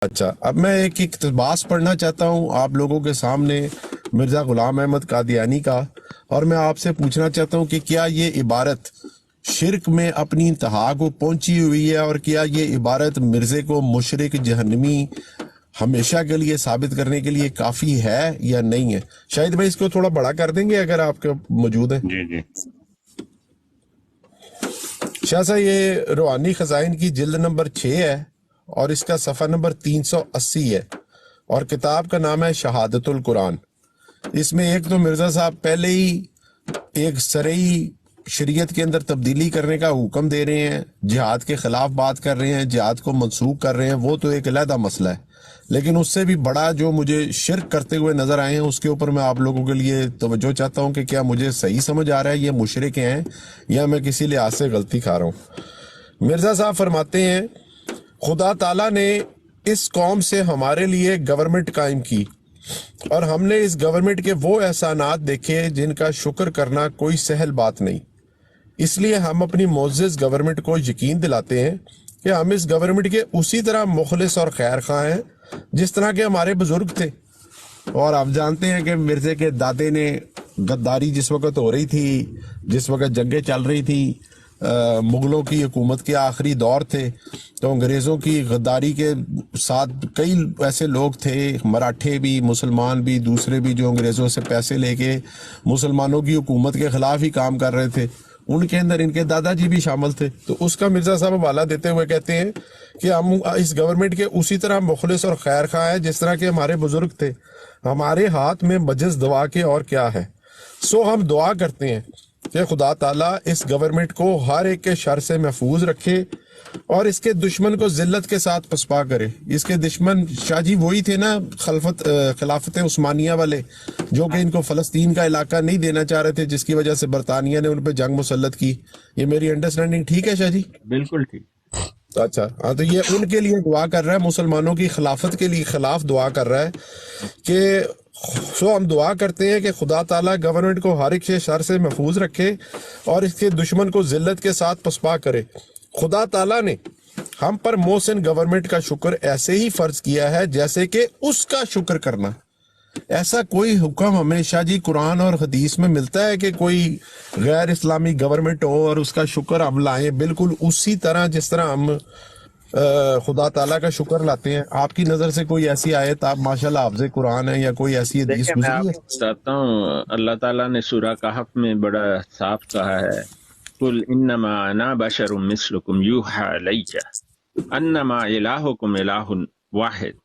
اچھا، اب میں ایک اقتباس پڑھنا چاہتا ہوں آپ لوگوں کے سامنے مرزا غلام احمد قادیانی کا، اور میں آپ سے پوچھنا چاہتا ہوں کہ کیا یہ عبارت شرک میں اپنی انتہا کو پہنچی ہوئی ہے، اور کیا یہ عبارت مرزے کو مشرک جہنمی ہمیشہ کے لیے ثابت کرنے کے لیے کافی ہے یا نہیں ہے؟ شاہد بھائی اس کو تھوڑا بڑا کر دیں گے اگر آپ کے موجود ہیں۔ جی جی شاہ صاحب، یہ روحانی خزائن کی جلد نمبر 6 ہے اور اس کا صفحہ نمبر 380 ہے، اور کتاب کا نام ہے شہادت القرآن۔ اس میں ایک تو مرزا صاحب پہلے ہی ایک شرعی شریعت کے اندر تبدیلی کرنے کا حکم دے رہے ہیں، جہاد کے خلاف بات کر رہے ہیں، جہاد کو منسوخ کر رہے ہیں، وہ تو ایک علیحدہ مسئلہ ہے، لیکن اس سے بھی بڑا جو مجھے شرک کرتے ہوئے نظر آئے ہیں اس کے اوپر میں آپ لوگوں کے لیے توجہ چاہتا ہوں کہ کیا مجھے صحیح سمجھ آ رہا ہے یہ مشرک ہیں یا میں کسی لحاظ سے غلطی کھا رہا ہوں۔ مرزا صاحب فرماتے ہیں خدا تعالیٰ نے اس قوم سے ہمارے لیے گورنمنٹ قائم کی، اور ہم نے اس گورنمنٹ کے وہ احسانات دیکھے جن کا شکر کرنا کوئی سہل بات نہیں، اس لیے ہم اپنی معزز گورنمنٹ کو یقین دلاتے ہیں کہ ہم اس گورنمنٹ کے اسی طرح مخلص اور خیر خواہ ہیں جس طرح کے ہمارے بزرگ تھے۔ اور آپ جانتے ہیں کہ مرزے کے دادے نے غداری جس وقت ہو رہی تھی، جس وقت جنگیں چل رہی تھی، مغلوں کی حکومت کے آخری دور تھے، تو انگریزوں کی غداری کے ساتھ کئی ایسے لوگ تھے، مراٹھے بھی، مسلمان بھی، دوسرے بھی، جو انگریزوں سے پیسے لے کے مسلمانوں کی حکومت کے خلاف ہی کام کر رہے تھے، ان کے اندر ان کے دادا جی بھی شامل تھے۔ تو اس کا مرزا صاحب حوالہ دیتے ہوئے کہتے ہیں کہ ہم اس گورنمنٹ کے اسی طرح مخلص اور خیر خواہ ہیں جس طرح کے ہمارے بزرگ تھے، ہمارے ہاتھ میں مجز دعا کے اور کیا ہے، سو ہم دعا کرتے ہیں کہ خدا تعالیٰ اس گورنمنٹ کو ہر ایک کے شر سے محفوظ رکھے اور اس کے دشمن کو ذلت کے ساتھ پسپا کرے۔ اس کے دشمن شاہ جی وہی تھے نا خلافت عثمانیہ والے، جو کہ ان کو فلسطین کا علاقہ نہیں دینا چاہ رہے تھے، جس کی وجہ سے برطانیہ نے ان پہ جنگ مسلط کی۔ یہ میری انڈرسٹینڈنگ ٹھیک ہے شاہ جی؟ بالکل ٹھیک۔ اچھا ہاں، تو یہ ان کے لیے دعا کر رہا ہے، مسلمانوں کی خلافت کے لیے خلاف دعا کر رہا ہے کہ سو ہم دعا کرتے ہیں کہ خدا تعالیٰ گورنمنٹ کو ہر ایک شر سے محفوظ رکھے اور اس کے دشمن کو ذلت کے ساتھ پسپا کرے۔ خدا تعالیٰ نے ہم پر محسن گورنمنٹ کا شکر ایسے ہی فرض کیا ہے جیسے کہ اس کا شکر کرنا۔ ایسا کوئی حکم ہمیشہ جی قرآن اور حدیث میں ملتا ہے کہ کوئی غیر اسلامی گورنمنٹ ہو اور اس کا شکر ہم لائیں بالکل اسی طرح جس طرح ہم خدا تعالیٰ کا شکر لاتے ہیں؟ آپ کی نظر سے کوئی ایسی آیت، آپ ماشاءاللہ حافظ قرآن ہے، یا کوئی ایسی حدیث دیکھیں، میں آپ گزری ہے؟ کو بتاتا ہوں، اللہ تعالیٰ نے سورہ کہف میں بڑا صاف کہا ہے، قل انما انا بشر مثلکم یوحی الی انما الہکم الہ واحد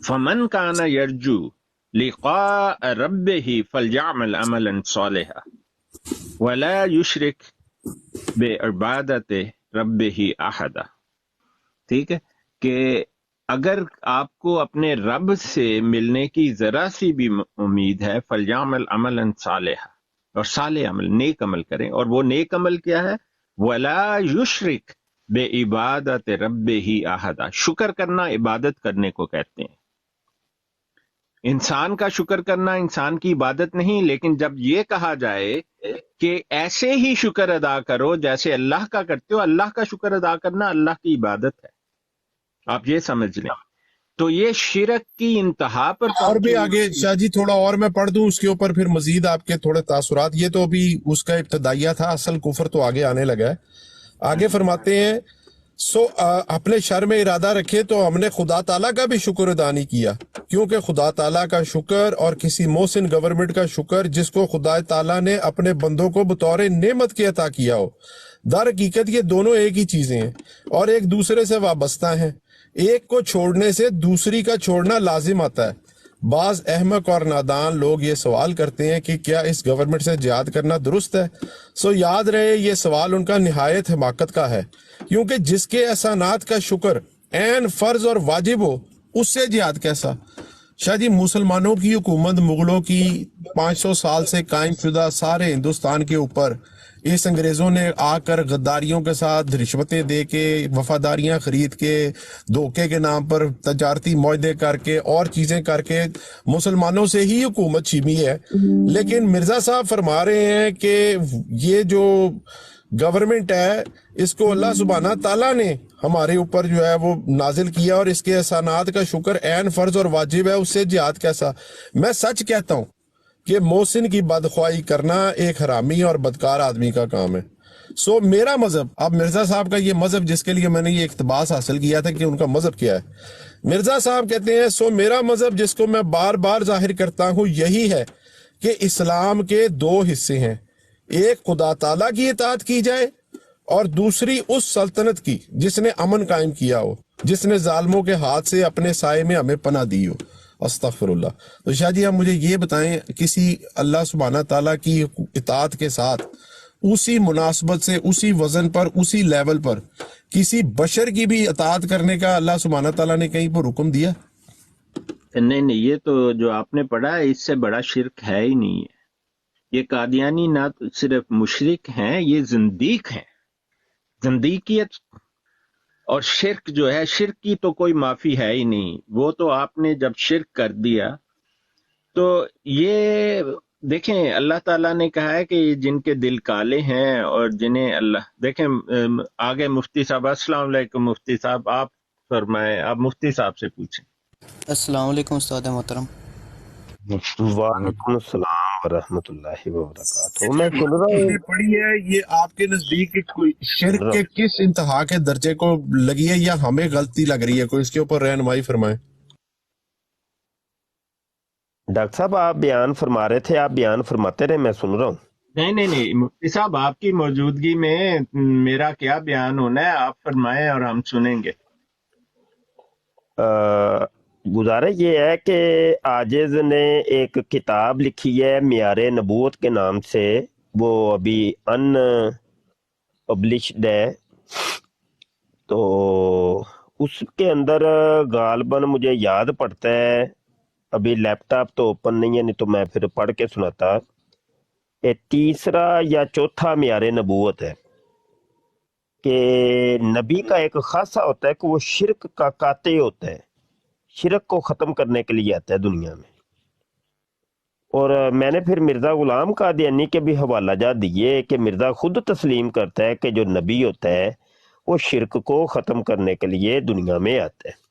فمن کان یرجو لقاء ربہ فلیعمل عملا صالحا ولا یشرک بعبادت ربہ احدا۔ ٹھیک ہے کہ اگر آپ کو اپنے رب سے ملنے کی ذرا سی بھی امید ہے، فلیعمل عملا صالحا، اور صالح عمل، نیک عمل کریں، اور وہ نیک عمل کیا ہے؟ ولا یشرک بعبادت ربہ احدا، شکر کرنا عبادت کرنے کو کہتے ہیں۔ انسان کا شکر کرنا انسان کی عبادت نہیں، لیکن جب یہ کہا جائے کہ ایسے ہی شکر ادا کرو جیسے اللہ کا کرتے ہو، اللہ کا شکر ادا کرنا اللہ کی عبادت ہے، آپ یہ سمجھ لیں۔ تو یہ شرک کی انتہا پر اور بھی آگے شاہ جی تھوڑا اور میں پڑھ دوں اس کے اوپر، پھر مزید آپ کے تھوڑے تاثرات۔ یہ تو ابھی اس کا ابتدائیہ تھا، اصل کفر تو آگے آنے لگا ہے۔ آگے فرماتے ہیں سو اپنے شر میں ارادہ رکھے تو ہم نے خدا تعالیٰ کا بھی شکر ادا نہیں کیا، کیونکہ خدا تعالیٰ کا شکر اور کسی محسن گورنمنٹ کا شکر جس کو خدا تعالیٰ نے اپنے بندوں کو بطور نعمت کے عطا کیا ہو، در حقیقت یہ دونوں ایک ہی چیزیں ہیں اور ایک دوسرے سے وابستہ ہیں۔ ایک کو چھوڑنے سے دوسری کا چھوڑنا لازم آتا ہے۔ بعض احمق اور نادان لوگ یہ سوال کرتے ہیں کہ کیا اس گورنمنٹ سے جہاد کرنا درست ہے؟ سو یاد رہے یہ سوال ان کا نہایت حماقت کا ہے، کیونکہ جس کے احسانات کا شکر عین فرض اور واجب ہو اس سے جہاد کیسا؟ شاہ جی مسلمانوں کی حکومت مغلوں کی 500 سال سے قائم شدہ سارے ہندوستان کے اوپر اس انگریزوں نے آ کر غداریوں کے ساتھ رشوتیں دے کے، وفاداریاں خرید کے، دھوکے کے نام پر تجارتی معاہدے کر کے اور چیزیں کر کے مسلمانوں سے ہی حکومت چھینی ہے۔ لیکن مرزا صاحب فرما رہے ہیں کہ یہ جو گورنمنٹ ہے، اس کو اللہ سبحانہ تعالیٰ نے ہمارے اوپر جو ہے وہ نازل کیا، اور اس کے احسانات کا شکر عین فرض اور واجب ہے، اس سے جہاد کیسا؟ میں سچ کہتا ہوں کہ محسن کی بدخواہی کرنا ایک حرامی اور بدکار آدمی کا کام ہے۔ سو میرا مذہب، اب مرزا صاحب کا یہ مذہب جس کے لیے میں نے یہ اقتباس حاصل کیا تھا کہ ان کا مذہب کیا ہے، مرزا صاحب کہتے ہیں سو میرا مذہب جس کو میں بار بار ظاہر کرتا ہوں یہی ہے کہ اسلام کے دو حصے ہیں، ایک خدا تعالیٰ کی اطاعت کی جائے اور دوسری اس سلطنت کی جس نے امن قائم کیا ہو، جس نے ظالموں کے ہاتھ سے اپنے سائے میں ہمیں پناہ دی ہو۔ استغفر اللہ۔ تو شاہ جی آپ مجھے یہ بتائیں، کسی اللہ سبحانہ تعالیٰ کی اطاعت کے ساتھ اسی مناسبت سے، اسی وزن پر، اسی لیول پر کسی بشر کی بھی اطاعت کرنے کا اللہ سبحانہ تعالیٰ نے کہیں پر حکم دیا؟ نہیں نہیں، یہ تو جو آپ نے پڑھا ہے اس سے بڑا شرک ہے ہی نہیں ہے۔ یہ قادیانی نہ تو صرف مشرک ہیں، یہ زندیق ہیں۔ زندیقیت اور شرک جو ہے، شرک کی تو کوئی معافی ہے ہی نہیں۔ وہ تو آپ نے جب شرک کر دیا تو یہ دیکھیں، اللہ تعالیٰ نے کہا ہے کہ جن کے دل کالے ہیں اور جنہیں اللہ، دیکھیں آگے مفتی صاحب، السلام علیکم مفتی صاحب، آپ فرمائیں، آپ مفتی صاحب سے پوچھیں۔ السلام علیکم استاد محترم۔ وعلیکم السلام ورحمۃ اللہ وبرکاتہ۔ میں سن رہا ہوں، پڑھی ہے یہ آپ کے نزدیک کوئی شرک کے کس انتہا کے درجے کو لگی ہے، یا ہمیں غلطی لگ رہی ہے؟ کوئی اس کے اوپر رہنمائی فرمائیں۔ ڈاکٹر صاحب آپ بیان فرما رہے تھے، آپ بیان فرماتے رہے، میں سن رہا ہوں۔ نہیں نہیں نہیں مفتی صاحب، آپ کی موجودگی میں میرا کیا بیان ہونا ہے، آپ فرمائیں اور ہم سنیں گے۔ گزارش یہ ہے کہ عاجز نے ایک کتاب لکھی ہے معیار نبوت کے نام سے، وہ ابھی ان پبلشڈ ہے، تو اس کے اندر غالباً مجھے یاد پڑتا ہے، ابھی لیپ ٹاپ تو اوپن نہیں ہے، نہیں تو میں پھر پڑھ کے سناتا، یہ تیسرا یا چوتھا معیار نبوت ہے کہ نبی کا ایک خاصہ ہوتا ہے کہ وہ شرک کا قاطع ہوتا ہے، شرک کو ختم کرنے کے لیے آتا ہے دنیا میں۔ اور میں نے پھر مرزا غلام قادیانی کے بھی حوالہ جات دیے کہ مرزا خود تسلیم کرتا ہے کہ جو نبی ہوتا ہے وہ شرک کو ختم کرنے کے لیے دنیا میں آتا ہے۔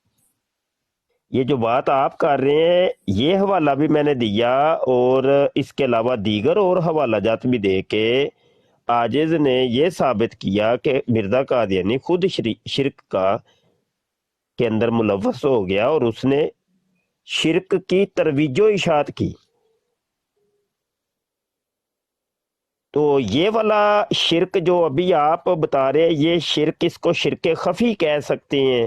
یہ جو بات آپ کر رہے ہیں یہ حوالہ بھی میں نے دیا، اور اس کے علاوہ دیگر اور حوالہ جات بھی دے کے عاجز نے یہ ثابت کیا کہ مرزا قادیانی خود شرک کے اندر ملوث ہو گیا، اور اس نے شرک کی ترویج و اشاعت کی۔ تو یہ والا شرک جو ابھی آپ بتا رہے ہیں، یہ شرک، اس کو شرک خفی کہہ سکتے ہیں،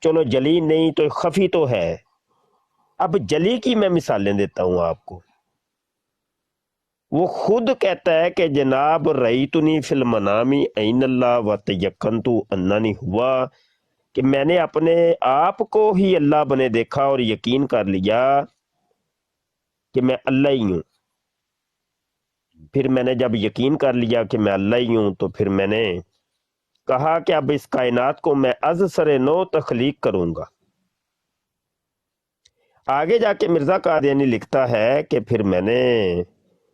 چلو جلی نہیں تو خفی تو ہے۔ اب جلی کی میں مثالیں دیتا ہوں آپ کو۔ وہ خود کہتا ہے کہ جناب رأیتنی فی المنامی عین اللہ وتیقنت اننی ہوا، کہ میں نے اپنے آپ کو ہی اللہ بنے دیکھا اور یقین کر لیا کہ میں اللہ ہی ہوں۔ پھر میں نے جب یقین کر لیا کہ میں اللہ ہی ہوں تو پھر میں نے کہا کہ اب اس کائنات کو میں از سر نو تخلیق کروں گا۔ آگے جا کے مرزا قادیانی لکھتا ہے کہ پھر میں نے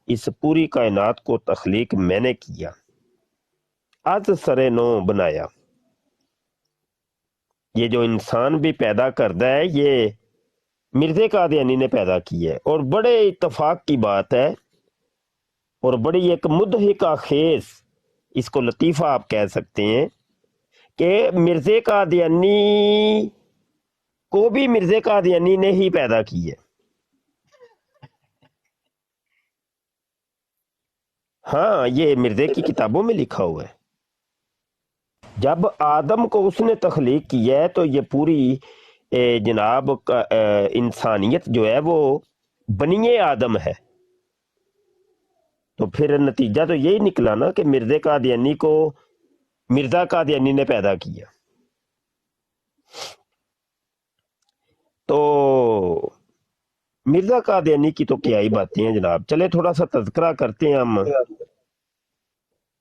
اس پوری کائنات کو تخلیق میں نے کیا، از سر نو بنایا۔ یہ جو انسان بھی پیدا کرتا ہے یہ مرزا قادیانی نے پیدا کی ہے، اور بڑے اتفاق کی بات ہے اور بڑی ایک مضحکہ خیز، اس کو لطیفہ آپ کہہ سکتے ہیں، کہ مرزا قادیانی کو بھی مرزا قادیانی نے ہی پیدا کی ہے۔ ہاں یہ مرزا کی کتابوں میں لکھا ہوا ہے۔ جب آدم کو اس نے تخلیق کیا ہے تو یہ پوری جناب انسانیت جو ہے وہ بنی آدم ہے، تو پھر نتیجہ تو یہی نکلا نا کہ مرزا قادیانی کو مرزا قادیانی نے پیدا کیا۔ تو مرزا قادیانی کی تو کیا ہی باتیں ہیں جناب۔ چلے تھوڑا سا تذکرہ کرتے ہیں ہم،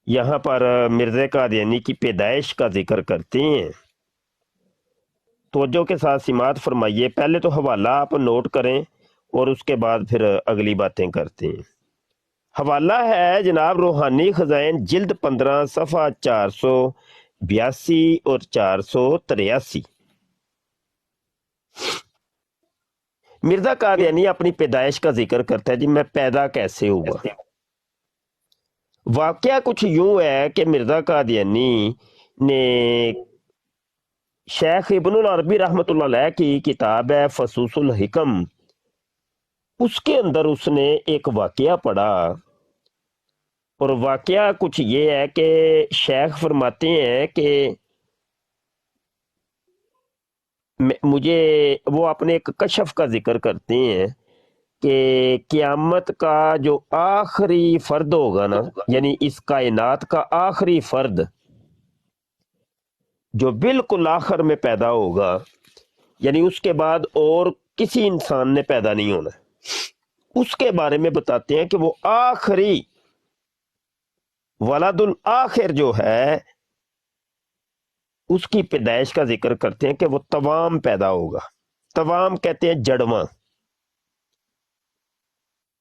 یہاں پر مرزا قادیانی کی پیدائش کا ذکر کرتے ہیں، توجہ کے ساتھ سماعت فرمائیے۔ پہلے تو حوالہ آپ نوٹ کریں اور اس کے بعد پھر اگلی باتیں کرتے ہیں۔ حوالہ ہے جناب روحانی خزائن جلد 15 صفحہ 482 اور 483۔ مرزا قادیانی اپنی پیدائش کا ذکر کرتا ہے، جی میں پیدا کیسے ہوا۔ واقعہ کچھ یوں ہے کہ مرزا قادیانی نے شیخ ابن العربی رحمۃ اللہ علیہ کی کتاب ہے فصوص الحکم، اس کے اندر اس نے ایک واقعہ پڑھا، اور واقعہ کچھ یہ ہے کہ شیخ فرماتے ہیں کہ مجھے وہ اپنے ایک کشف کا ذکر کرتے ہیں کہ قیامت کا جو آخری فرد ہوگا نا، یعنی اس کائنات کا آخری فرد جو بالکل آخر میں پیدا ہوگا، یعنی اس کے بعد اور کسی انسان نے پیدا نہیں ہونا، اس کے بارے میں بتاتے ہیں کہ وہ آخری ولد الآخر جو ہے اس کی پیدائش کا ذکر کرتے ہیں کہ وہ توام پیدا ہوگا۔ توام کہتے ہیں جڑواں،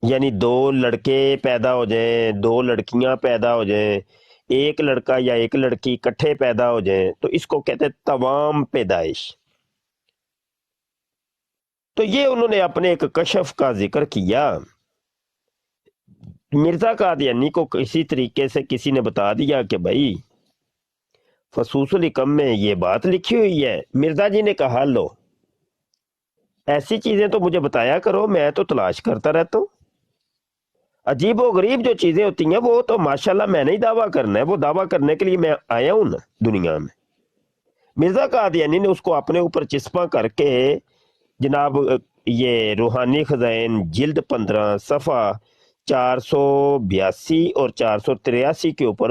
یعنی 2 لڑکے پیدا ہو جائیں، 2 لڑکیاں پیدا ہو جائیں، ایک لڑکا یا ایک لڑکی اکٹھے پیدا ہو جائیں، تو اس کو کہتے ہیں توام پیدائش۔ تو یہ انہوں نے اپنے ایک کشف کا ذکر کیا۔ مرزا قادیانی کو کسی طریقے سے کسی نے بتا دیا کہ بھائی فصوص الحکم میں یہ بات لکھی ہوئی ہے۔ مرزا جی نے کہا لو ایسی چیزیں تو مجھے بتایا کرو، میں تو تلاش کرتا رہتا ہوں۔ عجیب و غریب جو چیزیں ہوتی ہیں وہ تو ماشاءاللہ میں نہیں دعویٰ کرنا ہے، وہ دعویٰ کرنے کے لیے میں آیا ہوں نا دنیا میں۔ مرزا قادیانی نے اس کو اپنے اوپر چسپاں کر کے جناب یہ روحانی خزائن جلد 15 صفحہ 482 اور 483 کے اوپر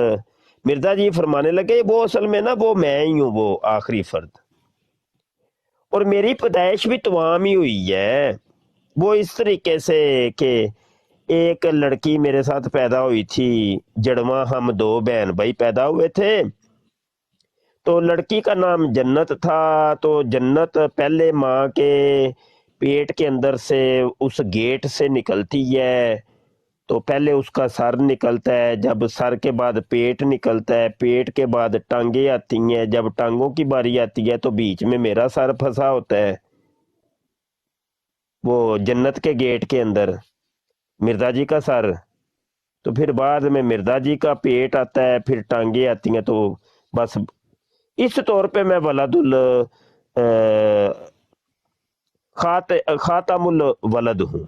مرزا جی فرمانے لگے وہ اصل میں نا وہ میں ہی ہوں، وہ آخری فرد، اور میری پیدائش بھی توام ہی ہوئی ہے۔ وہ اس طریقے سے کہ ایک لڑکی میرے ساتھ پیدا ہوئی تھی، جڑواں ہم 2 بہن بھائی پیدا ہوئے تھے، تو لڑکی کا نام جنت تھا، تو جنت پہلے ماں کے پیٹ کے اندر سے اس گیٹ سے نکلتی ہے، تو پہلے اس کا سر نکلتا ہے، جب سر کے بعد پیٹ نکلتا ہے، پیٹ کے بعد ٹانگیں آتی ہیں، جب ٹانگوں کی باری آتی ہے تو بیچ میں میرا سر پھنسا ہوتا ہے وہ جنت کے گیٹ کے اندر، مرزا جی کا سر، تو پھر بعد میں مرزا جی کا پیٹ آتا ہے، پھر ٹانگیں آتی ہیں، تو بس اس طور پہ میں ولد خاتم الولد ہوں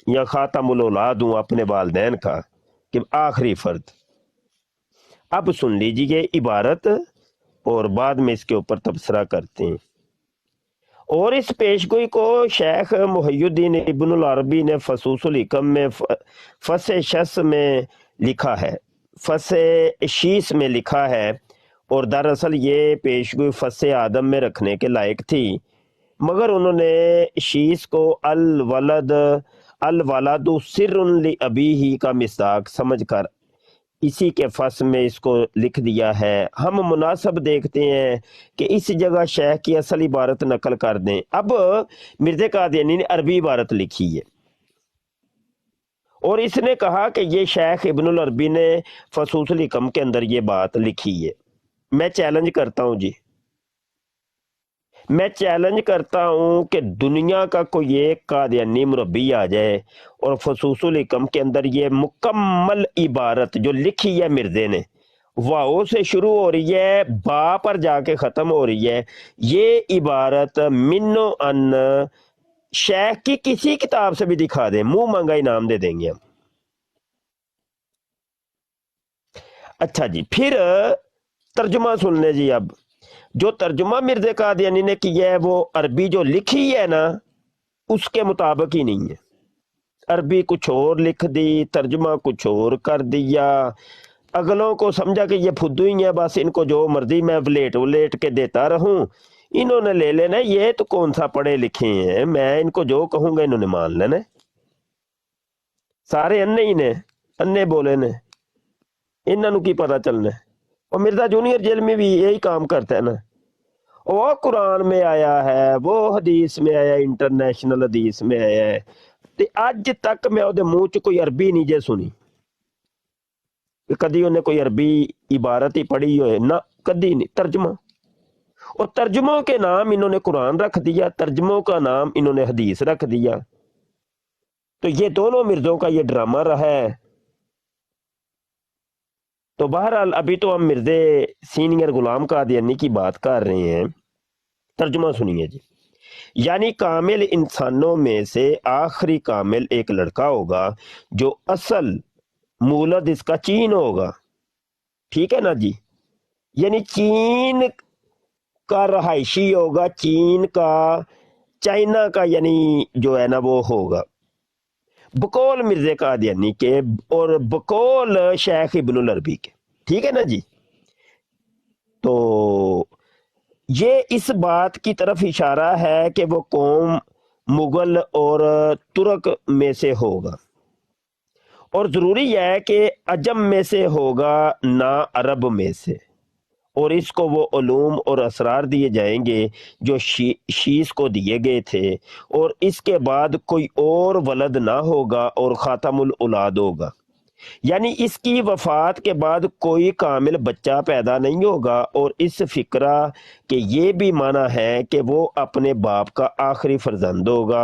یا خاتم الاولاد ہوں اپنے والدین کا، کہ آخری فرد۔ اب سن لیجیے عبارت اور بعد میں اس کے اوپر تبصرہ کرتے ہیں۔ اور اس پیشگوئی کو شیخ محی الدین ابن العربی نے فصوص الحکم میں فص شس میں لکھا ہے، فص شیس میں لکھا ہے، اور دراصل یہ پیشگوئی فص آدم میں رکھنے کے لائق تھی، مگر انہوں نے شیس کو الولد سر لابیہ کا مصداق سمجھ کر اسی کے فص میں اس کو لکھ دیا ہے۔ ہم مناسب دیکھتے ہیں کہ اس جگہ شیخ کی اصل عبارت نقل کر دیں۔ اب مرزا قادیانی نے عربی عبارت لکھی ہے، اور اس نے کہا کہ یہ شیخ ابن العربی نے فصوص الحکم کے اندر یہ بات لکھی ہے۔ میں چیلنج کرتا ہوں جی، میں چیلنج کرتا ہوں کہ دنیا کا کوئی ایک قادیانی مربی آ جائے اور فصوص الحکم کے اندر یہ مکمل عبارت جو لکھی ہے مرزے نے، واؤ سے شروع ہو رہی ہے، با پر جا کے ختم ہو رہی ہے، یہ عبارت منو ان شیخ کی کسی کتاب سے بھی دکھا دیں، منہ مانگا انعام دے دیں گے ہم۔ اچھا جی، پھر ترجمہ سن لیں جی۔ اب جو ترجمہ مرزا قادیانی نے کیا ہے وہ عربی جو لکھی ہے نا اس کے مطابق ہی نہیں ہے، عربی کچھ اور لکھ دی، ترجمہ کچھ اور کر دیا، اگلوں کو سمجھا کہ یہ پھدو ہی ہے، بس ان کو جو مرضی میں ولیٹ کے دیتا رہوں، انہوں نے لے لینا، یہ تو کون سا پڑھے لکھے ہیں، میں ان کو جو کہوں گا انہوں نے مان لینا، سارے انے ہی نے، انے بولے نے، انہوں کی پتہ چلنا ہے۔ اور مرزا جونیئر جیل میں بھی یہی کام کرتا ہے نا، وہ قرآن میں آیا ہے، وہ حدیث میں آیا ہے، انٹرنیشنل حدیث میں آیا ہے، تے اج تک میں وہ منہ چ کوئی عربی نہیں جے سنی۔ कदी उन्हें कोई अरबी इबारत ही पढ़ी हो ना, कदी नहीं। तर्जमा, और तर्जमों के नाम इन्होंने कुरान रख दिया, तर्जमों का नाम इन्होंने हदीस रख दिया। तो ये दोनों मिर्जों का ये ड्रामा रहा है। तो बहरहाल अभी तो हम मिर्जे सीनियर गुलाम कादियानी की बात कर रहे हैं। तर्जुमा सुनिए जी। यानी कामिल इंसानों में से आखिरी कामिल एक लड़का होगा जो असल मूलद इसका चीन होगा, ठीक है ना जी। यानी चीन का रहायशी होगा, चीन का, चाइना का, यानी जो है ना वो होगा बकौल मिर्जे कादियानी के और बकौल शेख इब्नुल अरबी के, ठीक है ना जी। तो ये इस बात की तरफ इशारा है कि वो कौम मुगल और तुर्क में से होगा, और जरूरी है कि अजम में से होगा ना अरब में से, और इसको वो उलूम और असरार दिए जाएंगे जो शीस को दिए गए थे, और इसके बाद कोई और वलद ना होगा और खातमुल औलाद होगा। यानी इसकी वफात के बाद कोई कामिल बच्चा पैदा नहीं होगा, और इस फिक्रा के ये भी माना है कि वो अपने बाप का आखिरी फर्जंद होगा,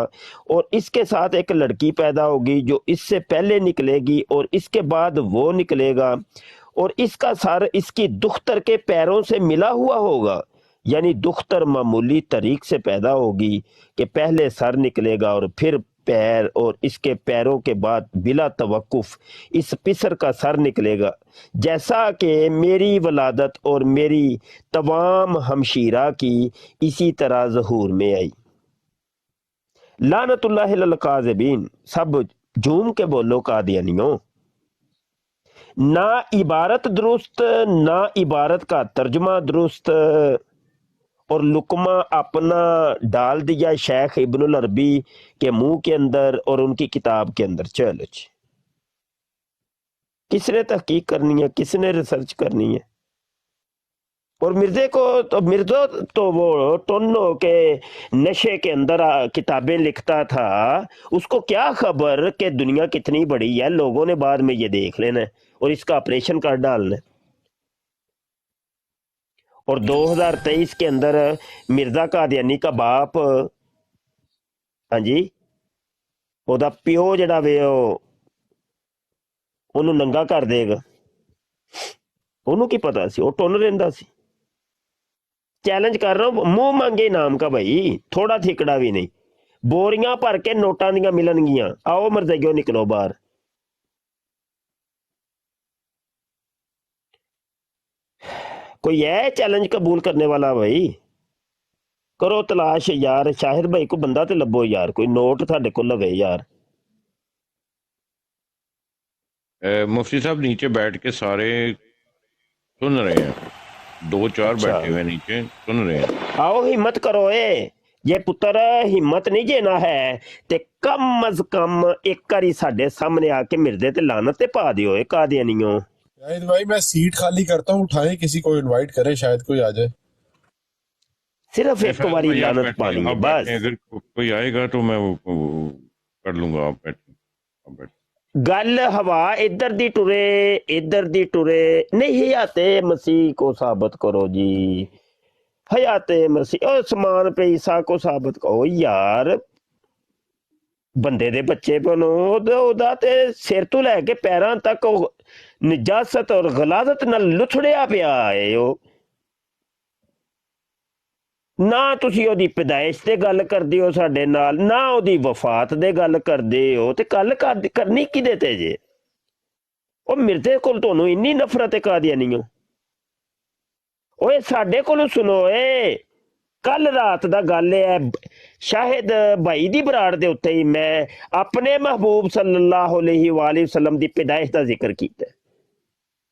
और इसके साथ एक लड़की पैदा होगी जो इससे पहले निकलेगी और इसके बाद वो निकलेगा, और इसका सर इसकी दुख्तर के पैरों से मिला हुआ होगा। यानी दुख्तर मामूली तरीक से पैदा होगी कि पहले सर निकलेगा और फिर पैर, और इसके पैरों के बाद बिला तवक्कुफ इस पिसर का सर निकलेगा, जैसा कि मेरी वलादत और मेरी तमाम हमशीरा की इसी तरह ज़हूर में आई। लानतुल्लाह अलल काज़िबीन, सब झूम के बोलो कादियानियों। ना इबारत दुरुस्त, ना इबारत का तर्जुमा दुरुस्त, और लुकमा अपना डाल दिया शेख इब्नुल अरबी के मुंह के अंदर और उनकी किताब के अंदर। चलो जी, किसने तहकीक करनी है, किसने रिसर्च करनी है? और मिर्जे को तो मिर्जो तो वो टोनो के नशे के अंदर किताबें लिखता था, उसको क्या खबर कि दुनिया कितनी बड़ी है, लोगों ने बाद में ये देख लेना है और इसका ऑपरेशन कर डालना है। और 2023 के अंदर मिर्जा कादियानी का बाप, हाँ जी, ਉਹਦਾ ਪਿਓ ਜਿਹੜਾ ਵੇ ਉਹਨੂੰ ਨੰਗਾ ਕਰ ਦੇਗਾ। ਉਹਨੂੰ ਕੀ ਪਤਾ ਸੀ, ਉਹ ਟੁੰਨ ਰਹਿੰਦਾ ਸੀ। चैलेंज कर रहा हूं, मुंह मांगे नाम का भाई, थोड़ा थिकड़ा भी नहीं। बोरियां भर के नोटां दियां मिलनगियां, आओ मरजाइयो निकलो बाहर। कोई है चैलेंज कबूल करने वाला भाई? करो तलाश यार, शाहिद भाई को बंदा तो लभो यार, कोई नोट थाडे को लवे यार। मुफ्ती साहब नीचे बैठ के सारे सुन रहे हैं, 2-4 अच्छा, बैठे हुए नीचे सुन रहे हैं। आओ हिम्मत करो ये पुत्र, हिम्मत नहीं जेना है ते कम अज कम एक बारी साडे सामने आके मिर्जे ते लानत ते पा दियो कादियानियों। शाहिद भाई मैं सीट खाली करता हूँ, उठाएं किसी को इनवाइट करें, शायद कोई आ जाए। सिर्फ नहीं एक फैज बारी भाई आप लानत बैठे, पानी है आप बस। बैठे, अगर कोई आएगा तो मैं वो कर लूंगा। आप बैठे, आप बैठे। गल हवा इधर दी टुरे, इधर दी टुरे। नहीं हयाते मसीह को साबित करो जी, हयाते मसीह उस्मान पे ईसा को साबित करो यार। ਬੰਦੇ ਦੇ ਬੱਚੇ ਬਨੋ, ਉਹਦਾ ਤੇ ਸਿਰ ਤੋਂ ਲੈ ਕੇ ਪੈਰਾਂ ਤੱਕ ਉਹ ਨਜਾਸਤ ਔਰ ਗਲਾਜ਼ਤ ਨਾਲ ਲੁਥੜਿਆ ਪਿਆ ਹੈ। ਉਹ ਨਾ ਤੁਸੀਂ ਉਹਦੀ ਪੈਦਾਇਸ਼ ਤੇ ਗੱਲ ਕਰਦੇ ਹੋ ਸਾਡੇ ਨਾਲ, ਨਾ ਉਹਦੀ ਵਫਾਤ ਦੇ ਗੱਲ ਕਰਦੇ ਹੋ, ਤੇ ਗੱਲ ਕਰਨੀ ਕਿਹਦੇ ਤੇ ਜੇ? ਉਹ ਮਿਰਜ਼ੇ ਕੋਲ ਤੁਹਾਨੂੰ ਇੰਨੀ ਨਫ਼ਰਤ ਕਾਦੀਆਨੀਓ। ਓਏ ਸਾਡੇ ਕੋਲ ਸੁਣੋ, ਕੱਲ ਰਾਤ ਦਾ ਗੱਲ ਹੈ, ਸ਼ਾਹਿਦ ਭਾਈ ਦੀ ਬਰਾੜ ਦੇ ਉੱਤੇ ਹੀ ਮੈਂ ਆਪਣੇ ਮਹਿਬੂਬ ਸੱਲੱਲਾਹੁ ਅਲੈਹਿ ਵਸੱਲਮ ਦੀ ਪੈਦਾਇਸ਼ ਦਾ ਜ਼ਿਕਰ ਕੀਤਾ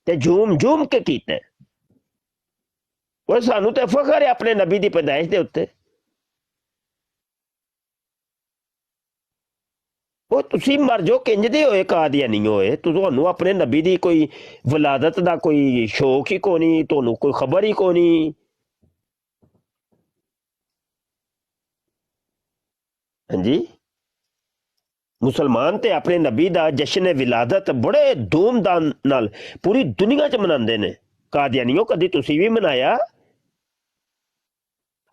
ਤੇ ਝੂਮ ਝੂਮ ਕੇ ਕੀਤਾ। ਓਏ ਸਾਨੂੰ ਤੇ ਫਖਰ ਹੈ ਆਪਣੇ ਨਬੀ ਦੀ ਪੈਦਾਇਸ਼ ਦੇ ਉੱਤੇ। ਉਹ ਤੁਸੀਂ ਮਰ ਜੋ ਕਿੰਜਦੇ ਹੋਏ ਕਾਦੀਆਨੀ ਹੋਏ, ਤੁਹਾਨੂੰ ਆਪਣੇ ਨਬੀ ਦੀ ਕੋਈ ਵਲਾਦਤ ਦਾ ਕੋਈ ਸ਼ੌਕ ਹੀ ਕੋਈ ਨਹੀਂ, ਤੁਹਾਨੂੰ ਕੋਈ ਖਬਰ ਹੀ ਕੋਈ ਨਹੀਂ। हाँ जी, ਮੁਸਲਮਾਨ ਤੇ ਆਪਣੇ ਨਬੀ ਦਾ ਜਸ਼ਨ ਵਿਲਾਦਤ ਬੜੇ ਧੂਮਧਾਮ ਨਾਲ ਪੂਰੀ ਦੁਨੀਆ 'ਚ ਮਨਾਉਂਦੇ ਨੇ। ਕਾਦੀਆਨੀਓ ਕਦੀ ਤੁਸੀਂ ਵੀ ਮਨਾਇਆ?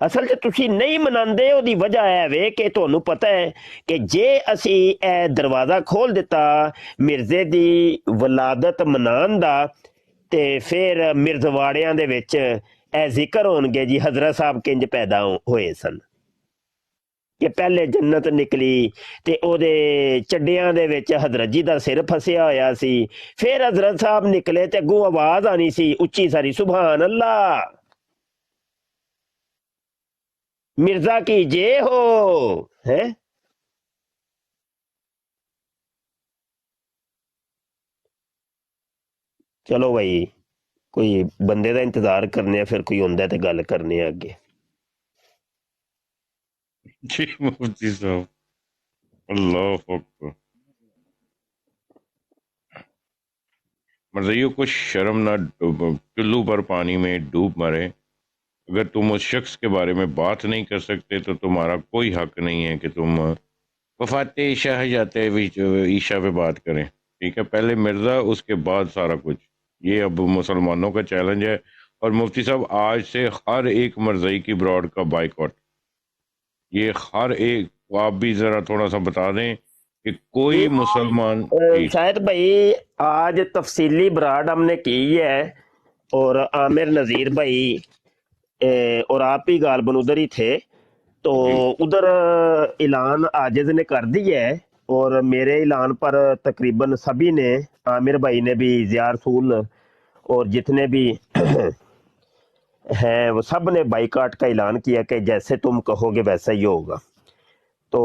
ਅਸਲ 'ਚ ਤੁਸੀਂ ਨਹੀਂ ਮਨਾਉਂਦੇ, ਉਹਦੀ ਵਜ੍ਹਾ ਇਹ ਵੇ ਕਿ ਤੁਹਾਨੂੰ ਪਤਾ ਹੈ ਕਿ ਜੇ ਅਸੀਂ ਇਹ ਦਰਵਾਜ਼ਾ ਖੋਲ ਦਿੱਤਾ ਮਿਰਜ਼ੇ ਦੀ ਵਿਲਾਦਤ ਮਨਾਉਣ ਦਾ, ਤੇ ਫਿਰ ਮਿਰਜ਼ਵਾੜਿਆਂ ਦੇ ਵਿੱਚ ਇਹ ਜ਼ਿਕਰ ਹੋਣਗੇ ਜੀ ਹਜ਼ਰਤ ਸਾਹਿਬ ਕਿੰਜ ਪੈਦਾ ਹੋਏ ਸਨ, ਕਿ ਪਹਿਲੇ ਜੰਨਤ ਨਿਕਲੀ ਤੇ ਉਹਦੇ ਚੱਡਿਆਂ ਦੇ ਵਿੱਚ ਹਜ਼ਰਤ ਜੀ ਦਾ ਸਿਰ ਫਸਿਆ ਹੋਇਆ ਸੀ, ਫਿਰ ਹਜ਼ਰਤ ਸਾਹਿਬ ਨਿਕਲੇ ਤੇ ਅੱਗੋਂ ਆਵਾਜ਼ ਆਣੀ ਸੀ ਉੱਚੀ ਸਾਰੀ, ਸੁਭਾਨ ਅੱਲਾ, ਮਿਰਜ਼ਾ ਕੀ ਜੇ ਹੋ ਹੈ। ਚਲੋ ਭਾਈ, ਕੋਈ ਬੰਦੇ ਦਾ ਇੰਤਜ਼ਾਰ ਕਰਨੇ ਆ, ਫਿਰ ਕੋਈ ਹੁੰਦਾ ਤੇ ਗੱਲ ਕਰਨੇ ਆ ਅੱਗੇ। जी मुफ्ती साहब, अल्लाह अकबर। मर्जियों को शर्म ना चुल्लू पर पानी में डूब मरे। अगर तुम उस शख्स के बारे में बात नहीं कर सकते तो तुम्हारा कोई हक नहीं है कि तुम वफात ईशा जाते ईशा पे बात करें। ठीक है, पहले मिर्जा उसके बाद सारा कुछ। ये अब मुसलमानों का चैलेंज है। और मुफ्ती साहब, आज से हर एक मर्ज़ई की ब्रॉड का बाइकआउट, ये हर एक, आप भी जरा थोड़ा सा बता दें कि कोई मुसलमान शायद भाई आज तफसीली ब्राड हमने की है, और आमिर नज़ीर भाई और आप भी गालबन उधर ही थे, तो उधर ऐलान आजिज ने कर दिया है, और मेरे ऐलान पर तकरीबन सभी ने, आमिर भाई ने भी, ज़िया रसूल और जितने भी हैं वो सब ने बाइकाट का ऐलान किया कि जैसे तुम कहोगे वैसा ही होगा। तो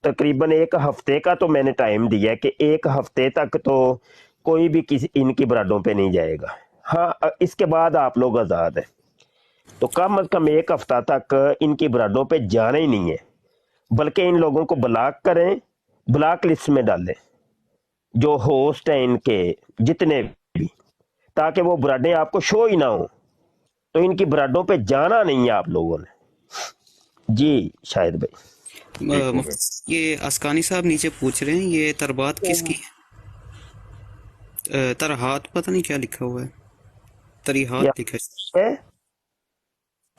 तकरीबन एक हफ्ते का तो मैंने टाइम दिया कि एक हफ्ते तक तो कोई भी किसी इनकी ब्राडों पे नहीं जाएगा। हाँ, इसके बाद आप लोग आज़ाद हैं, तो कम अज़ कम एक हफ्ता तक इनकी ब्राडों पे जाना ही नहीं है, बल्कि इन लोगों को ब्लॉक करें, ब्लॉक लिस्ट में डालें जो होस्ट हैं इनके जितने भी, ताकि वो ब्राडें आपको शो ही ना हो। तो इनकी ब्राडों पे जाना नहीं है आप लोगों ने जी। शायद भाई ये अस्कानी साहब नीचे पूछ रहे हैं ये तरबात किसकी है? तरहात पता नहीं क्या लिखा हुआ है, तरीहात लिखा है।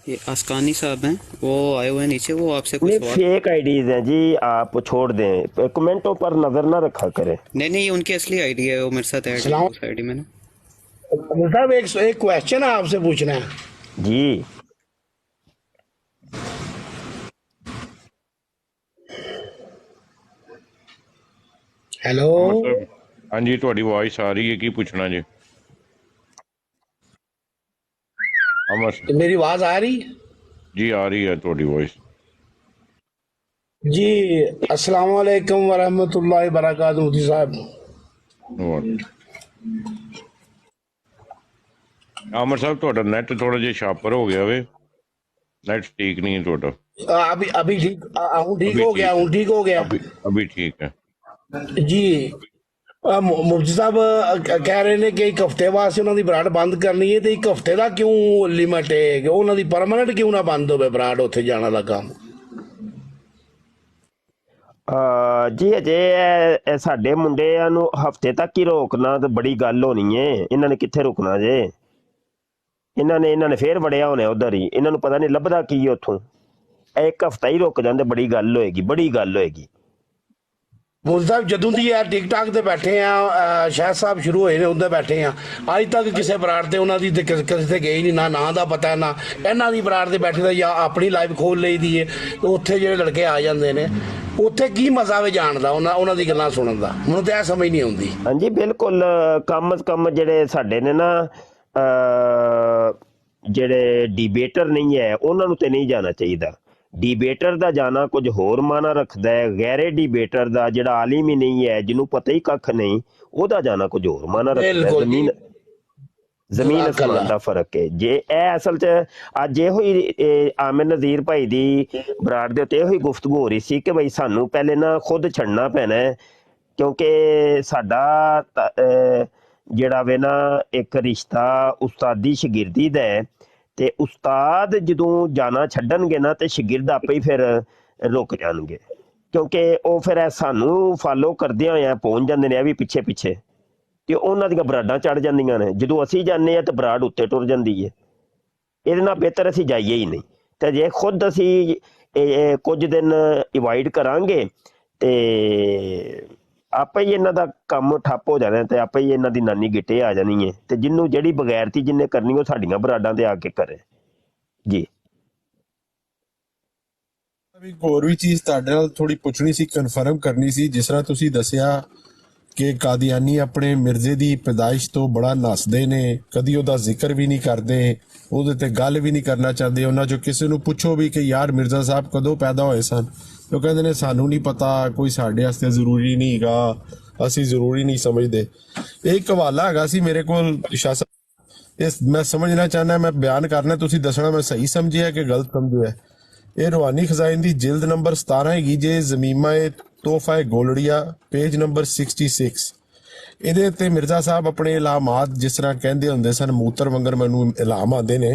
ये अस्कानी साहब हैं, वो आए हुए हैं नीचे, वो आपसे कुछ सवाल। फेक आईडीज हैं जी, आप छोड़ दें, कमेंटों पर नजर ना रखा करें। नहीं, ये उनकी असली आईडी है, वो मेरे साथ ऐड है उस आईडी में ना। साहब एक क्वेश्चन है आपसे पूछना है जी। हेलो। हाँ जी, ਤੁਹਾਡੀ ਵੌਇਸ ਆ ਰਹੀ ਹੈ, ਕੀ ਪੁੱਛਣਾ ਜੀ? अमर तो मेरी आवाज आ रही जी, आ रही है ਤੁਹਾਡੀ ਵੌਇਸ जी। अस्सलाम वालेकुम वरहमतुल्लाहि वबरकातुहू मुफ्ती साहब। ਅਮਰ ਸਾਹਿਬ, ਤੁਹਾਡਾ ਨੈਟ ਥੋੜਾ ਜਿਹਾ ਸ਼ਾਪਰ ਹੋ ਗਿਆ ਵੇ, ਨੈਟ ਠੀਕ ਨਹੀਂ ਹੈ ਤੁਹਾਡਾ। अभी ठीक हूँ, ठीक हो गया हूँ, ठीक हो गया अभी ठीक है जी। मुफ्ती साहब कह रहे ने कि एक हफ्ते वास्ते उन्होंने ब्राड बंद करनी है, तो एक हफ्ते का क्यों लिमिट है कि उन्होंने परमानेंट क्यों ना बंद हो ब्राड उत्थे जाना दा काम? ਜੀ ਅਜੇ ਸਾਡੇ ਮੁੰਡਿਆਂ ਨੂੰ ਹਫਤੇ ਤੱਕ ਹੀ ਰੋਕਣਾ ਤੇ ਬੜੀ ਗੱਲ ਹੋਣੀ ਏ। ਇਹਨਾਂ ਨੇ ਕਿੱਥੇ ਰੁਕਣਾ ਜੇ? ਇਹਨਾਂ ਨੇ ਫੇਰ ਵੜਿਆ ਹੋਣਾ ਉਧਰ ਹੀ, ਇਹਨਾਂ ਨੂੰ ਪਤਾ ਨਹੀਂ ਲੱਭਦਾ ਕੀ ਉੱਥੋਂ। ਇੱਕ ਹਫਤਾ ਹੀ ਰੁਕ ਜਾਂਦੇ, ਬੜੀ ਗੱਲ ਹੋਏਗੀ, ਬੜੀ ਗੱਲ ਹੋਏਗੀ। ਮੁਫਤੀ ਸਾਹਿਬ ਜਦੋਂ ਦੀ ਯਾਰ ਟਿਕਟਾਕ ਤੇ ਬੈਠੇ ਆ, ਸ਼ਾਹ ਸਾਹਿਬ ਸ਼ੁਰੂ ਹੋਏ ਨੇ ਉਹਦੇ ਬੈਠੇ ਆ, ਅੱਜ ਤੱਕ ਕਿਸੇ ਬਰਾੜ ਤੇ ਉਹਨਾਂ ਦੀ ਕਿਸੇ ਤੇ ਗਈ ਨਹੀਂ, ਨਾ ਨਾਂ ਦਾ ਪਤਾ, ਨਾ ਇਹਨਾਂ ਦੀ ਬਰਾੜ ਤੇ ਬੈਠੇ ਦਾ, ਜਾਂ ਆਪਣੀ ਲਾਈਵ ਖੋਲ ਲਈ ਦੀ ਏ। ਉੱਥੇ ਜਿਹੜੇ ਲੜਕੇ ਆ ਜਾਂਦੇ ਨੇ, ਉੱਥੇ ਕੀ ਮਜ਼ਾ ਵੇ ਜਾਣ ਦਾ, ਉਹਨਾਂ ਦੀ ਗੱਲਾਂ ਸੁਣਨ ਦਾ? ਮੈਨੂੰ ਤਾਂ ਇਹ ਸਮਝ ਨਹੀਂ ਆਉਂਦੀ। ਹਾਂਜੀ ਬਿਲਕੁਲ, ਕਮ ਸੇ ਕਮ ਜਿਹੜੇ ਸਾਡੇ ਨੇ ਨਾ ਜਿਹੜੇ ਡਿਬੇਟਰ ਨਹੀਂ ਹੈ ਉਹਨਾਂ ਨੂੰ ਤੇ ਨਹੀਂ ਜਾਣਾ ਚਾਹੀਦਾ। ਡਿਬੇਟਰ ਦਾ ਜਾਣਾ ਕੁਝ ਹੋਰ ਮਾਨਾ ਰੱਖਦਾ ਹੈ, ਗੈਰੇ ਡਿਬੇਟਰ ਦਾ ਜਿਹੜਾ ਆਲਿਮ ਹੀ ਨਹੀਂ ਹੈ, ਜਿਹਨੂੰ ਪਤਾ ਹੀ ਕੱਖ ਨਹੀਂ, ਉਹਦਾ ਜਾਣਾ ਕੁਝ ਹੋਰ ਮਾਨਾ ਰੱਖਦਾ ਹੈ। ਜ਼ਮੀਨ ਅਸਮਾਨ ਦਾ ਫਰਕ ਹੈ। ਜੇ ਇਹ ਅਸਲ 'ਚ ਅੱਜ ਇਹੋ ਹੀ ਆਮਿਰ ਨਜ਼ੀਰ ਭਾਈ ਦੀ ਬਰਾੜ ਦੇ ਉੱਤੇ ਇਹੋ ਹੀ ਗੁਫ਼ਤਗੂ ਹੋ ਰਹੀ ਸੀ ਕਿ ਬਈ ਸਾਨੂੰ ਪਹਿਲੇ ਨਾ ਖੁਦ ਛੱਡਣਾ ਪੈਣਾ ਹੈ, ਕਿਉਂਕਿ ਸਾਡਾ ਜਿਹੜਾ ਵੇ ਨਾ ਇੱਕ ਰਿਸ਼ਤਾ ਉਸਤਾਦੀ ਸ਼ਾਗਿਰਦੀ ਦਾ ਹੈ, ਤੇ ਉਸਤਾਦ ਜਦੋਂ ਜਾਣਾ ਛੱਡਣਗੇ ਨਾ ਤੇ ਸ਼ਾਗਿਰਦ ਆਪੇ ਹੀ ਫਿਰ ਰੁਕ ਜਾਣਗੇ। ਕਿਉਂਕਿ ਉਹ ਫਿਰ ਇਹ ਸਾਨੂੰ ਫਾਲੋ ਕਰਦਿਆਂ ਹੋਇਆਂ ਪਹੁੰਚ ਜਾਂਦੇ ਨੇ, ਇਹ ਵੀ ਪਿੱਛੇ ਪਿੱਛੇ, ਤੇ ਉਹਨਾਂ ਦੀਆਂ ਬਰਾਡਾਂ ਚੜ ਜਾਂਦੀਆਂ ਨੇ। ਜਦੋਂ ਅਸੀਂ ਜਾਂਦੇ ਹਾਂ ਤੇ ਬਰਾਡ ਉੱਤੇ ਟੁਰ ਜਾਂਦੀ ਹੈ। ਇਹਦੇ ਨਾਲ ਬਿਹਤਰ ਅਸੀਂ ਜਾਈਏ ਹੀ ਨਹੀਂ। ਤੇ ਜੇ ਖੁਦ ਅਸੀਂ ਇਹ ਕੁਝ ਦਿਨ ਅਵੋਇਡ ਕਰਾਂਗੇ ਤੇ ਆਪੇ ਹੀ ਇਹਨਾਂ ਦਾ ਕੰਮ ਠੱਪ ਹੋ ਜਾਣਾ, ਤੇ ਆਪੇ ਹੀ ਇਹਨਾਂ ਦੀ ਨਾਨੀ ਗਿੱਟੇ ਆ ਜਾਣੀ ਹੈ। ਤੇ ਜਿਹਨੂੰ ਜਿਹੜੀ ਬਗੈਰਤੀ ਜਿਹਨੇ ਕਰਨੀ ਉਹ ਸਾਡੀਆਂ ਬਰਾਡਾਂ ਤੇ ਆ ਕੇ ਕਰੇ ਜੀ। ਇੱਕ ਹੋਰ ਵੀ ਚੀਜ਼ ਤੁਹਾਡੇ ਨਾਲ ਥੋੜੀ ਪੁੱਛਣੀ ਸੀ, ਕਨਫਰਮ ਕਰਨੀ ਸੀ। ਜਿਸ ਤਰ੍ਹਾਂ ਤੁਸੀਂ ਦੱਸਿਆ ਕਿ ਕਾਦੀਆਨੀ ਆਪਣੇ ਮਿਰਜ਼ੇ ਦੀ ਪੈਦਾਇਸ਼ ਤੋਂ ਬੜਾ ਨੱਸਦੇ ਨੇ, ਕਦੀ ਉਹਦਾ ਜ਼ਿਕਰ ਵੀ ਨਹੀਂ ਕਰਦੇ, ਉਹਦੇ ਤੇ ਗੱਲ ਵੀ ਨਹੀਂ ਕਰਨਾ ਚਾਹੁੰਦੇ। ਉਹਨਾਂ ਚੋਂ ਕਿਸੇ ਨੂੰ ਪੁੱਛੋ ਵੀ ਕਿ ਯਾਰ ਮਿਰਜ਼ਾ ਸਾਹਿਬ ਕਦੋਂ ਪੈਦਾ ਹੋਏ ਸਨ, ਉਹ ਕਹਿੰਦੇ ਨੇ ਸਾਨੂੰ ਨਹੀਂ ਪਤਾ, ਕੋਈ ਸਾਡੇ ਵਾਸਤੇ ਜ਼ਰੂਰੀ ਨਹੀਂ ਹੈਗਾ, ਅਸੀਂ ਜ਼ਰੂਰੀ ਨਹੀਂ ਸਮਝਦੇ। ਇਹ ਇੱਕ ਹਵਾਲਾ ਹੈਗਾ ਸੀ ਮੇਰੇ ਕੋਲ ਸ਼ਾਹ ਸਾਹਿਬ, ਇਸ ਮੈਂ ਸਮਝਣਾ ਚਾਹੁੰਦਾ, ਮੈਂ ਬਿਆਨ ਕਰਨਾ, ਤੁਸੀਂ ਦੱਸਣਾ ਮੈਂ ਸਹੀ ਸਮਝਿਆ ਕਿ ਗਲਤ ਸਮਝਿਆ। ਇਹ ਰੂਹਾਨੀ ਖਜ਼ਾਇਨ ਦੀ ਜਿਲਦ ਨੰਬਰ 17 ਹੈਗੀ ਜੇ, ਜ਼ਮੀਮਾ ਤੋਹਫਾ ਗੋਲੜੀਆ, ਪੇਜ ਨੰਬਰ 66। ਇਹਦੇ ਉੱਤੇ ਮਿਰਜ਼ਾ ਸਾਹਿਬ ਆਪਣੇ ਇਲਾਮਾਤ, ਜਿਸ ਤਰ੍ਹਾਂ ਕਹਿੰਦੇ ਹੁੰਦੇ ਸਨ ਮੂਤਰ ਵੰਗਰ ਮੈਨੂੰ ਇਲਾਮ ਆਉਂਦੇ ਨੇ,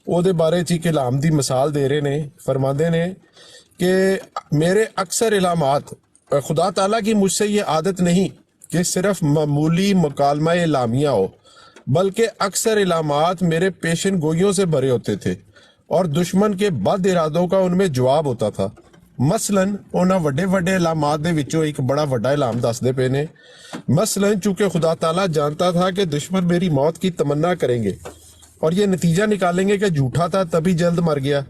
ਉਹਦੇ ਬਾਰੇ 'ਚ ਇੱਕ ਇਲਾਮ ਦੀ ਮਿਸਾਲ ਦੇ ਰਹੇ ਨੇ। ਫਰਮਾਉਂਦੇ ਨੇ کہ میرے اکثر علامات خدا تعالیٰ کی مجھ سے یہ عادت نہیں کہ صرف معمولی مکالمہ اعلامیہ ہو، بلکہ اکثر علامات میرے پیشن گوئیوں سے بھرے ہوتے تھے اور دشمن کے بد ارادوں کا ان میں جواب ہوتا تھا۔ مثلاً انہاں وڈے وڈے علامات دے وچوں ایک بڑا وڈا علام دس دے پے نے، مثلاً چونکہ خدا تعالیٰ جانتا تھا کہ دشمن میری موت کی تمنا کریں گے اور یہ نتیجہ نکالیں گے کہ جھوٹا تھا تبھی جلد مر گیا،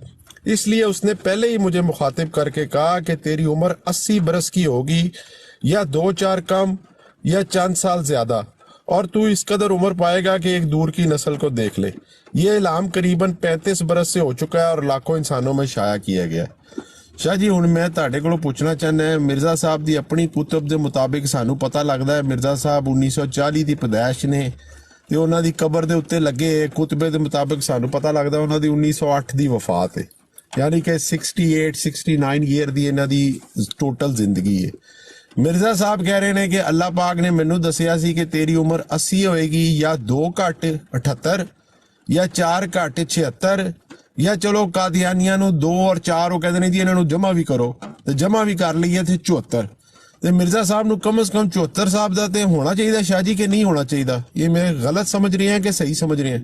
اس لیے اس نے پہلے ہی مجھے مخاطب کر کے کہا کہ تیری عمر 80 برس کی ہوگی، یا 2-4 کم یا چند سال زیادہ، اور تو اس قدر عمر پائے گا کہ ایک دور کی نسل کو دیکھ لے۔ یہ اعلام قریباً 35 برس سے ہو چکا ہے اور لاکھوں انسانوں میں شائع کیا گیا۔ شاہ جی ہن میں تہاڈے کولوں پوچھنا چاہنا ہے، مرزا صاحب دی اپنی کتب دے مطابق سانوں پتہ لگدا ہے مرزا صاحب 1940 دی پیدائش نے، تے انہاں دی قبر دے اوتے لگے کتبے دے مطابق سانوں پتہ لگدا انہاں دی 1908 دی وفات ہے، یعنی کہ 68-69 ایئر دی انہاں دی ٹوٹل زندگی ہے۔ مرزا صاحب کہہ رہے ہیں کہ اللہ پاک نے مینوں دسیا سی کہ تیری عمر 80 ہوئے گی، یا 2 گھٹ 78 یا 4 گھٹ 76، یا چلو قادیانیاں نو 2 اور 4 وہ کہتے ہیں جی انہاں نو جمع بھی کرو، تو جمع بھی کر لیے تھے 74۔ تو مرزا صاحب نو کم از کم 74 صاحب دا تے ہونا چاہیے شاہ جی کہ نہیں ہونا چاہیے؟ یہ میں غلط سمجھ رہے ہیں کہ صحیح سمجھ رہے ہیں؟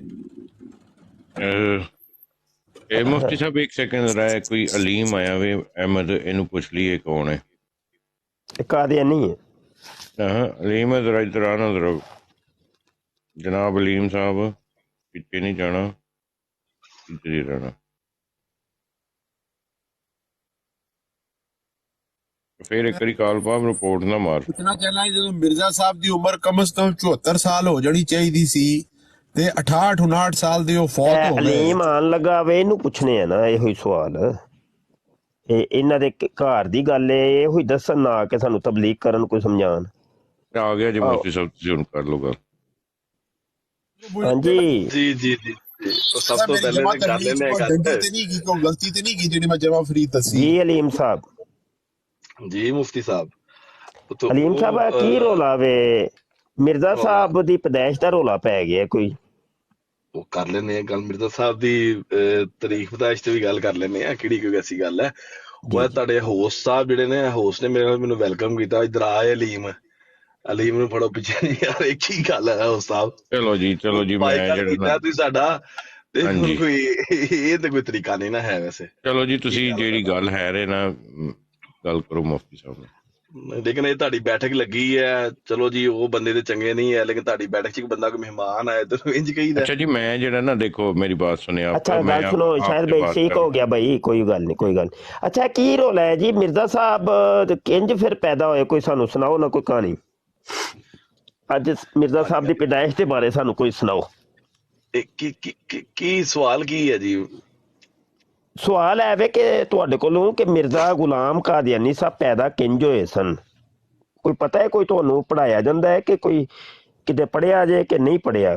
مفتی صاحب ایک سیکنڈ ذرا ہے، کوئی علیم آیا ہوئے احمد، اینو پوچھ لیے کون ہے؟ قادیانی ہے۔ ہاں علیم ہے، ذرا ادھر آنا، ذرا جناب علیم صاحب، پیچھے نہیں جانا، ادھر ہی رہنا۔ پھر ایک باری کال پا رپورٹ نہ مار۔ پوچھنا چاہنا ہے جدوں مرزا صاحب دی عمر کم از کم 74 سال ہو جانی چاہیے سی، تے 68-59 سال دے وہ فوت ہو گئے۔ علیم آن لگا وے اینو پوچھنے ہیں نا یہ سوال، انہاں دے گھر دی گل ہے، یہ ہوئی دسن نہ کہ سانو تبلیغ کرن کوئی سمجھان۔ آ گیا جی مفتی صاحب، تسی ہن کر لو گل۔ ہاں جی جی جی جی جی تو سب تو پہلے نے کر لینے غلطی تے نہیں کی جڑی میں جمع فرید دسی۔ جی علیم صاحب، جی مفتی صاحب تو علیم صاحب کی رولا وے مرزا صاحب دی پیدائش دا رولا پی گیا کوئی؟ وہ کر لینے گل مرزا صاحب دی تاریخ پیدائش تے بھی گل کر لینے ہیں، کیڑی کوئی ایسی گل ہے؟ وہ تہاڈے ہوسٹ صاحب جڑے نے، ہوسٹ نے میرے نال مینوں ویلکم کیتا، ادھر آئے علیم، علیم نو پھڑو پیچھے یار ایک ہی گل ہے ہوسٹ صاحب۔ چلو جی چلو جی، میں جڑا تسی ساڈا تے کوئی یہ تے کوئی طریقہ نہیں نا ہے ویسے۔ چلو جی تسی جیڑی گل ہے رہے نا گل کرو مفتی صاحب نے۔ لیکن یہ تہاڈی بیٹھک لگی ہے، چلو جی وہ بندے تے چنگے نہیں ہے، لیکن تہاڈی بیٹھک چ بندہ کوئی مہمان آئے تو انج کہیدا۔ اچھا جی میں جڑا نا دیکھو میری بات سنیں آپ، اچھا گل سنو، شاید بھائی ٹھیک ہو گیا بھائی، کوئی گل نہیں کوئی گل نہیں۔ اچھا کی رولا ہے جی مرزا صاحب کنج پھر پیدا ہوئے، کوئی سانو سناؤ نا کوئی کہانی، اج مرزا صاحب دی پیدائش دے بارے سانو کوئی سناؤ۔ کی سوال کی ہے جی؟ سوال ہے وے کہ تواڈے کولوں کہ مرزا غلام قادیانی صاحب پیدا کنج ہوئے سن، کوئی پتہ ہے؟ کوئی تانوں پڑھایا جاندا ہے کہ کوئی کتے پڑھیا جے کہ نہیں پڑھیا؟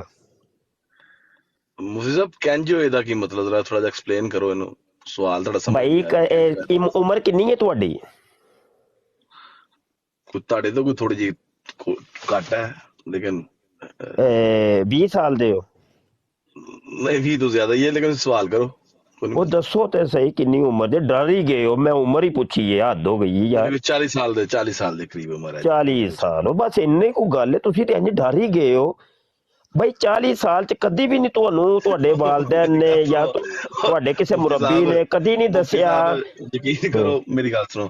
مفتی صاحب کینج ہوئے دا کی مطلب ذرا تھوڑا جا ایکسپلین کرو اینو، سوال تھوڑا سمجھ بھائی عمر کنی ہے تواڈی؟ کوئی تہاڈے تو کوئی تھوڑی جی گھٹ ہے، لیکن 20 سال دے ہو؟ نہیں بھی تو زیادہ ہی ہے، لیکن سوال کرو ਉਹ ਦੱਸੋ ਤੇ ਸਹੀ ਕਿੰਨੀ ਉਮਰ ਦੇ, ਡਰ ਹੀ ਗਏ ਹੋ, ਮੈਂ ਉਮਰ ਹੀ ਪੁੱਛੀ ਹੈ, ਹੱਦ ਹੋ ਗਈ ਯਾਰ। 40 ਸਾਲ ਦੇ ਕਰੀਬ ਉਮਰ ਹੈ 40 ਸਾਲ ਉਹ ਬਸ ਇੰਨੇ ਕੋ ਗੱਲ ਹੈ, ਤੁਸੀਂ ਤੇ ਇੰਜ ਡਰ ਹੀ ਗਏ ਹੋ ਬਈ। 40 ਸਾਲ ਚ ਕਦੀ ਵੀ ਨਹੀਂ ਤੁਹਾਨੂੰ ਤੁਹਾਡੇ ਵਾਲਦੈਨ ਨੇ ਜਾਂ ਤੁਹਾਡੇ ਕਿਸੇ ਮੁਰੱਬੀ ਨੇ ਕਦੀ ਨਹੀਂ ਦੱਸਿਆ। ਯਕੀਨ ਕਰੋ ਮੇਰੀ ਗੱਲ ਸੁਣੋ,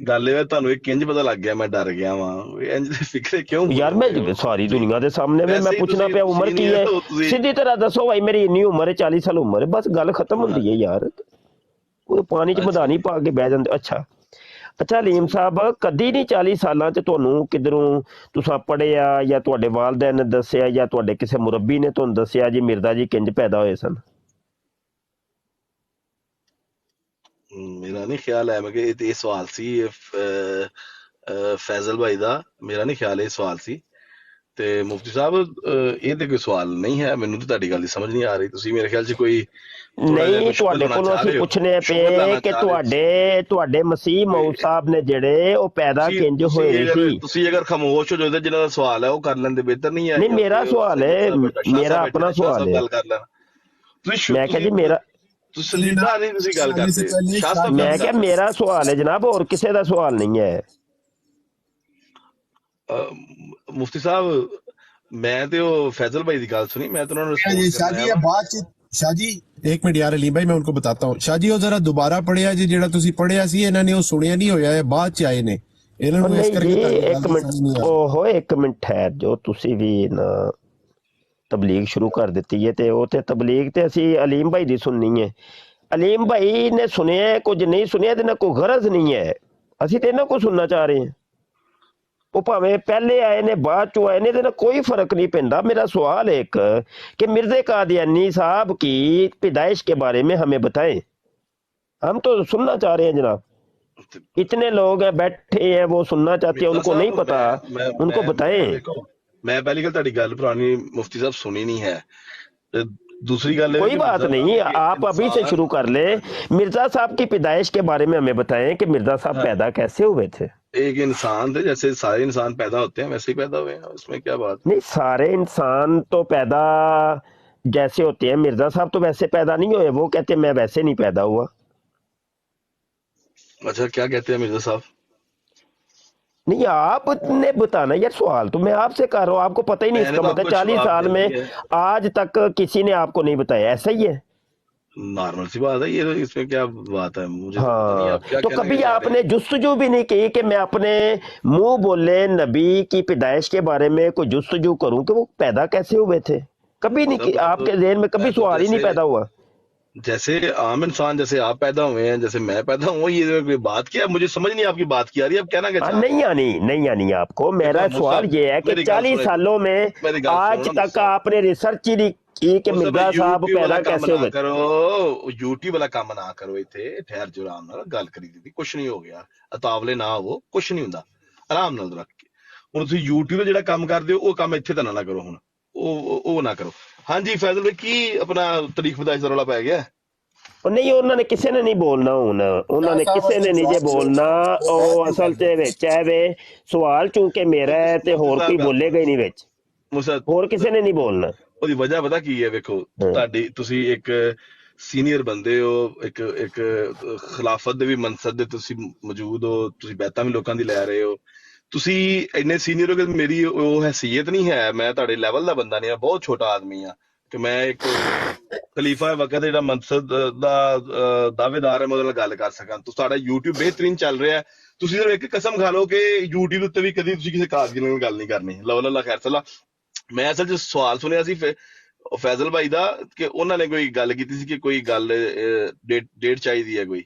ਗੱਲ ਇਹ ਤੁਹਾਨੂੰ ਇਹ ਕਿੰਜ ਪਤਾ ਲੱਗ ਗਿਆ ਮੈਂ ਡਰ ਗਿਆ ਵਾਂ, ਇੰਜ ਦੇ ਫਿਕਰੇ ਕਿਉਂ ਯਾਰ ਮੈਂ ਸਾਰੀ ਦੁਨੀਆ ਦੇ ਸਾਹਮਣੇ ਮੈਂ ਪੁੱਛਣਾ ਪਿਆ ਉਮਰ ਕੀ ਹੈ, ਸਿੱਧੀ ਤਰ੍ਹਾਂ ਦੱਸੋ ਭਾਈ ਮੇਰੀ ਇੰਨੀ ਉਮਰ ਹੈ, 40 ਸਾਲ ਉਮਰ ਹੈ, ਬਸ ਗੱਲ ਖਤਮ ਹੁੰਦੀ ਹੈ ਯਾਰ। ਉਹ ਪਾਣੀ ਚ ਮਧਾਣੀ ਪਾ ਕੇ ਬਹਿ ਜਾਂਦੇ। ਅੱਛਾ ਹਲੀਮ ਸਾਹਿਬ, ਕਦੀ ਨਹੀਂ 40 ਸਾਲਾਂ ਚ ਤੁਹਾਨੂੰ ਕਿਧਰੋਂ ਤੁਸੀਂ ਪੜ੍ਹਿਆ ਜਾਂ ਤੁਹਾਡੇ ਵਾਲਦੈਨ ਨੇ ਦੱਸਿਆ ਜਾਂ ਤੁਹਾਡੇ ਕਿਸੇ ਮੁਰੱਬੀ ਨੇ ਤੁਹਾਨੂੰ ਦੱਸਿਆ ਜੀ ਮਿਰਜ਼ਾ ਜੀ ਕਿੰਜ ਪੈਦਾ ਹੋਏ ਸਨ? ਮੇਰਾ ਨਹੀਂ ਖਿਆਲ ਹੈ, ਮੈਂ ਕਿ ਇਹ ਸਵਾਲ ਸੀ ਫੈਜ਼ਲ ਭਾਈ ਦਾ, ਮੇਰਾ ਨਹੀਂ ਖਿਆਲ ਇਹ ਸਵਾਲ ਸੀ। ਤੇ ਮੁਫਤੀ ਸਾਹਿਬ ਇਹ ਤੇ ਕੋਈ ਸਵਾਲ ਨਹੀਂ ਹੈ, ਮੈਨੂੰ ਤਾਂ ਤੁਹਾਡੀ ਗੱਲ ਦੀ ਸਮਝ ਨਹੀਂ ਆ ਰਹੀ। ਤੁਸੀਂ ਮੇਰੇ ਖਿਆਲ 'ਚ ਕੋਈ ਨਹੀਂ, ਤੁਹਾਡੇ ਕੋਲੋਂ ਅਸੀਂ ਪੁੱਛਨੇ ਪਏ ਕਿ ਤੁਹਾਡੇ ਮਸੀਹ ਮਊਦ ਸਾਹਿਬ ਨੇ ਜਿਹੜੇ ਉਹ ਪੈਦਾ ਕਿੰਜ ਹੋਏ ਸੀ। ਤੁਸੀਂ ਅਗਰ ਖਾਮੋਸ਼ ਹੋ ਜਾਓ, ਜਿਹਨਾਂ ਦਾ ਸਵਾਲ ਹੈ ਉਹ ਕਰ ਲੈਂਦੇ, ਬਿਹਤਰ ਨਹੀਂ ਹੈ? ਨਹੀਂ, ਮੇਰਾ ਸਵਾਲ ਹੈ, ਮੇਰਾ ਆਪਣਾ ਸਵਾਲ ਹੈ। ਮੈਂ ਕਿਹਾ ਜੀ ਮੇਰਾ, ਸੰਜੀਦਾ ਨਹੀਂ ਤੁਸੀਂ ਗੱਲ ਕਰਦੇ। ਮੈਂ ਕਿਹਾ ਮੇਰਾ ਸਵਾਲ ਹੈ ਜਨਾਬ, ਹੋਰ ਕਿਸੇ ਦਾ ਸਵਾਲ ਨਹੀਂ ਹੈ। ਮੁਫਤੀ ਸਾਹਿਬ ਮੈਂ ਤੇ ਉਹ फैजल भाई की गल सुनी, मैं तो उन्होंने शाहजी बातचीत शाहजी एक मिनट यार अलीम भाई मैं उनको बताता हूँ। शाहजी वो जरा दोबारा पढ़िया जी जेड़ा तुसी पढ़िया सी इन्हां ने वो सुनिया नहीं होया है, बाद च आए ने इन्हां नूं इस करके एक मिनट ओहो एक मिनट ठहर जो तुसी भी ना तबलीग शुरू कर दी है ते वो ते तबलीग ते असी अलीम भाई दी सुननी है। अलीम भाई ने सुनिया कुछ नहीं सुनिया ते ना कोई गरज नहीं है, असी ते इन्हां को सुनना चाह रहे हैं। वो भावें पहले आए ने बाद चो आए ने, तो कोई फर्क नहीं पैंदा। मेरा सवाल एक कि मिर्ज़ा कादियानी साहब की पैदाइश के बारे में हमें बताएं, हम तो सुनना चाह रहे हैं जनाब। इतने लोग हैं बैठे हैं वो सुनना चाहते हैं, उनको नहीं पता, उनको बताएं। मैं पहली गल तुहाडी गल पुरानी मुफ्ती साहब सुनी नहीं है, दूसरी गल कोई बात नहीं, आप अभी से शुरू कर ले। मिर्जा साहब की पैदाइश के बारे में हमें बताएं कि मिर्जा साहब पैदा कैसे हुए थे। एक इंसान थे, जैसे सारे इंसान पैदा होते हैं वैसे ही पैदा हुए हैं, उसमें क्या बात? नहीं, सारे इंसान तो पैदा जैसे होते हैं, मिर्जा साहब तो वैसे पैदा नहीं हुए, वो कहते मैं वैसे नहीं पैदा हुआ। अच्छा क्या कहते हैं मिर्जा साहब? नहीं, आपने बताना यार, सवाल तो मैं आपसे कर रहा हूँ, आपको पता ही नहीं। इसका मतलब 40 साल में आज तक किसी ने आपको नहीं बताया, ऐसा ही है? नॉर्मल सी बात है ये, इसमें क्या बात है? मुझे हाँ, तो कभी आपने जुस्तजू भी नहीं की कि मैं अपने मुंह बोले नबी की पैदाइश के बारे में कोई जुस्तजू करूं कि वो पैदा कैसे हुए थे? कभी नहीं की, आपके ज़हन में कभी सवाल ही नहीं पैदा हुआ? जैसे आम इंसान, जैसे आप पैदा हुए हैं, जैसे मैं पैदा हुआ, ये कोई बात क्या? मुझे समझ नहीं आपकी बात की आ रही है, आप कहना क्या? नहीं आनी आपको। मेरा सवाल ये है कि 40 सालों में आज तक आपने रिसर्च ही की कि मिर्जा साहब पैदा कैसे हुए? करो यूट्यूब वाला काम ना करो, इत्थे ठहर जो आराम नाल गल करी दी, कुछ नहीं हो गया, अतावले ना हो, कुछ नहीं हुंदा, आराम नाल रख के। हुण तुसीं यूट्यूब ते जिहड़ा काम करदे हो, ਉਹ ਕੰਮ ਇੱਥੇ ਤਾਂ ਨਾ ਕਰੋ, ਹੁਣ ਉਹ ਨਾ ਕਰੋ। ਹਾਂਜੀ फैजल भाई, की अपना तारीख पैदाइश ਦਾ ਰੌਲਾ ਪੈ ਗਿਆ? नहीं, उन्होंने किसी ने नहीं बोलना, उन्होंने किसी ने नहीं जे बोलना। ਉਹ ਅਸਲ ਤੇ ਵਿੱਚ ਹੈ ਵੇ ਸਵਾਲ, ਚੂੰਕਿ ਮੇਰਾ ਹੈ ਤੇ ਹੋਰ ਕੋਈ ਬੋਲੇਗਾ ਹੀ ਨਹੀਂ ਵਿੱਚ, ਹੋਰ ਕਿਸੇ ਨੇ ਨਹੀਂ ਬੋਲਣਾ। ਉਹਦੀ ਵਜ੍ਹਾ ਪਤਾ ਕੀ ਹੈ? ਵੇਖੋ ਤੁਹਾਡੀ, ਤੁਸੀਂ ਇੱਕ ਸੀਨੀਅਰ ਬੰਦੇ ਹੋ, ਇੱਕ ਖਿਲਾਫਤ ਦੇ ਵੀ ਮਨਸਬ ਦੇ ਤੁਸੀਂ ਮੌਜੂਦ ਹੋ, ਤੁਸੀਂ ਬੈਤਾਂ ਵੀ ਲੋਕਾਂ ਦੀ ਲੈ ਰਹੇ ਹੋ, ਤੁਸੀਂ ਇੰਨੇ ਸੀਨੀਅਰ ਹੋ ਕਿ ਮੇਰੀ ਉਹ ਹੈਸੀਅਤ ਨਹੀਂ ਹੈ, ਮੈਂ ਤੁਹਾਡੇ ਲੈਵਲ ਦਾ ਬੰਦਾ ਨਹੀਂ ਆ, ਬਹੁਤ ਛੋਟਾ ਆਦਮੀ ਆ ਕਿ ਮੈਂ ਇੱਕ ਖਲੀਫਾ ਵਕਤ ਜਿਹੜਾ ਮਨਸਬ ਦਾ ਦਾਅਵੇਦਾਰ ਹੈ, ਮੈਂ ਉਹਦੇ ਨਾਲ ਗੱਲ ਕਰ ਸਕਾਂ। ਤੁਹਾਡਾ YouTube ਬਿਹਤਰੀਨ ਚੱਲ ਰਿਹਾ, ਤੁਸੀਂ ਸਿਰਫ ਇੱਕ ਕਸਮ ਖਾ ਲਓ ਕਿ YouTube ਉੱਤੇ ਵੀ ਕਦੀ ਤੁਸੀਂ ਕਿਸੇ ਕਾਜ਼ੀ ਨਾਲ ਗੱਲ ਨਹੀਂ ਕਰਨੀ। ਲਵਲ ਅੱਲਾ ਖੈਰ ਸਲਾ। ਮੈਂ ਅਸਲ 'ਚ ਸਵਾਲ ਸੁਣਿਆ ਸੀ फैजल भाई ਦਾ ਕਿ ਉਹਨਾਂ ਨੇ ਕੋਈ ਗੱਲ ਕੀਤੀ ਸੀ ਕਿ ਕੋਈ ਗੱਲ ਡੇਟ ਚਾਹੀਦੀ ਹੈ ਕੋਈ,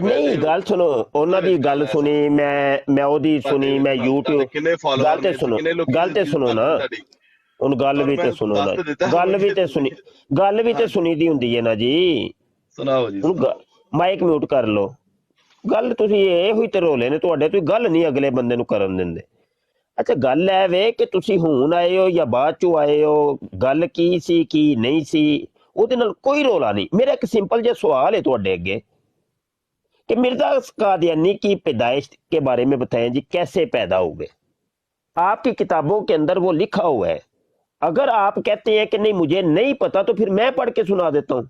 ਨਹੀਂ ਗੱਲ ਸੁਣੋ, ਉਹਨਾਂ ਦੀ ਗੱਲ ਸੁਣੀ ਮੈਂ ਉਹਦੀ ਸੁਣੀ, ਮੈਂ YouTube ਗੱਲ ਤੇ ਸੁਣੋ ਨਾ, ਹੁਣ ਗੱਲ ਵੀ ਤੇ ਸੁਣੋ ਨਾ, ਗੱਲ ਵੀ ਤੇ ਸੁਣੀ ਦੀ ਹੁੰਦੀ ਹੈ ਨਾ ਜੀ। ਸੁਣਾਓ ਜੀ। ਹੁਣ ਮਾਈਕ ਮਿਊਟ ਕਰ ਲਓ, ਗੱਲ ਤੁਸੀਂ ਇਹੋ ਹੀ ਤੇ ਰੋਲੇ ਨੇ ਤੁਹਾਡੇ, ਤੁਸੀਂ ਗੱਲ ਨਹੀਂ ਅਗਲੇ ਬੰਦੇ ਨੂੰ ਕਰਨ ਦਿੰਦੇ। ਅੱਛਾ, ਗੱਲ ਹੈ ਵੇ ਕਿ ਤੁਸੀਂ ਹੁਣ ਆਏ ਹੋ ਜਾਂ ਬਾਅਦ ਚੋਂ ਆਏ ਹੋ, ਗੱਲ ਕੀ ਸੀ ਕੀ ਨਹੀਂ ਸੀ, ਉਹਦੇ ਨਾਲ ਕੋਈ ਰੋਲਾ ਨਹੀਂ। ਮੇਰਾ ਇੱਕ ਸਿੰਪਲ ਜਿਹਾ ਸਵਾल है ਤੁਹਾਡੇ ਅੱਗੇ कि मिर्जा कादियानी की पैदाइश के बारे में बताएं जी, कैसे पैदा हुए? आपकी किताबों के अंदर वो लिखा हुआ है अगर आप कहते हैं कि नहीं मुझे नहीं पता तो फिर मैं पढ़ के सुना देता हूं,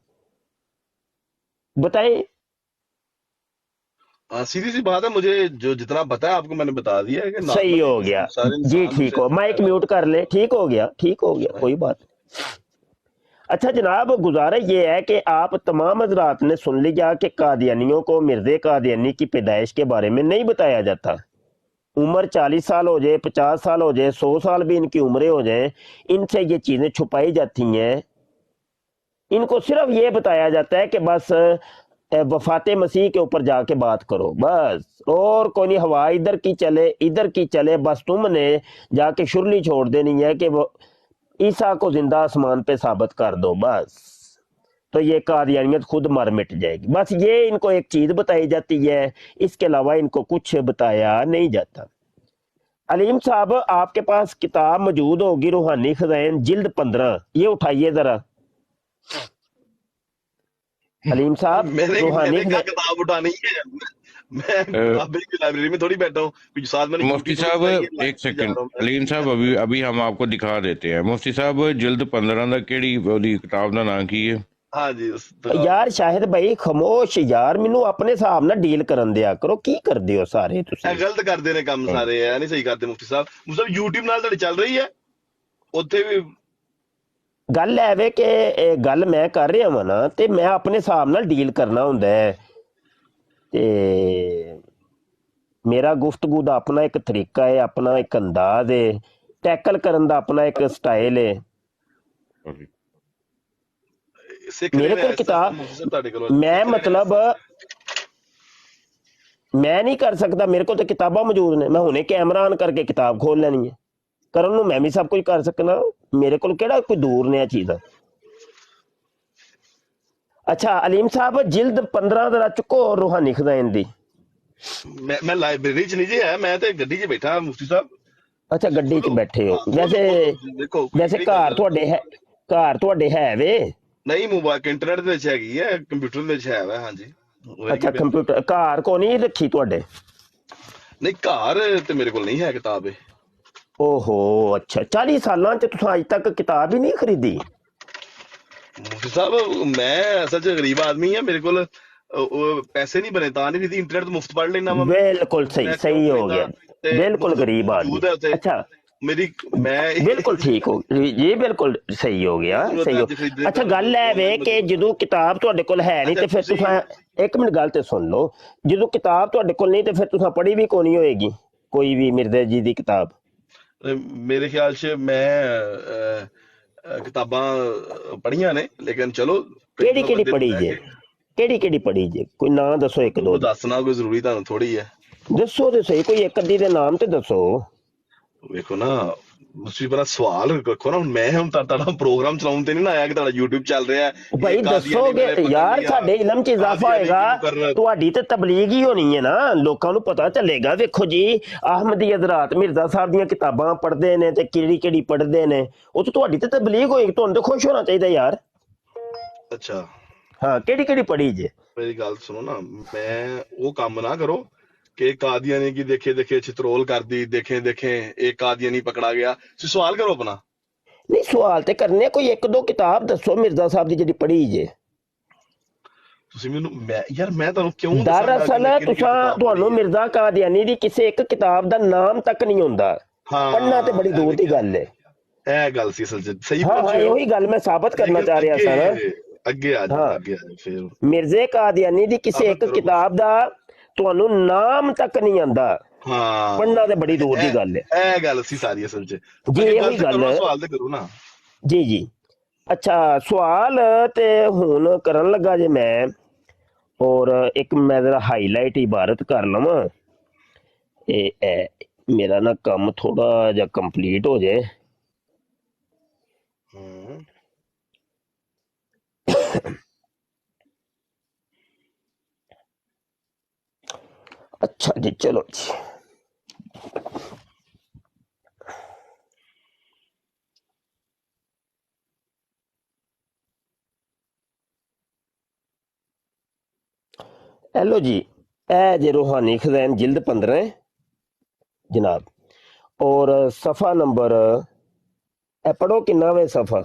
बताएं। सीधी सी बात है, मुझे जो जितना पता है आपको मैंने बता दिया है कि सही नॉर्मली हो गया सारे जी, इंसान ठीक हो, माइक म्यूट कर ले, ठीक हो गया, ठीक हो गया, कोई बात नहीं। अच्छा जनाब, गुजारा ये है कि आप तमाम हजरात ने सुन लिया कि कादियानियों को मिर्ज़े कादियानी की पैदाइश के बारे में नहीं बताया जाता। उम्र 40 साल हो जाए, 50 साल हो जाए, 100 साल भी इनकी उम्रें हो जाए, इनसे ये चीज़ें छुपाई जाती हैं। इनको सिर्फ ये बताया जाता है कि बस वफात मसीह के ऊपर जाके बात करो बस, और कोई नहीं, हवा इधर की चले इधर की चले, बस तुमने जाके शुरली छोड़ देनी है कि वो ईसा को जिंदा आसमान पे साबित कर दो बस, तो ये कादियानियत खुद मर मिट जाएगी। बस ये इनको एक चीज बताई जाती है, इसके अलावा इनको कुछ बताया नहीं जाता। अलीम साहब, आपके पास किताब मौजूद होगी रूहानी खजाइन जिल्द 15, ये उठाइए जरा। अलीम साहब, मैंने रूहानी मैंने क्या खजाइन, किताब उठानी है? मैं किताबें की लाइब्रेरी में थोड़ी बैठा हूँ, कुछ साथ मैंने मुफ्ती ड्यूटी थोड़ी साहब लगाई है, एक लाइब्रेरी जा सेकंड, रहा हूँ मैं। अलीम साहब अभी अभी हम आपको दिखा देते हैं। मुफ्ती साहब जिल्द 15 ਦਾ ਕਿਹੜੀ ਉਹਦੀ ਕਿਤਾਬ ਦਾ ਨਾਂ ਕੀ ਹੈ? हाँ जी, उस दुकान यार शाहिद भाई खामोश यार, मैनू अपने हिसाब नाल डील करन दिया करो, की करदे हो सारे ਇਹ तुसीं? ਗਲਤ ਕਰਦੇ ਨੇ ਕੰਮ ਸਾਰੇ, ਇਹ ਨਹੀਂ ਸਹੀ ਕਰਦੇ ਮੁਫਤੀ ਸਾਹਿਬ। ਮੁਫਤੀ ਸਾਹਿਬ YouTube ਨਾਲ ਤੁਹਾਡੀ ਚੱਲ ਰਹੀ ਹੈ, ਉੱਥੇ ਵੀ ਗੱਲ ਐ ਵੇ ਕਿ ਇਹ ਗੱਲ ਮੈਂ ਕਰ ਰਿਹਾ ਵਾਂ ਨਾ, ਤੇ ਮੈਂ ਆਪਣੇ ਹਿਸਾਬ ਨਾਲ ਡੀਲ ਕਰਨਾ ਹੁੰਦਾ ਹੈ, ਤੇ ਮੇਰਾ ਗੁਫ਼ਤਗੂ ਦਾ ਆਪਣਾ ਇੱਕ ਤਰੀਕਾ ਹੈ, ਆਪਣਾ ਇੱਕ ਅੰਦਾਜ਼ ਹੈ, ਟੈਕਲ ਕਰਨ ਦਾ ਆਪਣਾ ਇੱਕ ਸਟਾਈਲ ਹੈ। ਸਿੱਖ ਮੇਰੇ ਰਹੇ ਕੋਲ ਨੇ ਕਿਤਾਬ, ਮੁਫਤੀ ਸਾਹਿਬ ਤੁਹਾਡੇ ਕੋਲੋਂ ਮੈਂ ਮਤਲਬ ਮੈਂ ਨਹੀਂ ਕਰ ਸਕਦਾ, ਮੇਰੇ ਕੋਲ ਤਾਂ ਕਿਤਾਬਾਂ ਮੌਜੂਦ ਨੇ, ਮੈਂ ਹੁਣੇ ਕੈਮਰਾ ਆਨ ਕਰਕੇ ਕਿਤਾਬ ਖੋਲ ਲੈਣੀ ਹੈ, ਕਰਨ ਨੂੰ ਮੈਂ ਵੀ ਸਭ ਕੁਝ ਕਰ ਸਕਣਾ, ਮੇਰੇ ਕੋਲ ਕਿਹੜਾ ਕੋਈ ਦੂਰ ਨੇ ਆ ਚੀਜ਼ਾਂ। ਅੱਛਾ ਅਲੀਮ ਸਾਹਿਬ, ਜਿਲਦ 15 ਜ਼ਰਾ ਚੁੱਕੋ रूहानी खजाइन ਦੀ। मैं लाइब्रेरी च नहीं जी है, मैं तो गड्डी च बैठा मुफ्ती साहब। ਅੱਛਾ ਗੱਡੀ 'ਚ खोलो ਬੈਠੇ ਹੋ, हाँ, ਵੈਸੇ खोलो देखो ਵੈਸੇ ਕਿਹੜੀ ਘਰ ਗੱਲ ਤੁਹਾਡੇ ਹੈ, ਘਰ ਤੁਹਾਡੇ ਹੈ ਵੇ? ਨਹੀਂ, ਮੋਬਾਈਲ ਇੰਟਰਨੈਟ ਦੇ ਵਿੱਚ ਹੈਗੀ ਹੈ, ਕੰਪਿਊਟਰ ਦੇ ਵਿੱਚ ਹੈ ਵਾ, ਹਾਂਜੀ ਉਹ ਹੈਗੀ ਅੱਛਾ ਬਿਲਕੁਲ। ਕੰਪਿਊਟਰ ਘਰ ਕੋ ਨਹੀਂ ਰੱਖੀ ਤੁਹਾਡੇ? ਨਹੀਂ ਘਰ ਤੇ ਮੇਰੇ ਕੋਲ ਨਹੀਂ ਹੈ ਕਿਤਾਬ ਇਹ। ਓਹੋ ਅੱਛਾ, 40 ਸਾਲਾਂ 'ਚ ਤੁਸੀਂ ਅੱਜ ਤੱਕ ਕਿਤਾਬ ਹੀ ਨਹੀਂ ਖਰੀਦੀ? ਮੁਫਤੀ ਸਾਹਿਬ ਮੈਂ ਅਸਲ 'ਚ ਗਰੀਬ ਆਦਮੀ ਆ, ਮੇਰੇ ਕੋਲ ਉਹ ਪੈਸੇ ਨਹੀਂ ਬਣੇ ਤਾਂ ਨਹੀਂ, ਇੰਟਰਨੈਟ ਤੋਂ ਮੁਫਤ ਪੜ੍ਹ ਲੈਣਾ ਵਾ ਮੈਂ। ਬਿਲਕੁਲ ਸਹੀ, ਮੈਂ ਕਿਉਂ ਸਹੀ ਹੋ ਖਰੀਦਾਂ? ਗਿਆ, ਤੇ ਬਿਲकुल गरीब आदमी। ਮੌਜੂਦ ਹੈ ਉੱਥੇ अच्छा ਮੇਰੀ, ਮੈਂ बिल्कुल ठीक हो, ये बिल्कुल सही हो गया, सही हो। अच्छा गल है वे कि ਜਦੋਂ ਕਿਤਾਬ ਤੁਹਾਡੇ ਕੋਲ ਹੈ ਨਹੀਂ ਤੇ ਫਿਰ ਤੁਸੀਂ ਇੱਕ ਮਿੰਟ ਗੱਲ ਤੇ ਸੁਣ ਲਓ, ਜਦੋਂ ਕਿਤਾਬ ਤੁਹਾਡੇ ਕੋਲ ਨਹੀਂ ਤੇ ਫਿਰ ਤੁਸੀਂ ਪੜ੍ਹੀ ਵੀ ਕੋਈ ਨਹੀਂ ਹੋਏਗੀ ਕੋਈ ਵੀ ਮਿਰਜ਼ਾ ਜੀ ਦੀ ਕਿਤਾਬ? ਮੇਰੇ ਖਿਆਲ 'ਚ ਮੈਂ ਕਿਤਾਬਾਂ ਪੜ੍ਹੀਆਂ ਨੇ, ਲੇਕਿਨ ਚਲੋ ਕਿਹੜੀ ਕਿਹੜੀ ਪੜ੍ਹੀ ਜੇ, ਕਿਹੜੀ ਕਿਹੜੀ ਪੜ੍ਹੀ ਜੇ, ਕੋਈ ਨਾਂ ਦੱਸੋ ਇੱਕ ਦੋ। ਦੱਸਣਾ ਕੋਈ ਜ਼ਰੂਰੀ ਤੁਹਾਨੂੰ ਥੋੜੀ ਹੈ, ਦੱਸੋ ਤੇ ਸਹੀ, ਕੋਈ ਇੱਕ ਅੱਧੀ ਦੇ ਨਾਮ ਤੇ ਦੱਸੋ। ਵੇਖੋ ਨਾ ਤੁਸੀਂ ਬੜਾ ਸਵਾਲ ਰੱਖੋ ਨਾ, ਹੁਣ ਮੈਂ ਹੁਣ ਤੁਹਾਡਾ ਪ੍ਰੋਗਰਾਮ ਚਲਾਉਣ ਤੇ ਨਹੀਂ ਨਾ ਆਇਆ ਕਿ ਤੁਹਾਡਾ YouTube ਚੱਲ ਰਿਹਾ ਹੈ। ਭਾਈ ਦੱਸੋਗੇ ਯਾਰ, ਸਾਡੇ ਇਲਮ 'ਚ ਇਜ਼ਾਫਾ ਹੋਏਗਾ, ਤੁਹਾਡੀ ਤੇ ਤਬਲੀਗ ਹੀ ਹੋਣੀ ਹੈ ਨਾ, ਲੋਕਾਂ ਨੂੰ ਪਤਾ ਚੱਲੇਗਾ। ਵੇਖੋ ਜੀ ਅਹਿਮਦੀ ਹਜ਼ਰਾਤ ਮਿਰਜ਼ਾ ਸਾਹਿਬ ਦੀਆਂ ਕਿਤਾਬਾਂ ਪੜ੍ਹਦੇ ਨੇ ਤੇ ਕਿਹੜੀ ਕਿਹੜੀ ਪੜ੍ਹਦੇ ਨੇ, ਉਹ ਤਾਂ ਤੁਹਾਡੀ ਤੇ ਤਬਲੀਗ ਹੋਏਗੀ, ਤੁਹਾਨੂੰ ਤਾਂ ਖੁਸ਼ ਹੋਣਾ ਚਾਹੀਦਾ ਯਾਰ। ਅੱਛਾ ਹਾਂ ਕਿਹੜੀ ਕਿਹੜੀ ਪੜ੍ਹੀ ਜੇ? ਮੇਰੀ ਗੱਲ ਸੁਣੋ ਨਾ, ਮੈਂ ਉਹ ਕੰਮ ਨਾ ਕਰੋ कि कादियानी की देखे देखे चित्रोल कर दी, देखे देखे एक कादियानी पकड़ा गया। सवाल करो अपना। नहीं सवाल ते करने, कोई एक दो किताब दसो मिर्जा साहब दी जेडी पढ़ी जे। ਤੁਸੀਂ ਮੈਨੂੰ ਯਾਰ ਮੈਂ ਤੁਹਾਨੂੰ ਕਿਉਂ ਦਰਅਸਲ ਤੁਹਾਨੂੰ ਮਿਰਜ਼ਾ ਕਾਦੀਆਨੀ ਦੀ ਕਿਸੇ ਇੱਕ ਕਿਤਾਬ ਦਾ ਨਾਮ ਤੱਕ ਨਹੀਂ ਹੁੰਦਾ, ਪੜ੍ਹਨਾ ਤੇ ਬੜੀ ਦੂਰ ਦੀ ਗੱਲ ਹੈ। ਇਹ ਗੱਲ ਸੀ ਅਸਲ 'ਚ, ਸਹੀ ਹਾਂ ਹਾਂ ਇਹੀ ਗੱਲ ਮੈਂ ਸਾਬਤ ਕਰਨਾ ਚਾਹ ਰਿਹਾ ਸਾਂ। ਅੱਗੇ ਆ ਜਾ, ਅੱਗੇ ਆ ਫਿਰ ਮਿਰਜ਼ੇ ਕਾਦੀਆਨੀ ਦੀ ਕਿਸੇ ਇੱਕ ਕਿਤਾਬ ਦਾ ਤੁਹਾਨੂੰ ਨਾਮ ਤੱਕ ਨਹੀਂ ਆਂਦਾ, ਹਾਂ ਪੜ੍ਹਨਾ ਤੇ ਬੜੀ ਦੂਰ ਦੀ ਗੱਲ ਹੈ। ਇਹ ਗੱਲ ਸੀ ਸਾਰੀ ਅਸਲ 'ਚ ਜੀ, ਇਹੀ ਗੱਲ ਹੈ। ਸਵਾਲ ਤੇ ਕਰੋ ਨਾ ਜੀ ਜੀ। ਅੱਛਾ ਸਵਾਲ ਤੇ ਹੁਣ ਕਰਨ ਲੱਗਾ ਜੇ ਮੈਂ, ਔਰ ਇੱਕ ਮੈਂ ਜ਼ਰਾ ਹਾਈਲਾਈਟ ਇਬਾਰਤ ਕਰ ਲਵਾਂ, ਇਹ ਮੇਰਾ ਨਾ ਕੰਮ ਥੋੜਾ ਜਿਹਾ ਕੰਪਲੀਟ ਹੋ ਜਾਏ। अच्छा जी चलो जी, हेलो जी, ए जे रूहानी खज़ाइन जिल्द 15 जनाब, और सफ़ा नंबर ਇਹ ਪੜੋ ਕਿੰਨਾ ਵੇ ਸਫਾ।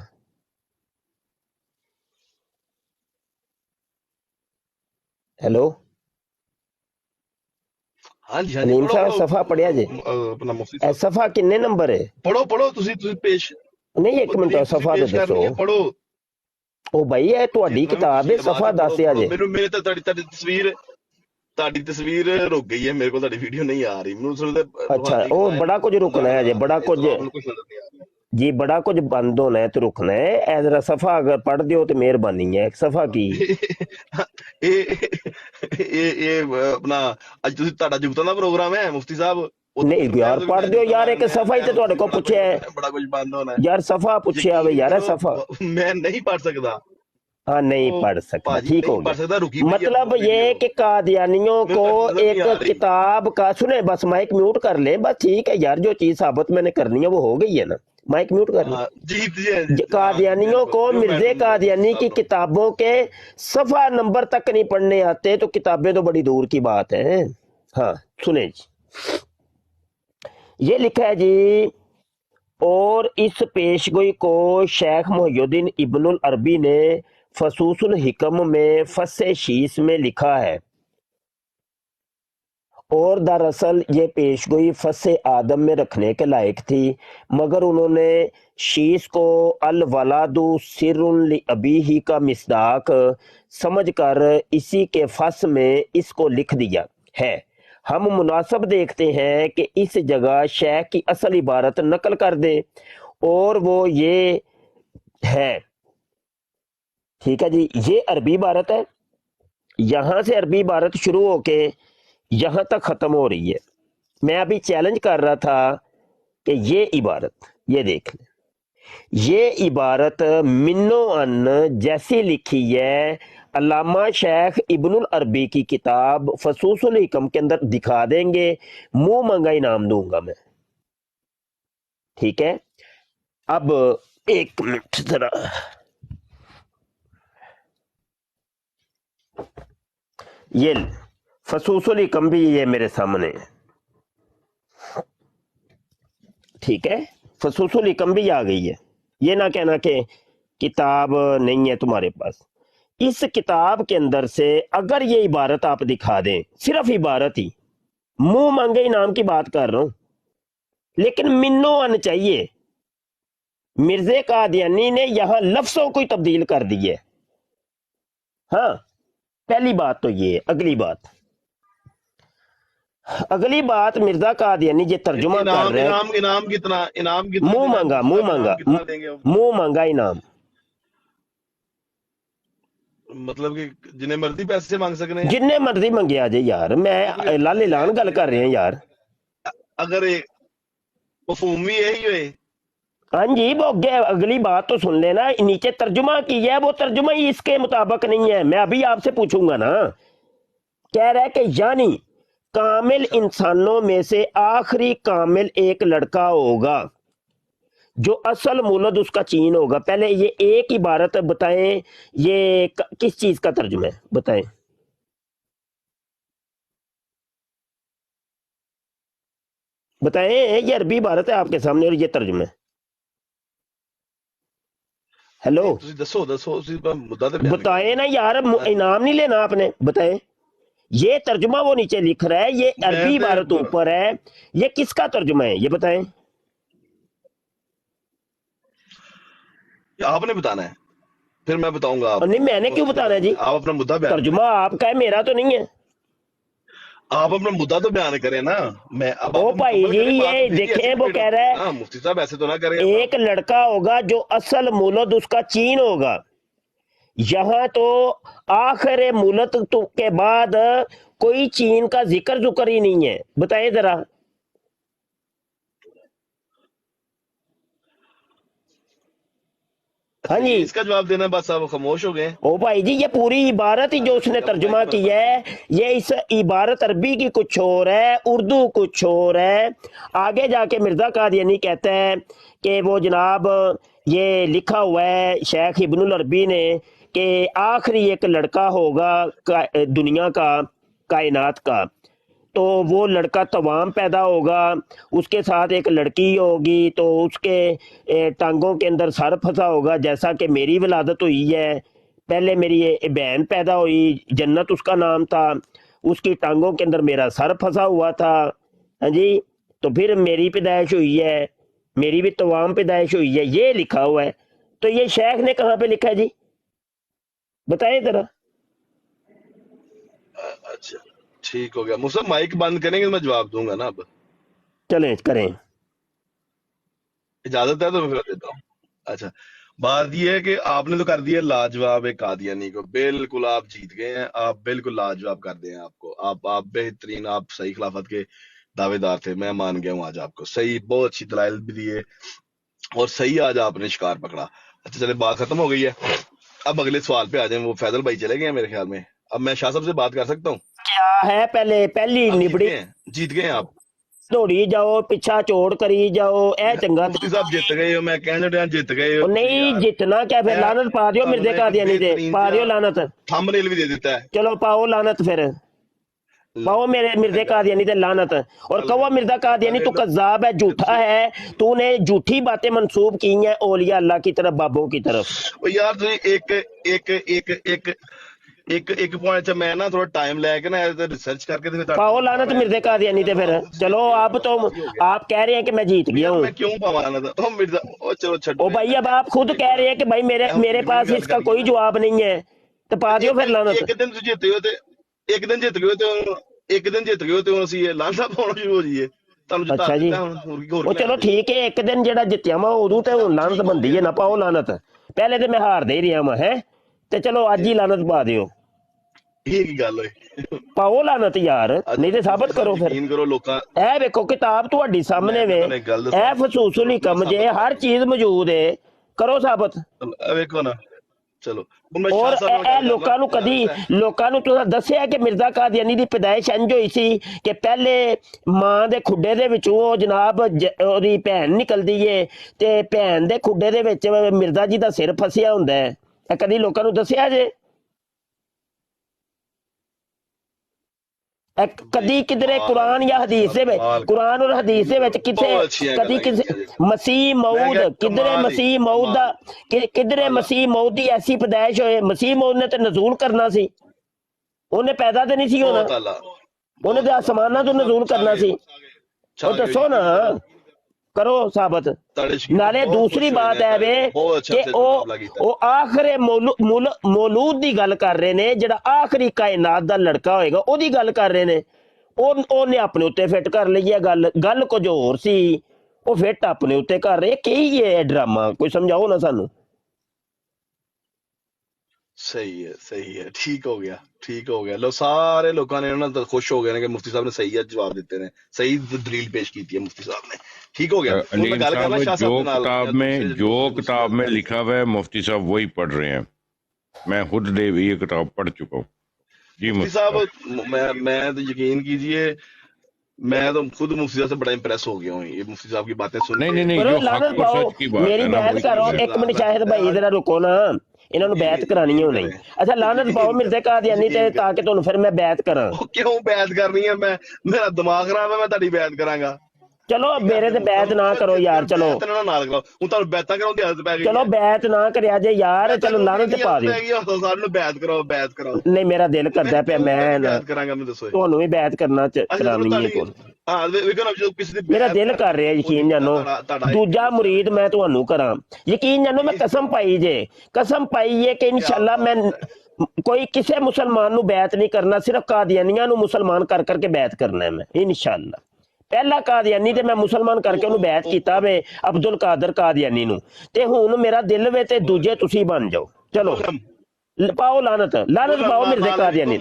ਹੈਲੋ ਹਾਂਜੀ ਹਾਂਜੀ ਹਲੀਮ ਸਾਹਿਬ ਪੜੋ ਸਫਾ ਪੜਿਆ ਜੇ? ਆਪਣਾ ਮੁਫਤੀ ਇਹ ਸਾਹਿਬ ਸਫਾ ਕਿੰਨੇ ਨੰਬਰ ਹੈ? ਪੜੋ ਤੁਸੀਂ ਪੇਸ਼ ਨਹੀਂ ਇੱਕ ਮਿੰਟ ਤਰੀਕ ਤੁਸੀਂ ਸਫਾ ਤੇ ਪੇਸ਼ ਦੱਸੋ। ਕਰਨੀ ਹੈ ਪੜੋ ਉਹ ਭਾਈ ਇਹ ਤੁਹਾਡੀ ਜਿਤਨਾ ਵੀ ਕਿਤਾਬ ਹੈ, ਤੁਸੀਂ ਸਫਾ ਆਵਾਜ਼ ਦੱਸਿਆ ਜੇ। ਮੈਨੂੰ ਮੇਰੇ ਤਾਂ ਤੁਹਾਡੀ ਤਸਵੀਰ ਰੁਕ ਗਈ ਹੈ, ਮੇਰੇ ਕੋਲ ਤੁਹਾਡੀ ਵੀਡੀਓ ਨਹੀਂ ਆ ਰਹੀ ਮੈਨੂੰ ਸੁਣਦੇ ਅੱਛਾ ਉਹ ਬੜਾ ਕੁਝ ਰੁਕਣਾ ਹੈ ਜੇ, ਬੜਾ ਕੁਝ ਮੈਨੂੰ ਕੁਝ ਨਜ਼ਰ ਨਹੀਂ ਆ ਰਿਹਾ ਜੀ, ਬੜਾ ਕੁਝ ਬੰਦ ਹੋਣਾ ਹੈ ਤੇ ਰੁਕਣਾ ਹੈ। ਇਹ ਜਰਾ ਸਫਾ ਅਗਰ ਪੜ੍ਹ ਦਿਓ ਤੇ ਮਿਹਰਬਾਨੀ ਹੈ। ਸਫਾ ਕੀ ਇਹ ਆਪਣਾ ਅੱਜ ਤੁਸੀਂ ਤੁਹਾਡਾ ਜੁਗਤਾਂ ਦਾ ਪ੍ਰੋਗਰਾਮ ਹੈ ਮੁਫਤੀ ਸਾਹਿਬ ਨਹੀਂ ਯਾਰ ਪੜ੍ਹ ਦਿਓ ਯਾਰ, ਇੱਕ ਸਫਾ ਹੀ ਤੇ ਤੁਹਾਡੇ ਕੋਲ ਪੁੱਛਿਆ ਹੈ ਬੜਾ ਕੁਝ ਬੰਦ ਹੋਣਾ ਯਾਰ, ਸਫਾ ਪੁੱਛਿਆ ਵੇ ਯਾਰ, ਸਫਾ। ਮੈਂ ਨਹੀਂ ਪढ़ सकता हाँ नहीं पढ़ सकता, ठीक हो गया। मतलब ये कि कादियानियों को एक किताब का सुने, बस माइक म्यूट कर ले बस, ठीक है यार, जो चीज साबित मैंने करनी है वो हो गई है ना, माइक म्यूट कर ले। कादियानियों को मिर्जे कादियानी की किताबों के सफा नंबर तक नहीं पढ़ने आते तो किताबें तो बड़ी दूर की बात है। हाँ सुने जी, ये लिखा है जी, और इस पेशगोई को शेख मुहियुद्दीन इब्नुल अरबी ने फसूसुल हिकम में फस्से शीस में लिखा है, और दरअसल ये पेशगोई फस्से आदम में रखने के लायक थी, मगर उन्होंने शीस को अल वलादु सिर्रुन लि अबीही का मिस्दाक समझकर इसी के फस में इसको लिख दिया है। हम मुनासब देखते हैं कि इस जगह शेख की असल इबारत नकल कर दे, और वो ये है, ठीक है जी, ये अरबी इबारत है, यहां से अरबी इबारत शुरू होके यहां तक खत्म हो रही है। मैं अभी चैलेंज कर रहा था कि ये इबारत, ये देख लें, ये इबारत मिन्नो अन जैसी लिखी है अल्लामा शेख इब्नुल अरबी की किताब फसूसुल हिकम के अंदर दिखा देंगे, मुंह मंगा इनाम दूंगा मैं, ठीक है। अब एक मिनट जरा, ये फसूसुल हिकम भी ये मेरे सामने है, ठीक है, फसूसुल हिकम भी आ गई है। ये ना कहना कि किताब नहीं है तुम्हारे पास। इस किताब के अंदर से अगर ये इबारत आप दिखा दें, सिर्फ इबारत ही, मुंह मांगे इनाम की बात कर रहा हूं, लेकिन मिन्नो अन चाहिए। मिर्जे कादियानी ने यहां लफ्जों को ही तब्दील कर दिए। हाँ पहली बात तो ये, अगली बात मिर्जा कादियानी ये तर्जुमा कर रहे हैं, इनाम कितना मुंह मांगा इनाम, मतलब कि जिन्ने मर्जी पैसे मांग सकते हैं, जिन्ने मर्जी मंगे आ जाए यार, मैं लाले लान गल कर रहे हैं यार। अगर मफहूम भी यही है। हाँ जी, वो अगली बात तो सुन लेना, नीचे तर्जुमा की है, वो तर्जुमा ही इसके मुताबिक नहीं है। मैं अभी आपसे पूछूंगा ना, कह रहा है कि यानी कामिल इंसानों में से आखिरी कामिल एक लड़का होगा जो असल मुलद उसका चीन होगा। पहले ये एक इबारत बताएं, ये किस चीज का तर्जुमा है बताएं। बताएं, ये अरबी इबारत है आपके सामने और ये तर्जुमा है। हेलो बताएं ना यार, इनाम नहीं लेना आपने, बताएं। ये तर्जुमा वो नीचे लिख रहा है, ये अरबी इबारत ऊपर है, ये किसका तर्जुमा है ये बताएं। आपने बताना है, फिर मैं बताऊंगा। आप नहीं, मैंने क्यों बताना है जी, आप अपना मुद्दा बयान, तर्जुमा आपका है, मेरा तो नहीं है। आप अपना मुद्दा तो बयान करें ना। मैं अब ओ भाई जी, ये देखें, वो कह रहा है मुफ्ती साहब ऐसे तो ना करें, एक लड़का होगा जो असल मुलद उसका चीन होगा। यहाँ तो आखिर मुलद के बाद कोई चीन का जिक्र ही नहीं है, बताएं जरा। हाँ जी, इसका जवाब देना, बस आप खामोश हो गए। ओ भाई जी, ये पूरी इबारत ही जो उसने तर्जुमा की है, ये इस इबारत अरबी की कुछ और है, उर्दू कुछ और है। आगे जाके मिर्जा कादियानी कहता है कि वो जनाब ये लिखा हुआ है शेख इब्नुल अरबी ने कि आखिरी एक लड़का होगा दुनिया का, कायनात का, तो वो लड़का तवाम पैदा होगा, उसके साथ एक लड़की होगी, तो उसके टांगों के अंदर सर फंसा होगा, जैसा कि मेरी विलादत हुई है। पहले मेरी ये बहन पैदा हुई, जन्नत उसका नाम था, उसकी टांगों के अंदर मेरा सर फंसा हुआ था। हाँ जी, तो फिर मेरी पैदाइश हुई है, मेरी भी तवाम पैदाइश हुई है, ये लिखा हुआ है। तो ये शेख ने कहाँ पे लिखा है जी, बताएं जरा। अच्छा ठीक हो गया मुझसे, माइक बंद करेंगे तो मैं जवाब दूंगा ना। अब चलें करें। इजाजत है तो मैं फिर देता हूँ। अच्छा, बात ये है कि आपने तो कर दिया लाजवाब एक कादियानी को, बिल्कुल आप जीत गए हैं, आप बिल्कुल लाजवाब कर दिए हैं आपको। आप बेहतरीन, आप सही खिलाफत के दावेदार थे, मैं मान गया हूँ आज आपको। सही, बहुत अच्छी दलाइल भी दिए और सही आज आपने शिकार पकड़ा। अच्छा चले, बात खत्म हो गई है, अब अगले सवाल पे आ जाए। वो फैजल भाई चले गए हैं मेरे ख्याल में, अब मैं शाह साहब से बात कर सकता हूँ। क्या है, पहले पहली आप जीत निबड़ी गए हैं, जीत गए हैं आप। दौड़ी जाओ, पिछा चोड़ करी जाओ, ए चंगा मुफ्ती साहब जित गए हो, मैं कहने डਿਆ जित गए हो और नहीं यार। जितना क्या, फिर मैं लानत पा दियो मिर्जे ਤੁਹਾਨੂੰ कादियानी एक ते, बेहतरीन पा दियो ਜਿਹਾ लानत। थंबनेल भी दे देता है। चलो पाओ लानत, फिर पाओ मेरे मिर्जे कादियानी ते लानत। और कहो मिर्जा कादियानी तू कज्जाब है, झूठा है, तूने झूठी बातें मंसूब की हैं औलिया अल्लाह की तरफ, बाबों की तरफ। ਉਹ ਯਾਰ ਤੁਸੀਂ ਇੱਕ ਪੁਆਇੰਟ 'ਚ ਮੈਂ ਨਾ ਥੋੜਾ ਟਾਈਮ ਲੈ ਕੇ ਨਾ ਰਿਸਰਚ ਕਰਕੇ ਤੇ ਫਿਰ पाओ लानत मिर्जे कादियानी ते फिर। चलो अब तो आप कह रहे हैं कि मैं जीत गया यार हूँ। मैं क्यों पावा ना था ओ मिर्जा, ओ चलो छੱਡੋ ओ भाई अब आप खुद कह रहे हैं कि भाई मेरे पास इसका कोई जवाब नहीं है, तो पा दियो फिर लानत। ਇੱਕ ਦਿਨ ਤੁਸੀਂ ਜਿੱਤੇ ਹੋ ਤੇ ਇੱਕ ਦਿਨ ਜਿੱਤ ਗਏ ਤੇ ਇੱਕ ਦਿਨ ਜਿੱਤ ਗਏ ਤੇ ਹੁਣ ਅਸੀਂ ਇਹ ਲਾਂਸਾ ਪਾਉਣਾ ਸ਼ੁਰੂ ਹੋ ਜਾਈਏ, ਤੁਹਾਨੂੰ ਜਿੱਤਾ अच्छा जी, ਦਿੱਤਾ ਹੁਣ ਹੋਰ ਕੀ ਹੋਰ ਉਹ ਚਲੋ ਠੀਕ ਹੈ, ਇੱਕ ਦਿਨ ਜਿਹੜਾ ਜਿੱਤਿਆ ਮੈਂ ਉਦੋਂ ਤੇ ਹੁਣ ਲਾਨਤ ਬੰਦੀ ਹੈ ਨਾ, ਪਾਓ ਲਾਨਤ। ਪਹਿਲੇ ਤੇ ਮੈਂ ਹਾਰਦੇ ਹੀ ਰਿਹਾ ਮੈਂ, ਹੈ ਤੇ ਚਲੋ ਅੱਜ ਹੀ ਲਾਨਤ ਪਾ ਦਿਓ, ਇਹ ਕੀ ਗੱਲ ਹੋਈ। ਪਾਓ ਲਾਨਤ ਯਾਰ, ਨਹੀਂ ਤੇ ਸਾਬਤ ਕਰੋ ਫਿਰ। ਯਕੀਨ ਕਰੋ ਲੋਕਾਂ, ਇਹ ਵੇਖੋ ਕਿਤਾਬ ਤੁਹਾਡੀ ਸਾਹਮਣੇ ਵੇ, ਤੁਹਾਨੂੰ ਇੱਕ ਗੱਲ ਦੱਸਾਂ, ਇਹ ਫਸੂਸੁਲ ਹਕਮ ਜੇ ਹਰ ਚੀਜ਼ ਮੌਜੂਦ ਹੈ, ਕਰੋ ਸਾਬਤ। ਇਹ ਵੇਖੋ ਨਾ, ਚਲੋ ਹੁਣ ਮੈਂ ਔਰ ਸ਼ਾਹ ਸਾਹਿਬ ਨਾਲ ਇਹ ਗੱਲ ਲੋਕਾਂ ਨੂੰ ਕਦੀ, ਲੋਕਾਂ ਨੂੰ ਤੁਸੀਂ ਦੱਸਿਆ ਕਿ ਮਿਰਜ਼ਾ ਕਾਦੀਆਨੀ ਦੀ ਪੈਦਾਇਸ਼ ਇੰਝ ਹੋਈ ਸੀ ਕਿ ਪਹਿਲੇ ਮਾਂ ਦੇ ਖੁੱਡੇ ਦੇ ਵਿੱਚੋਂ ਉਹ ਜਨਾਬ ਉਹਦੀ ਭੈਣ ਨਿਕਲਦੀ ਏ, ਤੇ ਭੈਣ ਦੇ ਖੁੱਡੇ ਦੇ ਵਿੱਚ ਮਿਰਜ਼ਾ ਜੀ ਦਾ ਸਿਰ ਫਸਿਆ ਹੁੰਦਾ ਹੈ। ਇਹ ਕਦੀ ਲੋਕਾਂ ਨੂੰ ਦੱਸਿਆ ਜੇ? ਇਹ ਕਦੀ ਕਿਧਰੇ ਕੁਰਾਨ ਜਾਂ ਹਦੀਸ ਦੇ ਵਿੱਚ, ਕੁਰਾਨ ਔਰ ਹਦੀਸ ਦੇ ਵਿੱਚ ਕਿਤੇ ਕਦੀ ਕਿਸੇ ਮਸੀਹ ਮਊਦ, ਕਿਧਰੇ ਮਸੀਹ ਮਊਦ ਦਾ, ਕਿਧਰੇ ਮਸੀਹ ਮਊਦ ਦੀ ਐਸੀ ਪੈਦਾਇਸ਼ ਹੋਏ? ਮਸੀਹ ਮਊਦ ਨੇ ਤੇ ਨਜ਼ੂਲ ਕਰਨਾ ਸੀ, ਉਹਨੇ ਪੈਦਾ ਤੇ ਨਹੀਂ ਸੀ ਹੋਣਾ, ਉਹਨੇ ਤੇ ਆਸਮਾਨਾਂ ਤੋਂ ਨਜ਼ੂਲ ਕਰਨਾ ਸੀ। ਉਹ ਦੱਸੋ ਨਾ, करो साबित। नाले दूसरी बात है वे कि ਉਹ ਆਖਰੇ ਮੌਲੂਦ ਦੀ ਗੱਲ ਕਰ ਰਹੇ ਨੇ, ਜਿਹੜਾ ਆਖਰੀ ਕਾਇਨਾਤ ਦਾ ਲੜਕਾ ਹੋਏਗਾ ਉਹਦੀ ਗੱਲ ਕਰ ਰਹੇ ਨੇ। ਉਹਨੇ ਆਪਣੇ ਉੱਤੇ ਫਿੱਟ ਕਰ ਲਈ ਹੈ ਗੱਲ ਕੁਝ ਹੋਰ ਸੀ, ਉਹ ਫਿੱਟ ਆਪਣੇ ਉੱਤੇ ਕਰ ਰਹੇ। ਕੀ ਹੈ ਡਰਾਮਾ, ਕੋਈ ਸਮਝਾਓ ਨਾ ਸਾਨੂੰ। ਸਹੀ ਹੈ ਠੀਕ ਹੋ ਗਿਆ ਲੋ, ਸਾਰੇ ਲੋਕਾਂ ਨੇ ਉਹਨਾਂ ਤੋਂ ਖੁਸ਼ ਹੋ ਗਏ ਨੇ ਕਿ ਮੁਫਤੀ ਸਾਹਿਬ ਨੇ ਸਹੀ ਜਵਾਬ ਦਿੱਤੇ ਨੇ, ਸਹੀ ਦਲੀਲ पेश की है मुफ्ती साहब ने, ठीक हो गया। जो किताब में लिखा हुआ है मुफ्ती साहब वही पढ़ रहे हैं, मैं खुद ये किताब पढ़ चुका हूँ जी मुफ्ती साहब। मैं तो यकीन कीजिए, मैं तो खुद मुफ्ती साहब से बड़ा इम्प्रेस हो गया हूँ, ये मुफ्ती साहब की बातें सुन। नहीं जो हक और सच की बात मेरी बहस करो, एक मिनट शाहिद भाई जरा रुको ना, ਇਹਨਾਂ ਨੂੰ ਬੈਤ ਕਰਾਣੀ ਹੈ ਨਹੀਂ। ਅੱਛਾ ਲਾਨਤ ਪਾਓ ਮਿਰਜ਼ੇ ਕਾਦੀਆਨੀ ਤੇ, ਤਾਂ ਕਿ ਤੁਹਾਨੂੰ ਫਿਰ ਮੈਂ ਬੈਤ ਕਰਾਂ। ਕਿਉਂ ਬੈਤ ਕਰਨੀ ਹੈ? ਮੇਰਾ ਦਿਮਾਗ ਖਰਾਬ ਹੈ, ਮੈਂ ਤੁਹਾਡੀ ਬੈਤ ਕਰਾਂਗਾ। ਚਲੋ ਮੇਰੇ ਤੇ ਬੈਤ ਨਾ ਕਰੋ ਯਾਰ, ਚਲੋ ਨਾਲ ਕਰਾਓ, ਹੁਣ ਤੁਹਾਨੂੰ ਬੈਤਾਂ ਕਰਾਉਣ ਦੀ ਆਦਤ ਪੈ ਗਈ। ਚਲੋ ਬੈਤ ਨਾ ਕਰਿਆ ਜੇ ਯਾਰ, ਚਲੋ ਲਾਨਤ ਪਾ ਦਿਓ। ਸਾਰਿਆਂ ਨੂੰ ਬੈਤ ਕਰਾਓ। ਨਹੀਂ ਮੇਰਾ ਦਿਲ ਕਰਦਾ ਪਿਆ, ਮੈਂ ਬੈਤ ਕਰਾਂਗਾ, ਮੈਂ ਦੱਸੋ ਤੁਹਾਨੂੰ ਵੀ ਬੈਤ ਕਰਾਉਣੀ ਹੈ ਕੋਲ। ਹਾਂ ਵੇਖੋ ਕਿਸੇ ਦੀ ਮੇਰਾ ਦਿਲ ਕਰ ਰਿਹਾ, ਯਕੀਨ ਜਾਨੋ ਦੂਜਾ ਮੁਰੀਦ ਮੈਂ ਤੁਹਾਨੂੰ ਕਰਾਂ, ਯਕੀਨ ਜਾਨੋ ਮੈਂ ਕਸਮ ਪਾਈ ਜੇ, ਕਸਮ ਪਾਈ ਹੈ ਕਿ ਇਨਸ਼ਾਅੱਲਾ ਮੈਂ ਕੋਈ ਕਿਸੇ ਮੁਸਲਮਾਨ ਨੂੰ ਬੈਤ ਨਹੀਂ ਕਰਨਾ, ਸਿਰਫ ਕਾਦੀਆਨੀਆਂ ਨੂੰ ਮੁਸਲਮਾਨ ਕਰ ਕਰਕੇ ਬੈਤ ਕਰਨਾ ਹੈ ਮੈਂ ਇਨਸ਼ਾਅੱਲਾ। ਪਹਿਲਾ ਕਾਦੀਆਨੀ ਤੇ ਮੈਂ ਮੁਸਲਮਾਨ ਕਰਕੇ ਉਹਨੂੰ ਬੈਤ ਕੀਤਾ ਵੇ, ਅਬਦੁਲ ਕਾਦਰ ਕਾਦੀਆਨੀ ਨੂੰ, ਤੇ ਹੁਣ ਮੇਰਾ ਦਿਲ ਵੇ ਤੇ ਦੂਜੇ ਤੁਸੀਂ ਬਣ ਜਾਓ। ਚਲੋ ਪਾਓ ਲਾਨਤ ਪਾਓ ਮਿਰਜ਼ੇ ਕਾਦੀਆਨੀ,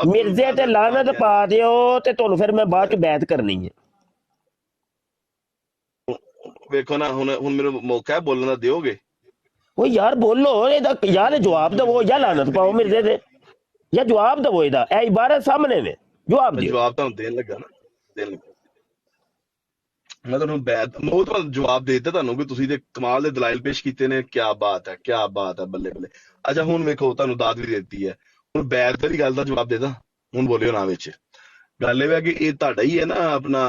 ਮਿਰਜ਼ੇ ਤੇ ਲਾਨਤ ਪਾ ਦਿਓ, ਤੇ ਤੁਹਾਨੂੰ ਫਿਰ ਮੈਂ ਬਾਅਦ ਚ ਬੈਤ ਕਰਨੀ ਹੈ। ਵੇਖੋ ਨਾ ਹੁਣ ਮੈਨੂੰ ਮੌਕਾ ਹੈ ਬੋਲਣ ਦਾ, ਦਿਓਗੇ? ਉਹ ਯਾਰ ਬੋਲੋ ਇਹਦਾ, ਯਾਰ ਜਵਾਬ ਦਵੋ, ਜਾਂ ਲਾਨਤ ਪਾਓ ਮਿਰਜ਼ੇ ਤੇ, ਜਾਂ ਜਵਾਬ ਦਵੋ ਇਹਦਾ, ਇਹ ਇਬਾਰਤ ਸਾਹਮਣੇ ਵੇ, ਜਵਾਬ ਦਿਓ। ਜਵਾਬ ਤੁਹਾਨੂੰ ਦੇਣ ਲੱਗਾ ਨਾ, ਮੈਂ ਤੁਹਾਨੂੰ ਜਵਾਬ ਦੇ ਦਿੱਤਾ ਤੁਹਾਨੂੰ ਕਿ ਤੁਸੀਂ ਤੇ ਕਮਾਲ ਦੇ ਦਲਾਇਲ ਪੇਸ਼ ਕੀਤੇ ਨੇ। ਕਿਆ ਬਾਤ ਹੈ, ਬੱਲੇ। ਅੱਛਾ ਹੁਣ ਵੇਖੋ ਤੁਹਾਨੂੰ ਦਾਦ ਵੀ ਦਿੱਤੀ ਹੈ, ਹੁਣ ਬੈਤ ਦੀ ਗੱਲ ਦਾ ਜਵਾਬ ਦੇਦਾ, ਹੁਣ ਬੋਲਿਓ ਨਾ ਵਿੱਚ। ਗੱਲ ਇਹ ਹੈ ਕਿ ਇਹ ਤੁਹਾਡਾ ਹੀ ਹੈ ਨਾ ਆਪਣਾ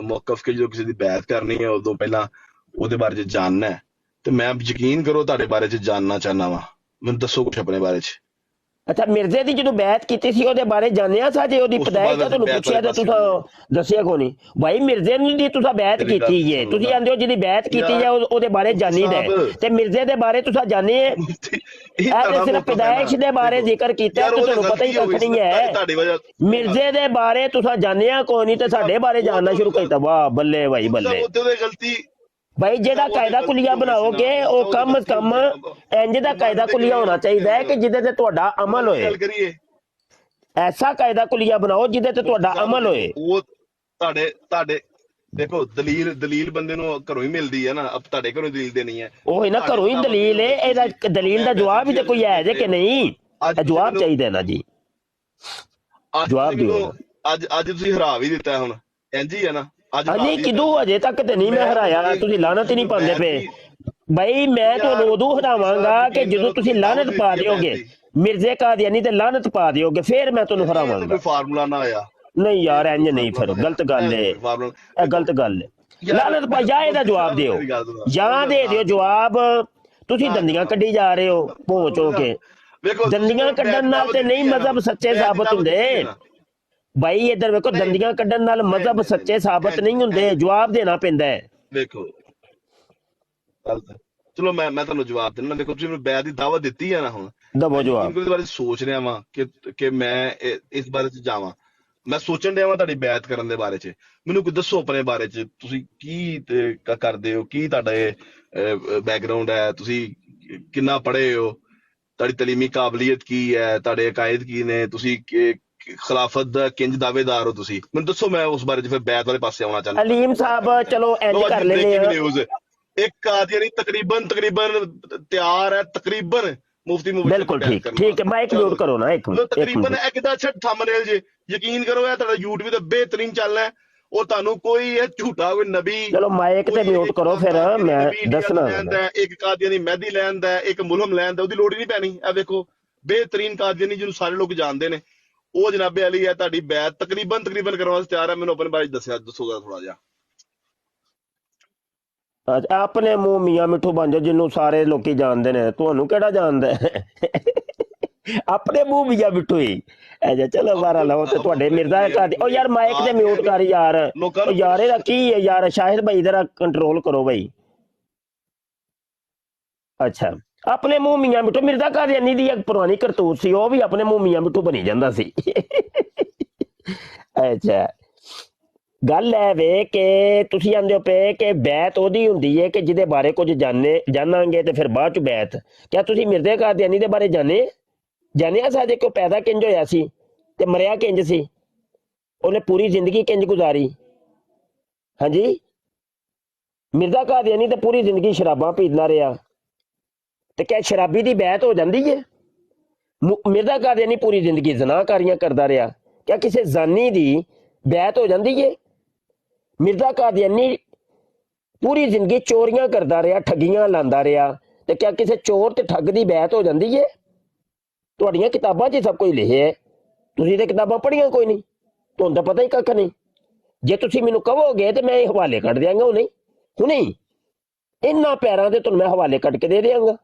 ਮੌਕਫ ਕਿ ਜਦੋਂ ਕਿਸੇ ਦੀ ਬੈਤ ਕਰਨੀ ਹੈ ਉਦੋਂ ਪਹਿਲਾਂ ਉਹਦੇ ਬਾਰੇ ਚ ਜਾਣਨਾ ਹੈ, ਤੇ ਮੈਂ ਯਕੀਨ ਕਰੋ ਤੁਹਾਡੇ ਬਾਰੇ ਚ ਜਾਣਨਾ ਚਾਹਨਾ ਵਾ। ਮੈਨੂੰ ਦੱਸੋ ਕੁਛ ਆਪਣੇ ਬਾਰੇ ਚ। ਅੱਛਾ, ਮਿਰਜ਼ੇ ਦੀ ਜਦੋਂ ਬੈਤ ਕੀਤੀ ਸੀ ਉਹਦੇ ਬਾਰੇ ਜਾਣਿਆ ਸਾ? ਜੇ ਉਹਦੀ ਉਸ ਤੋਂ ਪਦਾਇਸ਼ ਬਾਅਦ ਤਾਂ ਤੁਹਾਨੂੰ ਬੈਤ ਪੁੱਛਿਆ ਤੇ ਵਾਲੇ ਤੁਸੀਂ ਦੱਸਿਆ ਕੋ ਨਹੀਂ ਭਾਈ। ਮਿਰਜ਼ੇ ਨੂੰ ਦੀ ਤੁਸੀਂ ਬੈਤ ਮੇਰੀ ਗੱਲ ਕੀਤੀ ਹੈ, ਸੁਣੋ ਤੁਸੀਂ ਨਾ ਆਂਦੇ ਹੋ ਜਿਹਦੀ ਬੈਤ ਕੀਤੀ ਯਾਰ, ਹੈ ਉਹਦੇ ਬਾਰੇ ਮੁਫਤੀ ਜਾਣੀ ਦਾ ਸਾਹਿਬ, ਤੇ ਮਿਰਜ਼ੇ ਦੇ ਬਾਰੇ ਤੁਸੀਂ ਜਾਣੇ ਹੈ? ਇਹ ਇਹ ਤੁਹਾਡਾ ਤੇ ਸਿਰਫ ਮੌਕਫ ਹੈ ਪਦਾਇਸ਼ ਨਾ। ਦੇ ਬਾਰੇ ਦੇਖੋ ਜ਼ਿਕਰ ਕੀਤਾ ਯਾਰ ਤੇ ਉਹ ਤਾਂ ਤੁਹਾਨੂੰ ਪਤਾ ਹੀ ਗਲਤੀ ਹੋ ਕੱਖ ਗਈ ਸੀ ਨਹੀਂ ਨਾ, ਹੈ। ਤੁਹਾਡੀ ਵਜ੍ਹਾ। ਮਿਰਜ਼ੇ ਦੇ ਬਾਰੇ ਤੁਸੀਂ ਜਾਣਿਆ ਕੋਈ ਨਹੀਂ ਤੇ ਸਾਡੇ ਬਾਰੇ ਜਾਣਨਾ ਸ਼ੁਰੂ ਕੀਤਾ। ਵਾਹ ਬੱਲੇ ਭਾਈ ਬੱਲੇ ਉਹਦੇ ਗਲਤੀ ਭਾਈ। ਜਿਹੜਾ ਕਾਇਦਾ ਕੁਲੀਆ ਬਣਾਓਗੇ ਉਹ ਕਮ ਸੇ ਕਮ ਇੰਜ ਦਾ ਕਾਇਦਾ ਕੁਲੀਆ ਹੋਣਾ ਚਾਹੀਦਾ ਹੈ ਕਿ ਜਿਹਦੇ ਤੇ ਤੁਹਾਡਾ ਅਮਲ ਹੋਏ। ਗੱਲ ਕਰੀਏ, ਐਸਾ ਕਾਇਦਾ ਕੁਲੀਆ ਬਣਾਓ ਜਿਹਦੇ ਤੇ ਤੁਹਾਡਾ ਅਮਲ ਹੋਏ। ਉਹ ਤੁਹਾਡੇ ਦੇਖੋ ਦਲੀਲ ਬੰਦੇ ਨੂੰ ਘਰੋਂ ਹੀ ਮਿਲਦੀ ਹੈ ਨਾ, ਅਬ ਤੁਹਾਡੇ ਘਰੋਂ ਦਲੀਲ ਦੇਣੀ ਹੈ। ਉਹ ਹੀ ਨਾ ਘਰੋਂ ਹੀ ਦਲੀਲ ਹੈ। ਇਹਦਾ ਦਲੀਲ ਦਾ ਜਵਾਬ ਵੀ ਤੇ ਕੋਈ ਹੈ ਜੇ ਕਿ ਨਹੀਂ? ਇਹ ਜਵਾਬ ਚਾਹੀਦਾ ਨਾ ਜੀ, ਜਵਾਬ ਦਿਓ। ਅੱਜ ਤੁਸੀਂ ਹਰਾ ਵੀ ਦਿੱਤਾ ਹੁਣ, ਇੰਜ ਹੀ ਹੈ ਨਾ। ਅੱਜ ਹਾਂਜੀ ਕਿਦੋਂ? ਅਜੇ ਤੱਕ ਤੇ ਨਹੀਂ ਮੈਂ ਹਰਾਇਆ। ਤੁਸੀਂ ਲਾਹਨਤ ਹੀ ਨਹੀਂ ਪਾਉਂਦੇ ਪਏ ਭਾਈ। ਮੈਂ ਤੁਹਾਨੂੰ ਉਦੋਂ ਹਰਾਵਾਂਗਾ ਕਿ ਜਦੋਂ ਤੁਸੀਂ ਲਾਹਨਤ ਪਾ ਦਿਓਗੇ, ਮਿਰਜ਼ੇ ਕਾਦੀਆਨੀ ਤੇ ਲਾਹਨਤ ਪਾ ਦਿਓਗੇ, ਫਿਰ ਮੈਂ ਤੁਹਾਨੂੰ ਹਰਾਵਾਂਗਾ। ਕੋਈ ਫਾਰਮੂਲਾ ਨਾ ਆਇਆ ਨਹੀਂ ਯਾਰ ਇੰਜ ਨਹੀਂ, ਫਿਰ ਗਲਤ ਗੱਲ ਹੈ, ਇਹ ਗਲਤ ਗੱਲ ਹੈ। ਲਾਹਨਤ ਪਾ ਜਾਂ ਇਹਦਾ ਜਵਾਬ ਦਿਓ, ਜਾਂ ਦੇ ਦਿਓ ਜਵਾਬ। ਤੁਸੀਂ ਦੰਦੀਆਂ ਕੱਢੀ ਜਾ ਰਹੇ ਹੋ ਪਹੁੰਚੋ ਕੇ। ਦੰਦੀਆਂ ਕੱਢਣ ਨਾਲ ਤੇ ਨਹੀਂ ਮਜ਼ਹਬ ਸੱਚੇ ਸਾਬਤ ਹੁੰਦੇ ਭਾਈ। ਇੱਧਰ ਵੇਖੋ, ਦੰਦੀਆਂ ਕੱਢਣ ਨਾਲ ਮਜ਼ਹਬ ਸੱਚੇ ਸਾਬਤ ਨਹੀਂ ਹੁੰਦੇ, ਜਵਾਬ ਦੇਣਾ ਪੈਂਦਾ ਹੈ। ਵੇਖੋ ਚਲੋ ਮੈਂ ਤੁਹਾਨੂੰ ਜਵਾਬ ਦਿੰਦਾ। ਦੇਖੋ ਤੁਸੀਂ ਮੈਨੂੰ ਬੈਤ ਦੀ ਦਾਵਤ ਦਿੱਤੀ ਹੈ ਨਾ, ਹੁਣ ਦਵੋ ਜਵਾਬ। ਉਹਦੇ ਬਾਰੇ ਸੋਚ ਰਿਹਾ ਵਾਂ ਕਿ ਮੈਂ ਇਸ ਬਾਰੇ ਚ ਜਾਵਾਂ। ਮੈਂ ਸੋਚਣ ਡਿਆ ਵਾਂ ਤੁਹਾਡੀ ਬੈਤ ਕਰਨ ਦੇ ਬਾਰੇ ਚ। ਮੈਨੂੰ ਕੋਈ ਦੱਸੋ ਆਪਣੇ ਬਾਰੇ ਚ, ਤੁਸੀਂ ਕੀ ਕਰਦੇ ਹੋ, ਕੀ ਤੁਹਾਡਾ ਇਹ ਬੈਕਗਰਾਉਂਡ ਹੈ, ਤੁਸੀਂ ਕਿੰਨਾ ਪੜ੍ਹੇ ਹੋ, ਤੁਹਾਡੀ ਤਲੀਮੀ ਕਾਬਲੀਅਤ ਕੀ ਹੈ, ਤੁਹਾਡੇ ਅਕਾਇਦ ਕੀ ਨੇ, ਤੁਸੀਂ ਖਿਲਾਫਤ ਦਾ ਕਿੰਜ ਦਾਅਵੇਦਾਰ ਹੋ, ਤੁਸੀਂ ਮੈਨੂੰ ਦੱਸੋ। ਮੈਂ ਉਸ ਬਾਰੇ ਚ ਫਿਰ ਬੈਤ ਵਾਲੇ ਪਾਸੇ ਆਉਣਾ ਚਾਹੁੰਦਾ। ਅਲੀਮ ਸਾਹਿਬ ਚਲੋ ਇੰਜ ਕਰ ਲੈਂਦੇ ਆ। ਨਿਊਜ਼ ਇੱਕ ਕਾਦੀਆਨੀ ਤਕਰੀਬਨ ਤਿਆਰ ਹੈ, ਤਕਰੀਬਨ ਮੁਫਤੀ ਬਿਲਕੁਲ ਠੀਕ ਹੈ। ਮਾਈਕ ਮਿਊਟ ਕਰੋ ਨਾ ਇੱਕ ਮਿੰਟ। ਤਕਰੀਬਨ ਇਹ ਕਿਦਾਂ ਅੱਛਾ ਥੰਬਨੇਲ ਜੇ ਯਕੀਨ ਕਰੋ ਇਹ ਤੁਹਾਡਾ YouTube ਤੇ ਬਿਹਤਰੀਨ ਚੱਲ ਹੈ। ਉਹ ਤੁਹਾਨੂੰ ਕੋਈ ਇਹ ਝੂਠਾ ਕੋਈ ਨਬੀ, ਚਲੋ ਮਾਈਕ ਤੇ ਮਿਊਟ ਕਰੋ ਫਿਰ ਮੈਂ ਦੱਸਣਾ। ਇੱਕ ਕਾਦੀਆਨੀ ਮਹਿਦੀ ਲੈਣ ਦਾ, ਇੱਕ ਮੁਲਹਮ ਲੈਣ ਦਾ, ਉਹਦੀ ਲੋੜ ਹੀ ਨਹੀਂ ਪੈਣੀ। ਇਹ ਵੇਖੋ ਬਿਹਤਰੀਨ ਕਾਦੀਆਨੀ ਜਿਹਨੂੰ ਸਾਰੇ ਲੋਕ ਜਾਣਦੇ ਨੇ, ਉਹ ਜਨਾਬੇ ਅਲੀ ਹੈ ਤੁਹਾਡੀ ਬੈਤ ਤਕਰੀਬਨ ਕਰਨ ਵਾਸਤੇ ਤਿਆਰ ਹੈ। ਮੈਨੂੰ ਆਪਣੇ ਬਾਰੇ ਦੱਸੋਗਾ ਥੋੜਾ ਜਿਹਾ। ਆਪਣੇ ਮੂੰਹ ਮੀਆਂ ਮਿੱਠੂ ਬਣ ਜਾਓ, ਜਿਹਨੂੰ ਸਾਰੇ ਲੋਕੀ ਜਾਣਦੇ ਨੇ। ਤੁਹਾਨੂੰ ਕਿਹੜਾ ਜਾਣਦਾ? ਆਪਣੇ ਮੂੰਹ ਮੀਆਂ ਮਿੱਠੂ ਹੀ ਐਜਾ। ਚਲੋ ਬਾਰਾ ਲਓ ਤੇ ਤੁਹਾਡੇ ਮਿਰਜ਼ਾ ਕਰ ਦੇ। ਉਹ ਯਾਰ ਮਾਈਕ ਤੇ ਮਿਊਟ ਕਰ ਯਾਰ। ਉਹ ਯਾਰ ਇਹਦਾ ਕੀ ਹੈ ਯਾਰ? ਸ਼ਾਹਿਦ ਭਾਈ ਜਰਾ ਕੰਟਰੋਲ ਕਰੋ ਭਾਈ। ਅੱਛਾ, ਆਪਣੇ ਮੂੰਹ ਮੀਆਂ ਮਿੱਠੂ। ਮਿਰਜ਼ਾ ਕਾਦੀਆਨੀ ਦੀ ਇੱਕ ਪੁਰਾਣੀ ਕਰਤੂਤ ਸੀ, ਉਹ ਵੀ ਆਪਣੇ ਮੂੰਹ ਮੀਆਂ ਮਿੱਠੂ ਬਣੀ ਜਾਂਦਾ ਸੀ। ਅੱਛਾ, ਗੱਲ ਹੈ ਵੇ ਕਿ ਤੁਸੀਂ ਆਂਦੇ ਪਏ ਕਿ ਬੈਤ ਉਹਦੀ ਹੁੰਦੀ ਹੈ ਕਿ ਜਿਹਦੇ ਬਾਰੇ ਕੁਝ ਜਾਣਾਂਗੇ ਤੇ ਫਿਰ ਬਾਅਦ ਚ ਬੈਤ। ਕਿਆ ਤੁਸੀਂ ਮਿਰਜ਼ੇ ਕਾਦੀਆਨੀ ਦੇ ਬਾਰੇ ਜਾਣਿਆ ਸਾਡੇ ਕੋ ਪੈਦਾ ਕਿੰਜ ਹੋਇਆ ਸੀ ਤੇ ਮਰਿਆ ਕਿੰਜ ਸੀ? ਉਹਨੇ ਪੂਰੀ ਜ਼ਿੰਦਗੀ ਕਿੰਜ ਗੁਜ਼ਾਰੀ? ਹਾਂਜੀ, ਮਿਰਜ਼ਾ ਕਾਦੀਆਨੀ ਤੇ ਪੂਰੀ ਜ਼ਿੰਦਗੀ ਸ਼ਰਾਬਾਂ ਪੀਂਦਾ ਰਿਹਾ ਤੇ ਕਿਆ ਸ਼ਰਾਬੀ ਦੀ ਬੈਤ ਹੋ ਜਾਂਦੀ ਹੈ? ਮਿਰਜ਼ਾ ਕਾਦੀਆਨੀ ਪੂਰੀ ਜ਼ਿੰਦਗੀ ਜ਼ਨਾਕਾਰੀਆਂ ਕਰਦਾ ਰਿਹਾ, ਕਿਆ ਕਿਸੇ ਜ਼ਾਨੀ ਦੀ ਬੈਤ ਹੋ ਜਾਂਦੀ ਹੈ? ਮਿਰਜ਼ਾ ਕਾਦੀਆਨੀ ਪੂਰੀ ਜ਼ਿੰਦਗੀ ਚੋਰੀਆਂ ਕਰਦਾ ਰਿਹਾ, ਠੱਗੀਆਂ ਲਾਉਂਦਾ ਰਿਹਾ, ਤੇ ਕਿਆ ਕਿਸੇ ਚੋਰ ਤੇ ਠੱਗ ਦੀ ਬੈਤ ਹੋ ਜਾਂਦੀ ਹੈ? ਤੁਹਾਡੀਆਂ ਕਿਤਾਬਾਂ 'ਚ ਸਭ ਕੁਝ ਲਿਖਿਆ ਹੈ, ਤੁਸੀਂ ਤੇ ਕਿਤਾਬਾਂ ਪੜ੍ਹੀਆਂ ਕੋਈ ਨਹੀਂ, ਤੁਹਾਨੂੰ ਤਾਂ ਪਤਾ ਹੀ ਕੱਖ ਨਹੀਂ। ਜੇ ਤੁਸੀਂ ਮੈਨੂੰ ਕਹੋਗੇ ਤੇ ਮੈਂ ਇਹ ਹਵਾਲੇ ਕੱਢ ਦਿਆਂਗਾ। ਹੁਣੇ ਇਹਨਾਂ ਪੈਰਾਂ ਦੇ ਤੁਹਾਨੂੰ ਮੈਂ ਹਵਾਲੇ ਕੱਢ ਕੇ ਦੇ ਦਿਆਂਗਾ।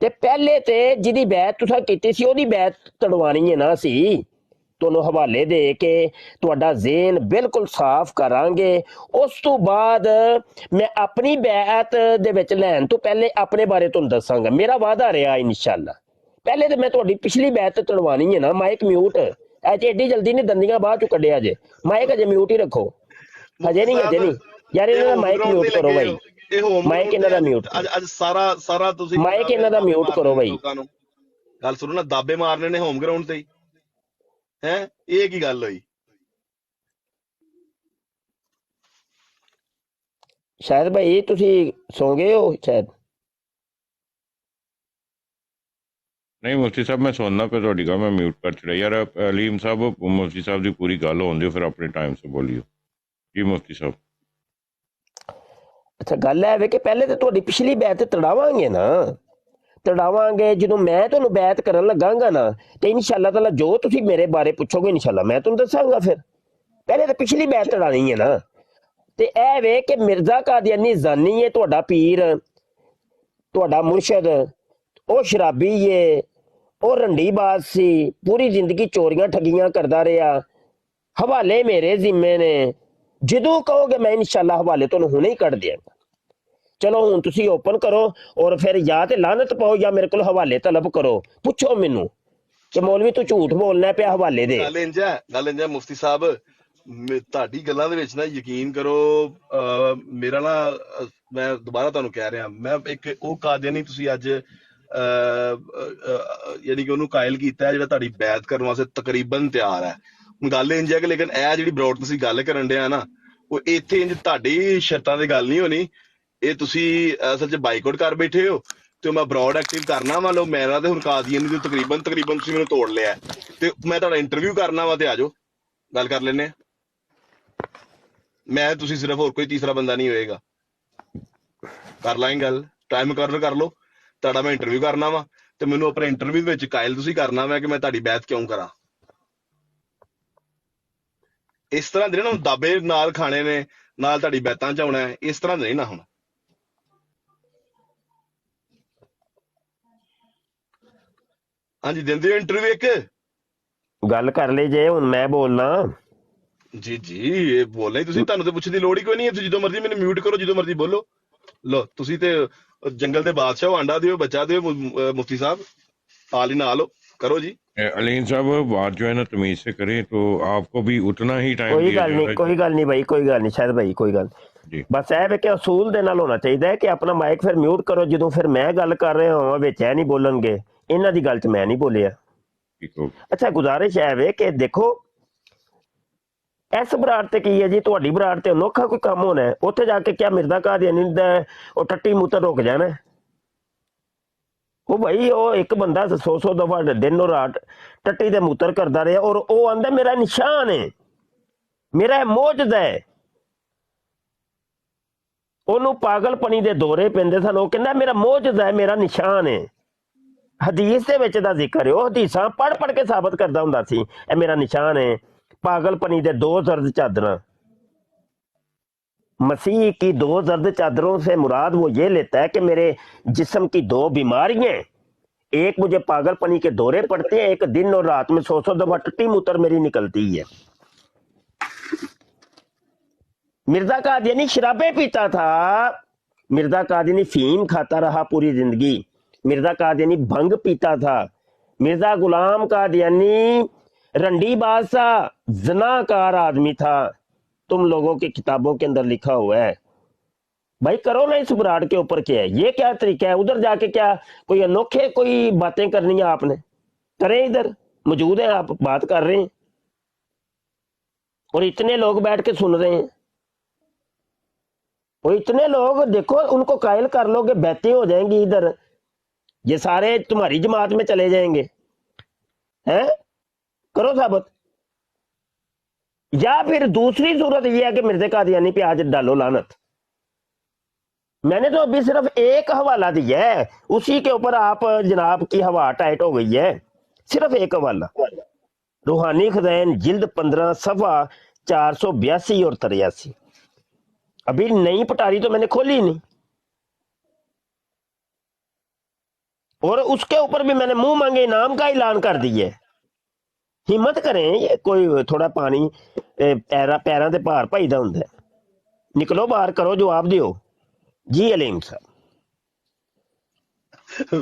ਤੇ ਪਹਿਲੇ ਤੇ ਜਿਹਦੀ ਬੈਤ ਤੁਸੀਂ ਕੀਤੀ ਸੀ ਉਹਦੀ ਬੈਤ ਤੜਵਾਣੀ ਹੈ ਨਾ ਸੀ। ਤੁਹਾਨੂੰ ਹਵਾਲੇ ਦੇ ਕੇ ਤੁਹਾਡਾ ਜ਼ੇਨ ਬਿਲਕੁਲ ਸਾਫ਼ ਕਰਾਂਗੇ। ਉਸ ਤੋਂ ਬਾਅਦ ਮੈਂ ਆਪਣੀ ਬੈਅਤ ਦੇ ਵਿੱਚ ਲੈਣ ਤੋਂ ਪਹਿਲੇ ਆਪਣੇ ਬਾਰੇ ਤੁਹਾਨੂੰ ਦੱਸਾਂਗਾ। ਮੇਰਾ ਵਾਅਦਾ ਰਿਹਾ ਇਨਸ਼ਾਅੱਲਾ। ਪਹਿਲੇ ਤੇ ਮੈਂ ਤੁਹਾਡੀ ਪਿਛਲੀ ਬੈਅਤ ਤੜਵਾਣੀ ਹੈ ਨਾ। ਮਾਈਕ ਮਿਊਟ ਐ ਏਡੀ ਜਲਦੀ ਨਹੀਂ ਦੰਦੀਆਂ ਬਾਅਦ ਚੋਂ ਕੱਢਿਆ ਜੇ। ਮਾਈਕ ਅਜੇ ਮਿਊਟ ਹੀ ਰੱਖੋ। ਹਜੇ ਨਹੀਂ ਯਾਰ ਇਹਨਾਂ ਦਾ ਮਾਈਕ ਮਿਊਟ ਕਰੋ ਬਾਈ। ਮਾਈਕ ਇਹਨਾਂ ਦਾ ਮਿਊਟ ਅੱਜ ਸਾਰਾ ਤੁਸੀਂ ਮਾਈਕ ਇਹਨਾਂ ਦਾ ਮਿਊਟ ਕਰੋ ਬਾਈ। ਗੱਲ ਸੁਣੋ ਨਾ, ਦਾਬੇ ਮਾਰਨੇ ਨੇ ਹੋਮ ਗਰਾਊਂਡ ਤੇ ਹੀ ਹੈ। ਇਹ ਕੀ ਗੱਲ ਹੋਈ? ਸ਼ਾਇਦ ਭਾਈ ਤੁਸੀਂ ਸੌਂ ਗਏ ਹੋ ਸ਼ਾਇਦ। ਨਹੀਂ ਮੁਫਤੀ ਸਾਹਿਬ, ਮੈਂ ਸੁਣਨਾ ਪਿਆ ਤੁਹਾਡੀ ਗੱਲ, ਮੈਂ ਮਿਊਟ ਕਰ ਛੜਿਆ। ਯਾਰ ਅਲੀਮ ਸਾਹਿਬ, ਮੁਫਤੀ ਸਾਹਿਬ ਦੀ ਪੂਰੀ ਗੱਲ ਹੋਣ ਦਿਓ, ਫਿਰ ਆਪਣੇ ਟਾਈਮ ਸੇ ਬੋਲਿਓ ਜੀ ਮੁਫਤੀ ਸਾਹਿਬ। ਅੱਛਾ, ਗੱਲ ਹੈ ਵੇ ਕਿ ਪਹਿਲੇ ਤੇ ਤੁਹਾਡੀ ਪਿਛਲੀ ਬੈਤ ਤੜਾਵਾਂਗੇ ਨਾ। ਤੜਾਵਾਂਗੇ। ਜਦੋਂ ਮੈਂ ਤੁਹਾਨੂੰ ਬੈਤ ਕਰਨ ਲੱਗਾਂਗਾ ਨਾ ਤੇ ਇਨਸ਼ਾਅੱਲਾ ਤਾਲਾ ਜੋ ਤੁਸੀਂ ਮੇਰੇ ਬਾਰੇ ਪੁੱਛੋਗੇ ਇਨਸ਼ਾਅੱਲਾ ਮੈਂ ਤੁਹਾਨੂੰ ਦੱਸਾਂਗਾ। ਫਿਰ ਪਹਿਲੇ ਤਾਂ ਪਿਛਲੀ ਬੈਤ ਤੜਾਣੀ ਹੈ ਨਾ। ਤੇ ਇਹ ਵੇ ਕਿ ਮਿਰਜ਼ਾ ਕਾਦੀਆਨੀ ਜ਼ਾਨੀ ਹੈ, ਤੁਹਾਡਾ ਪੀਰ, ਤੁਹਾਡਾ ਮੁਰਸ਼ਦ, ਉਹ ਸ਼ਰਾਬੀ ਏ, ਉਹ ਰੰਡੀਬਾਜ਼ ਸੀ, ਪੂਰੀ ਜ਼ਿੰਦਗੀ ਚੋਰੀਆਂ ਠੱਗੀਆਂ ਕਰਦਾ ਰਿਹਾ। ਹਵਾਲੇ ਮੇਰੇ ਜ਼ਿੰਮੇ ਨੇ, ਜਦੋਂ ਕਹੋਗੇ ਮੈਂ ਇਨਸ਼ਾਅੱਲਾ ਹਵਾਲੇ ਤੁਹਾਨੂੰ ਹੁਣੇ ਹੀ ਕੱਢ ਦਿਆਂਗਾ। ਚਲੋ ਹੁਣ ਤੁਸੀਂ ਓਪਨ ਕਰੋ ਔਰ ਫਿਰ ਜਾਂ ਤੇ ਲਾਨਤ ਪਾਓ ਜਾਂ ਮੇਰੇ ਕੋਲ ਹਵਾਲੇ ਤਲਬ ਕਰੋ। ਪੁੱਛੋ ਮੈਨੂੰ ਕਿ ਮੌਲਵੀ ਤੂੰ ਝੂਠ ਬੋਲਣਾ ਪਿਆ, ਹਵਾਲੇ ਦੇ। ਗੱਲ ਇੰਜ ਹੈ ਮੁਫਤੀ ਸਾਹਿਬ, ਤੁਹਾਡੀ ਗੱਲਾਂ ਦੇ ਵਿੱਚ ਨਾ ਯਕੀਨ ਕਰੋ, ਮੇਰਾ ਨਾ ਮੈਂ ਦੁਬਾਰਾ ਤੁਹਾਨੂੰ ਕਹਿ ਰਿਹਾ, ਮੈਂ ਇੱਕ ਉਹ ਕਾਦੀਆਨੀ ਤੁਸੀਂ ਅੱਜ ਯਾਨੀ ਕਿ ਉਹਨੂੰ ਕਾਇਲ ਕੀਤਾ ਜਿਹੜਾ ਤੁਹਾਡੀ ਬੈਤ ਕਰਨ ਵਾਸਤੇ ਤਕਰੀਬਨ ਤਿਆਰ ਹੈ। ਹੁਣ ਗੱਲ ਇੰਜ ਹੈ ਕਿ ਲੇਕਿਨ ਇਹ ਜਿਹੜੀ ਬਰੋਡ ਤੁਸੀਂ ਗੱਲ ਕਰਨ ਡਿਆ ਨਾ, ਉਹ ਇੱਥੇ ਇੰਜ ਤੁਹਾਡੀ ਸ਼ਰਤਾਂ ਦੀ ਗੱਲ ਨਹੀਂ ਹੋਣੀ। ਇਹ ਤੁਸੀਂ ਅਸਲ 'ਚ ਬਾਈਕਾਟ ਕਰ ਬੈਠੇ ਹੋ ਤੇ ਮੈਂ ਬਰੋਡ ਐਕਟਿਵ ਕਰਨਾ। ਮੰਨ ਲਓ ਮੇਰਾ ਤੇ ਹੁਣ ਕਾਦੀਆਨੀ ਦੀ ਤਕਰੀਬਨ ਤੁਸੀਂ ਮੈਨੂੰ ਤੋੜ ਲਿਆ ਤੇ ਮੈਂ ਤੁਹਾਡਾ ਇੰਟਰਵਿਊ ਕਰਨਾ ਵਾ, ਤੇ ਆ ਜਾਓ ਗੱਲ ਕਰ ਲੈਂਦੇ ਆ। ਮੈਂ ਤੁਸੀਂ ਸਿਰਫ, ਹੋਰ ਕੋਈ ਤੀਸਰਾ ਬੰਦਾ ਨਹੀਂ ਹੋਏਗਾ। ਕਰ ਲਾਂਗੇ ਗੱਲ, ਟਾਈਮ ਮੁਕਰਰ ਕਰ ਲਓ। ਤੁਹਾਡਾ ਮੈਂ ਇੰਟਰਵਿਊ ਕਰਨਾ ਵਾ ਤੇ ਮੈਨੂੰ ਆਪਣੇ ਇੰਟਰਵਿਊ ਵਿੱਚ ਕਾਇਲ ਤੁਸੀਂ ਕਰਨਾ ਵਾ ਕਿ ਮੈਂ ਤੁਹਾਡੀ ਬੈਤ ਕਿਉਂ ਕਰਾਂ। ਇਸ ਤਰ੍ਹਾਂ ਦੇ ਨਾ ਦਾਬੇ ਨਾਲ ਖਾਣੇ ਨੇ, ਨਾਲ ਤੁਹਾਡੀ ਬੈਤਾਂ ਚ ਆਉਣਾ ਹੈ, ਇਸ ਤਰ੍ਹਾਂ ਦੇ ਨਹੀਂ ਨਾ ਹੁਣ। ਹਾਂਜੀ ਦਿੰਦੇ ਹੋ ਇੰਟਰਵਿਊ ਇੱਕ ਗੱਲ ਕਰ ਲਈ ਜੇ ਹੁਣ ਮੈਂ ਬੋਲਣਾ। ਜੀ ਇਹ ਬੋਲਣਾ ਹੀ ਤੁਸੀਂ, ਤੁਹਾਨੂੰ ਤੇ ਪੁੱਛਣ ਦੀ ਲੋੜ ਹੀ ਕੋਈ ਨਹੀਂ ਹੈ। ਤੁਸੀਂ ਜਦੋਂ ਮਰਜ਼ੀ ਮੈਨੂੰ ਮਿਊਟ ਕਰੋ, ਜਦੋਂ ਮਰਜ਼ੀ ਬੋਲੋ। ਲੋ ਤੁਸੀਂ ਤੇ ਜੰਗਲ ਦੇ ਬਾਦਸ਼ਾਹ ਹੋ, ਆਂਡਾ ਦਿਓ ਬੱਚਾ ਦਿਓ। मुफ्ती साहब हाल ही ना लो, करो जी। अलीम साहब बात जो है ना तमीज से करें तो आपको भी उतना ही टाइम कोई दिया गल नहीं, जाएगा। कोई गल नहीं भाई, कोई गल नहीं शायद भाई, कोई गल जी बस ਇਹ ਕਿ ਅਸੂਲ ਦੇ ਨਾਲ ਹੋਣਾ ਚਾਹੀਦਾ ਹੈ ਕਿ ਆਪਣਾ ਮਾਈਕ ਫਿਰ ਮਿਊਟ ਕਰੋ ਜਦੋਂ ਫਿਰ ਮੈਂ ਗੱਲ ਕਰ ਰਿਹਾ ਹਾਂ, ਵਿੱਚ ਇਹ ਨਹੀਂ ਬੋਲਣਗੇ। ਇਹਨਾਂ ਦੀ ਗੱਲ 'ਚ ਮੈਂ ਨਹੀਂ ਬੋਲਿਆ। ठीक हो। ਅੱਛਾ ਗੁਜ਼ਾਰਿਸ਼ ਹੈ ਵੇ ਕਿ ਦੇਖੋ ਇਸ ਬਰਾੜ ਤੇ ਕੀ ਹੈ ਜੀ, ਤੁਹਾਡੀ ਬਰਾੜ ਤੇ ਅਨੋਖਾ ਕੋਈ ਕੰਮ ਹੋਣਾ ਹੈ। ਉੱਥੇ ਜਾ ਕੇ ਕਿਆ ਮਿਰਜ਼ਾ ਕਾਦੀਆਨੀ ਦਾ ਉਹ ਟੱਟੀ ਮੂਤਰ ਰੁਕ ਜਾਣਾ। ਉਹ ਭਾਈ ਉਹ ਇੱਕ ਬੰਦਾ 100 ਦਫਾ ਦਿਨ ਔਰ ਰਾਤ ਟੱਟੀ ਦੇ ਮੂਤਰ ਕਰਦਾ ਰਿਹਾ ਔਰ ਉਹ ਆਂਦਾ ਮੇਰਾ ਨਿਸ਼ਾਨ ਹੈ, ਮੇਰਾ ਮੌਜੂਦ ਹੈ। ਉਹਨੂੰ ਪਾਗਲਪਣੀ ਦੇ ਦੌਰੇ ਪੈਂਦੇ ਸਨ। ਉਹ ਕਹਿੰਦਾ ਮੇਰਾ ਮੌਜੂਦ ਹੈ, ਮੇਰਾ ਨਿਸ਼ਾਨ ਹੈ। ਹਦੀਸ ਦੇ ਵਿੱਚ ਦਾ ਜ਼ਿਕਰ ਹੈ, ਉਹ ਹਦੀਸਾਂ ਪੜ੍ਹ ਕੇ ਸਾਬਤ ਕਰਦਾ ਹੁੰਦਾ ਸੀ ਇਹ ਮੇਰਾ ਨਿਸ਼ਾਨ ਹੈ। पागलपनी दे 2 जर्द चादर, मसीह की 2 जर्द चादरों से मुराद वो ये लेता है कि मेरे जिस्म की 2 बीमारियां, एक मुझे पागलपनी के दौरे पड़ते हैं, एक दिन और रात में 100 दफा टट्टी मूत्र मेरी निकलती है। मिर्जा कादियानी शराबें पीता था, मिर्जा कादियानी फीम खाता रहा पूरी जिंदगी, मिर्जा कादियानी भंग पीता था, मिर्जा गुलाम कादियानी रंडीबाज सा ज़नाकार आदमी था। तुम लोगों की किताबों के अंदर लिखा हुआ है। भाई करो ना इस बराड़ के ऊपर क्या है, ये क्या तरीका है? उधर जाके क्या कोई अनोखे कोई बातें करनी है आपने? करें, इधर मौजूद है, आप बात कर रहे हैं और इतने लोग बैठ के सुन रहे हैं। और इतने लोग देखो, उनको कायल कर लो कि बैतें हो जाएंगी, इधर ये सारे तुम्हारी जमात में चले जाएंगे। हैं, करो साबित। या फिर दूसरी सूरत यह है कि मिर्ज़ा कादियानी पे आज डालो लानत। मैंने तो अभी सिर्फ एक हवाला दिया है, उसी के ऊपर आप जनाब की हवा टाइट हो गई है। सिर्फ एक हवाला, रूहानी खज़ाइन जिल्द 15 सफ़ा 482 और 83। अभी नई पटारी तो मैंने खोली नहीं, और उसके ऊपर भी मैंने मुंह मांगे इनाम का ऐलान कर दिया है। हिम्मत करें, ये कोई थोड़ा पानी पैरों के भार भाईदा हुंदा है। निकलो बाहर, करो जवाब दियो जी अलीम साहब।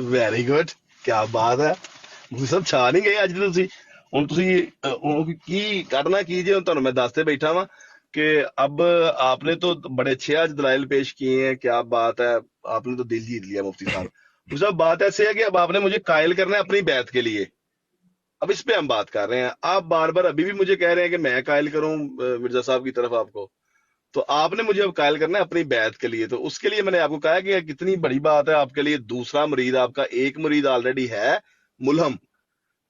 ਵੈਰੀ ਗੁੱਡ, ਕੀ ਬਾਤ ਹੈ। ਤੁਸੀਂ ਸਭ ਛਾ ਨਹੀਂ ਗਏ ਅੱਜ ਤੁਸੀਂ। ਹੁਣ ਤੁਸੀਂ ਕੀ ਕਰਨਾ ਕੀ ਜੇ, ਹੁਣ ਤੁਹਾਨੂੰ ਮੈਂ ਦੱਸਦੇ ਬੈਠਾ ਵਾਂ कि अब आपने तो बड़े अच्छे आज दलाइल पेश किए हैं, क्या बात है, आपने तो दिल जीत लिया मुफ्ती साहब। मुफ्ती साहब बात ऐसे है कि अब आपने मुझे कायल करना है अपनी बैत के लिए। अब इस पे हम बात कर रहे हैं। आप बार बार अभी भी मुझे कह रहे हैं कि मैं कायल करूं मिर्जा साहब की तरफ आपको, तो आपने मुझे अब कायल करना है अपनी बैत के लिए। तो उसके लिए मैंने आपको कहा कि कितनी बड़ी बात है आपके लिए। दूसरा मुरीद आपका, एक मुरीद ऑलरेडी है मुलहम,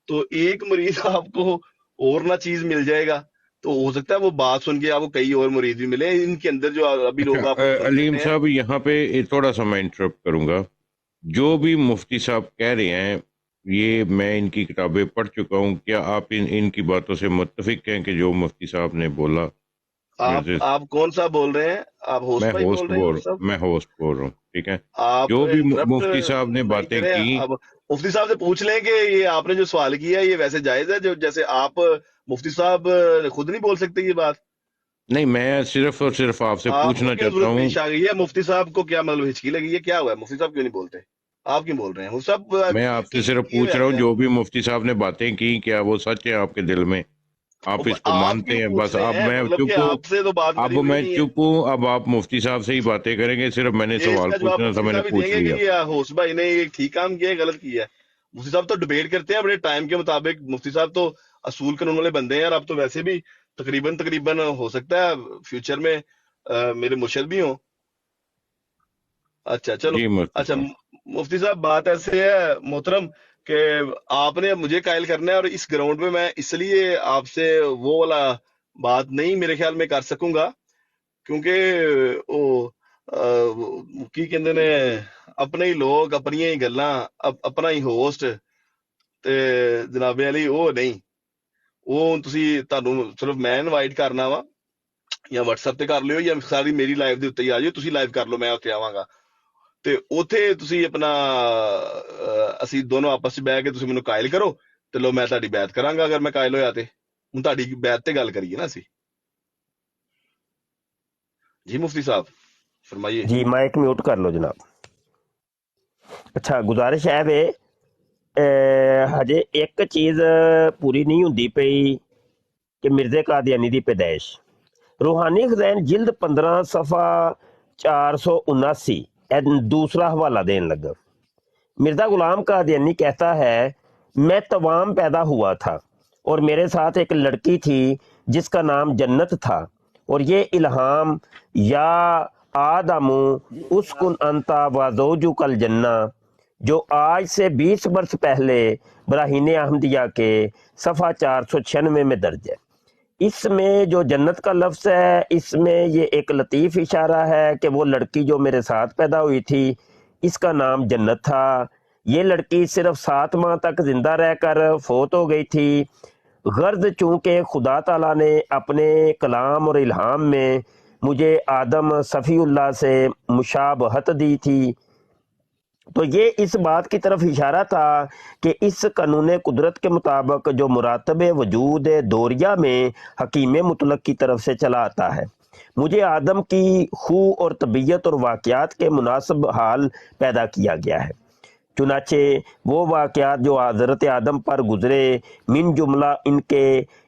तो एक मुरीद आपको और ना चीज मिल जाएगा, तो हो सकता है वो बात सुन के आपको कई और मुरीद भी मिले। इनके अंदर जो अभी लोग अलीम साहब यहाँ पे थोड़ा सा मैं इंटरप्ट करूंगा। جو بھی مفتی صاحب کہہ رہے ہیں یہ میں ان کی کتابیں پڑھ چکا ہوں. کیا آپ ان کی باتوں سے متفق ہیں کہ جو مفتی صاحب نے بولا؟ مرزا آپ کون سا بول رہے ہیں؟ آپ ہوسٹ بھائی بول رہے ہیں مرزا صاحب؟ میں ہوسٹ بول رہا ہوں. ٹھیک ہے، آپ جو بھی انٹرپٹ مفتی صاحب نے نہیں باتیں کریں. کی. اب مفتی صاحب سے پوچھ لیں کہ یہ آپ نے جو سوال کیا ہے یہ ویسے جائز ہے؟ جو جیسے آپ مفتی صاحب خود نہیں بول سکتے یہ بات؟ نہیں، میں صرف اور صرف آپ سے آپ کو پوچھنا کیا چاہتا ضرورت ہوں. پیش آ گئی ہے؟ مفتی صاحب کو کیا مطلب ہچکی لگی ہے؟ کیا ہوا ہے؟ مفتی صاحب کیوں نہیں بولتے؟ آپ کیوں بول رہے ہیں؟ مفتی صاحب میں آپ سے صرف کی پوچھ رہا ہوں ویسے جو بھی مفتی صاحب نے باتیں کی کیا وہ سچ ہے آپ کے دل میں؟ آپ اس کو آپ مانتے کیوں ہیں؟ پوچھ بس رہے اب ہیں؟ میں مطلب کہ چپ ہوں. آپ سے تو بات اب کری ہوئی میں نہیں ہے. چپ ہوں. اب آپ مفتی صاحب سے ہی باتیں کریں گے. صرف میں نے یہ اس سوال کا جواب پوچھنا تھا، مفتی میں نے صاحب ہی دیں پوچھ گے کہ لیا. یہ ہوسٹ بھائی نے یہ ٹھیک کام کیا ہے غلط کیا ہے؟ مفتی صاحب تو ڈبیٹ کرتے ہیں اپنے ٹائم کے مطابق. مفتی صاحب تو اصول قانون والے بندے ہیں، اور اب تو ویسے بھی تقریباً ہو سکتا ہے فیوچر میں میرے مرشد بھی ہوں. اچھا چلو. جی مفتی اچھا صاحب. مفتی صاحب بات ایسے ہے محترم کہ آپ نے مجھے قائل کرنا ہے، اور اس گراؤنڈ میں میں اس لیے آپ سے وہ والا بات نہیں میرے خیال میں کر سکوں گا، کیونکہ وہ کی کہندے نے اپنے ہی لوگ اپنی ہی گلاں اپنا ہی ہوسٹ تے جناب علی وہ نہیں وہ تسی تانوں صرف میں انوائٹ کرنا وا یا WhatsApp تے کر لیو یا ساری میری لائف دے اوتے ہی آ جاؤ. تسی لائیو کر لو، میں اوتے آواں گا تے اوتھے تسی اپنا اسی دونوں آپس وچ بیٹھ کے تسی مینوں قائل کرو تے لو میں تہاڈی بیعت کراں گا اگر میں قائل ہویا تے. ہن تہاڈی بیعت تے گل کریے نا اسی. جی مفتی صاحب فرمائیے. جی مائک میوٹ کر لو جناب. اچھا گزارش ہے وے ہجے ایک چیز پوری نہیں ہوندی پئی کہ مرزا قادیانی دی پیدائش. روحانی خزائن جلد 15 صفحہ 479 دوسرا حوالہ دین لگا. مرزا غلام قادیانی کہتا ہے میں توام پیدا ہوا تھا اور میرے ساتھ ایک لڑکی تھی جس کا نام جنت تھا، اور یہ الہام یا آدم اسکن انتا و زوجک الجنہ جو آج سے 20 برس پہلے براہین احمدیہ کے صفحہ 496 میں درج ہے. اس میں جو جنت کا لفظ ہے اس میں یہ ایک لطیف اشارہ ہے کہ وہ لڑکی جو میرے ساتھ پیدا ہوئی تھی اس کا نام جنت تھا. یہ لڑکی صرف 7 ماہ تک زندہ رہ کر فوت ہو گئی تھی. غرض چونکہ خدا تعالیٰ نے اپنے کلام اور الہام میں مجھے آدم صفی اللہ سے مشابہت دی تھی، تو یہ اس بات کی طرف اشارہ تھا کہ اس قانون قدرت کے مطابق جو مراتب وجود دوریہ میں حکیم مطلق کی طرف سے چلا آتا ہے، مجھے آدم کی خو اور طبیعت اور واقعات کے مناسب حال پیدا کیا گیا ہے. چنانچہ وہ واقعات جو حضرت آدم پر گزرے من جملہ ان کے